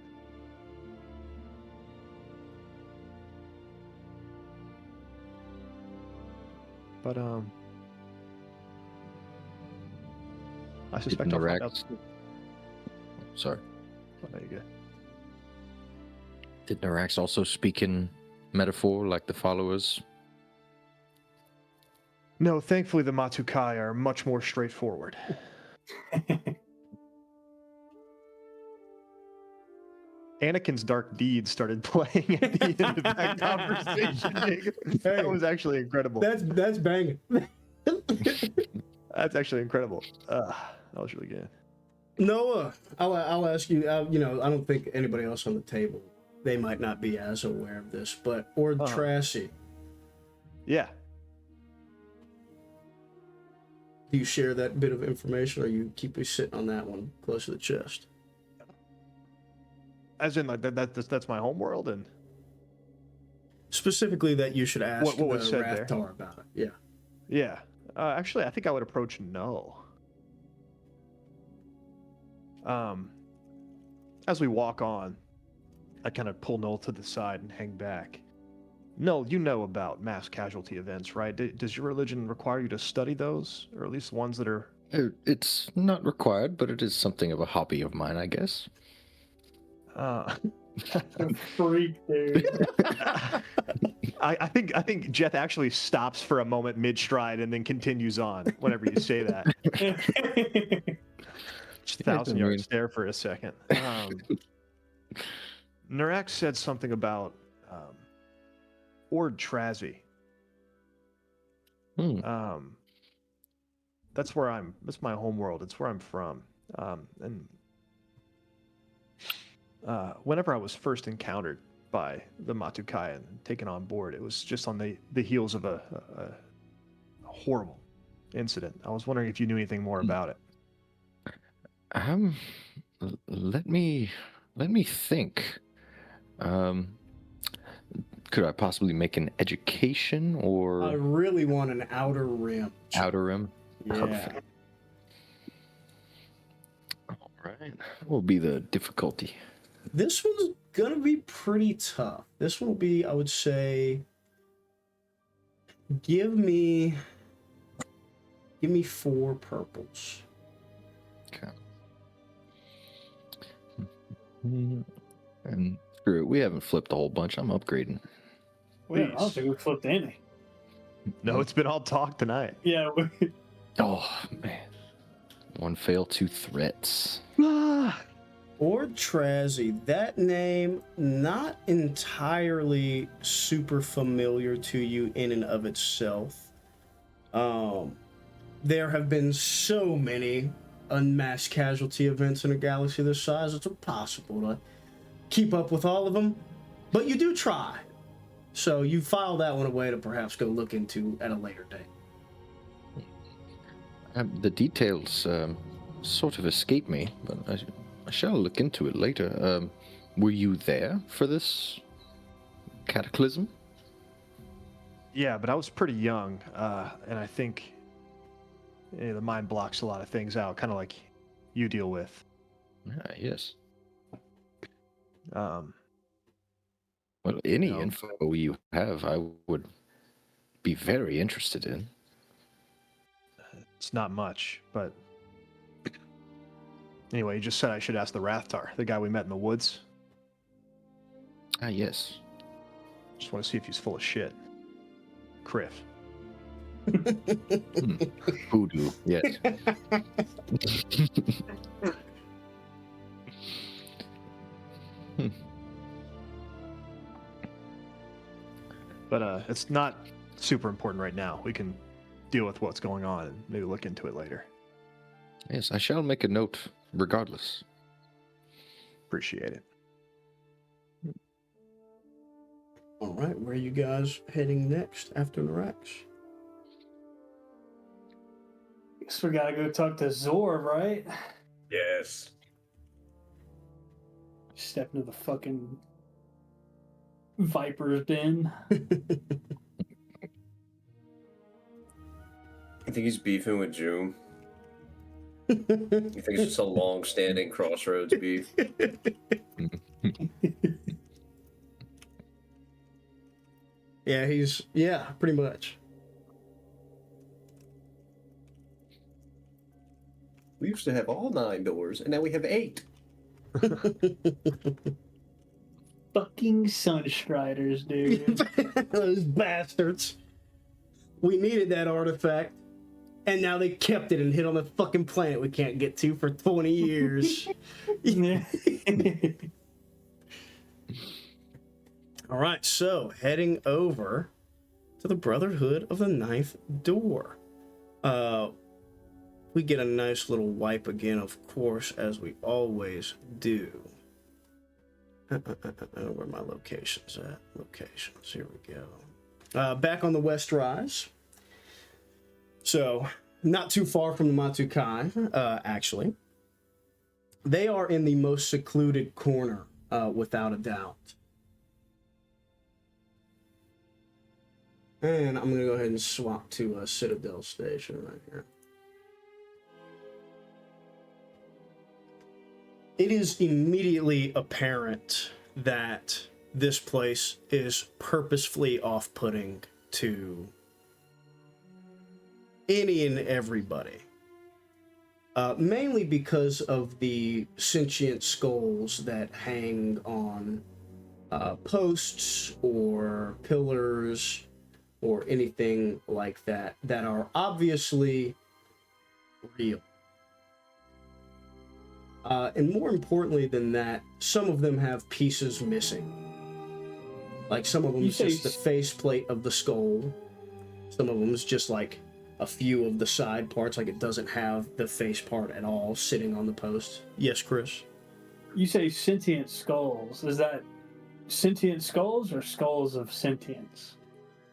But I suspect I'll find out. Sorry. Oh, there you go. Did Narax also speak in metaphor like the followers? No, thankfully the Matukai are much more straightforward. Anakin's Dark Deed started playing at the end of that conversation. That was actually incredible. That's banging. That's actually incredible. That was really good. Noah, I'll ask you. I don't think anybody else on the table, they might not be as aware of this, but Ord Tracy, Yeah. do you share that bit of information, or you keep me sitting on that one close to the chest? As in, like that's my homeworld, and Specifically, that you should ask What was the said there? Rathtar about it. Yeah. yeah. Actually, I think I would approach Null. As we walk on, I kind of pull Null to the side and hang back. Null, you know about mass casualty events, right? Does your religion require you to study those, or at least ones that are? It's not required, but it is something of a hobby of mine, I guess. Freak, dude. I think Jeth actually stops for a moment mid stride and then continues on whenever you say that. Just 1,000-yard stare for a second. Nurex said something about Ord Trazy. That's my home world. It's where I'm from. And whenever I was first encountered by the Matukai and taken on board, it was just on the heels of a horrible incident. I was wondering if you knew anything more about it. Let me think. Could I possibly make an education or I really want an outer rim. outer rim? Yeah. Perfect. All right. What will be the difficulty? This one's gonna be pretty tough. This one will be, I would say, give me 4 purples. Okay. And screw it, we haven't flipped a whole bunch. I'm upgrading. I don't think we flipped any. No, it's been all talk tonight. Yeah. Oh man. 1 fail, 2 threats. Or Trazzy, that name not entirely super familiar to you in and of itself. There have been so many unmasked casualty events in a galaxy this size, it's impossible to keep up with all of them, but you do try. So you file that one away to perhaps go look into at a later date. The details sort of escape me, but I shall look into it later. Were you there for this cataclysm? Yeah, but I was pretty young, and I think the mind blocks a lot of things out, kind of like you deal with. Yes. Um, Well, any No. info you have, I would be very interested in. it's not much, but anyway, you just said I should ask the Rathtar, the guy we met in the woods. Ah, yes. Just want to see if he's full of shit. Criff. Voodoo, yes. But it's not super important right now. We can deal with what's going on and maybe look into it later. Yes, I shall make a note regardless. Appreciate it. All right, where are you guys heading next after Narax? Guess we gotta go talk to Zor, right? Yes. Step into the fucking Viper's den. I think he's beefing with June. I think it's just a long-standing Crossroads beef. Yeah, pretty much. We used to have all 9 doors, and now we have 8. Fucking Sunstriders, dude. Those bastards. We needed that artifact, and now they kept it and hid on the fucking planet we can't get to for 20 years. All right, so heading over to the Brotherhood of the Ninth Door. We get a nice little wipe again, of course, as we always do. Where my locations at? Locations, here we go. Back on the West Rise. So, not too far from the Matukai, actually. They are in the most secluded corner, without a doubt. And I'm going to go ahead and swap to a Citadel Station right here. It is immediately apparent that this place is purposefully off-putting to any and everybody. Mainly because of the sentient skulls that hang on posts or pillars or anything like that that are obviously real. And more importantly than that, some of them have pieces missing. Like some of them is just the faceplate of the skull. Some of them is just like a few of the side parts, like it doesn't have the face part at all sitting on the post. Yes, Chris? You say sentient skulls. Is that sentient skulls or skulls of sentience?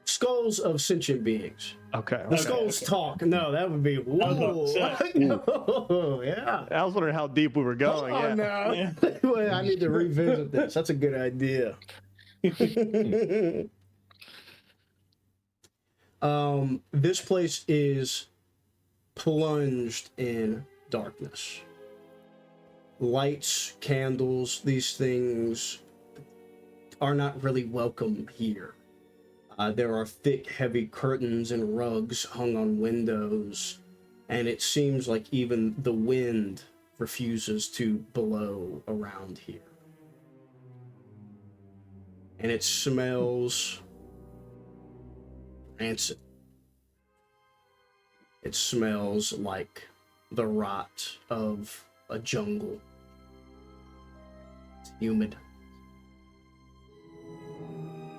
Skulls of sentient beings. Okay. The skulls talk. No, that would be... Whoa. No, yeah. I was wondering how deep we were going. Hold on now. Yeah. Wait, I need to revisit this. That's a good idea. This place is plunged in darkness. Lights, candles, these things are not really welcome here. There are thick, heavy curtains and rugs hung on windows, and it seems like even the wind refuses to blow around here. And it smells rancid. It smells like the rot of a jungle. It's humid.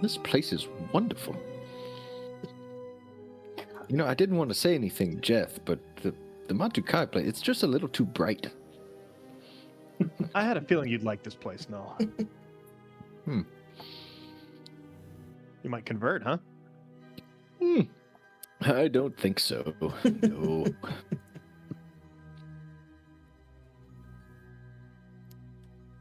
This place is wonderful. You know, I didn't want to say anything, Jeff, but the Matukai place, it's just a little too bright. I had a feeling you'd like this place, Null. You might convert, huh? I don't think so. No.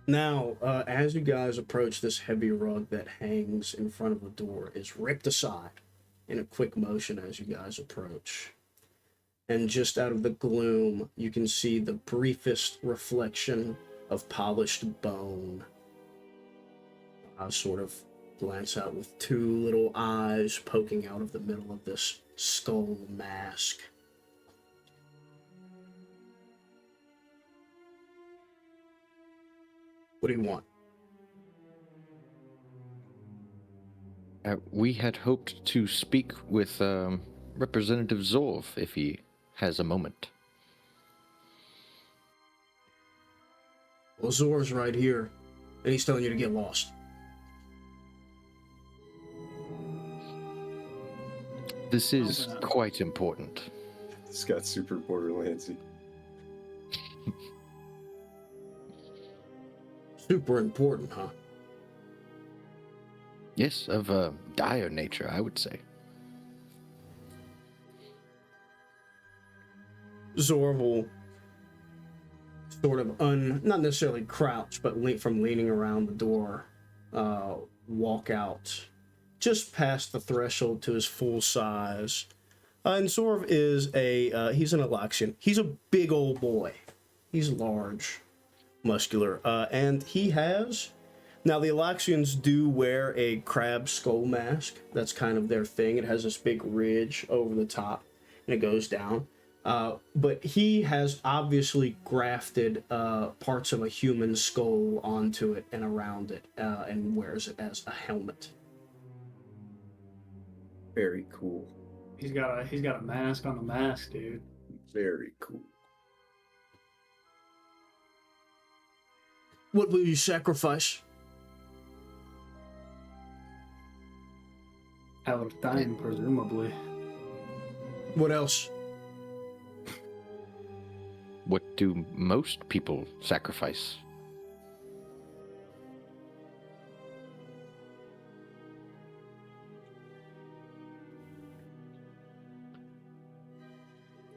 Now, as you guys approach, this heavy rug that hangs in front of the door is ripped aside in a quick motion as you guys approach. And just out of the gloom, you can see the briefest reflection of polished bone. I sort of glance out with two little eyes poking out of the middle of this skull mask. What do you want? We had hoped to speak with Representative Zorv if he has a moment. Well, Zor's right here, and he's telling you to get lost. This is quite important. This got super Borderlandsy. Super important, huh? Yes, of a dire nature, I would say. Zorv will sort of not necessarily crouch, but from leaning around the door, walk out just past the threshold to his full size. And Zorv is he's an Alexian. He's a big old boy. He's large, muscular, and he has... Now, the Alexians do wear a crab skull mask. That's kind of their thing. It has this big ridge over the top, and it goes down. But he has obviously grafted parts of a human skull onto it and around it, and wears it as a helmet. Very cool. He's got a mask on the mask, dude. Very cool. What will you sacrifice? Our time, presumably. What else? What do most people sacrifice?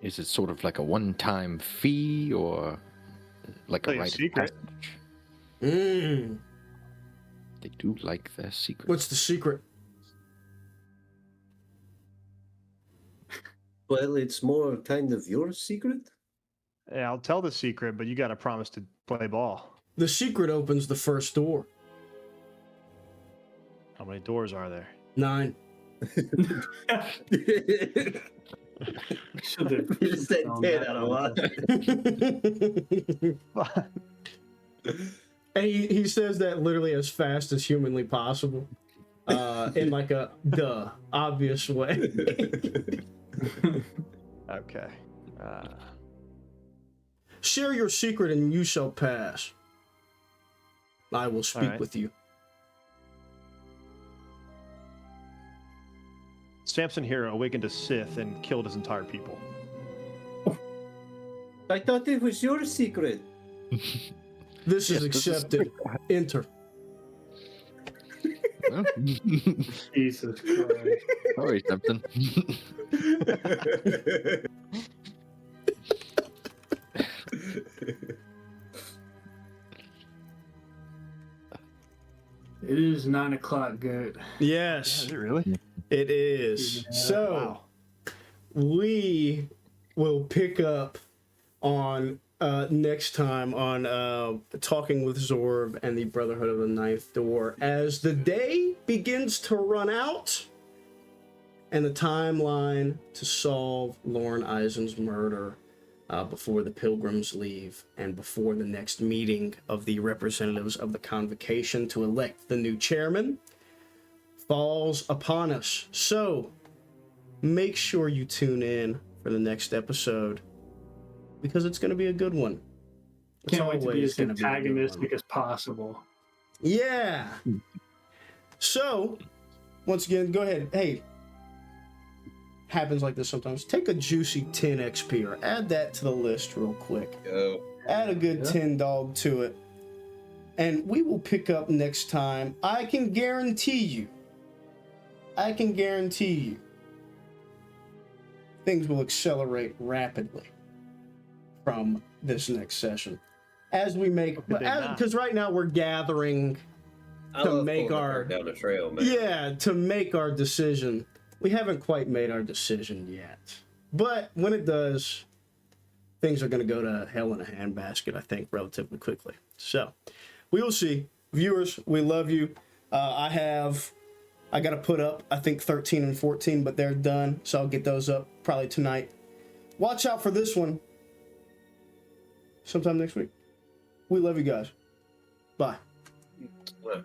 Is it sort of like a one-time fee or like a Like a rite of secret. passage? They do like their secret. What's the secret? Well, it's more kind of your secret. Yeah, I'll tell the secret, but you got to promise to play ball. The secret opens the first door. How many doors are there? 9. You said 10 out of 1. And he says that literally as fast as humanly possible, in like a obvious way. Okay. Share your secret and you shall pass. I will speak right. with you. Samson here awakened a Sith and killed his entire people. I thought it was your secret. This is Yes, this is- accepted. Enter. Well, Jesus Christ. sorry, Simpson. It is 9 o'clock. Good. Yes, Is it really? it is. Yeah. So Wow. we will pick up on next time on talking with Zorb and the Brotherhood of the Ninth Door as the day begins to run out and the timeline to solve Lauren Eisen's murder before the pilgrims leave and before the next meeting of the representatives of the convocation to elect the new chairman falls upon us. So make sure you tune in for the next episode because it's going to be a good one. It's Can't wait to be always as gonna be a good antagonistic one. as possible. Yeah. So, once again, go ahead. Hey, happens like this sometimes. Take a juicy 10 XP or add that to the list real quick. Yo. Add a good 10 dog to it. And we will pick up next time. I can guarantee you, things will accelerate rapidly from this next session. As we make, because right now we're gathering I to love make pulling the our, cart down the trail, man. yeah, to make our decision. We haven't quite made our decision yet. But when it does, things are going to go to hell in a handbasket, I think, relatively quickly. So, we will see. Viewers, we love you. I got to put up, I think, 13 and 14, but they're done. So I'll get those up probably tonight. Watch out for this one sometime next week. We love you guys. Bye. Well,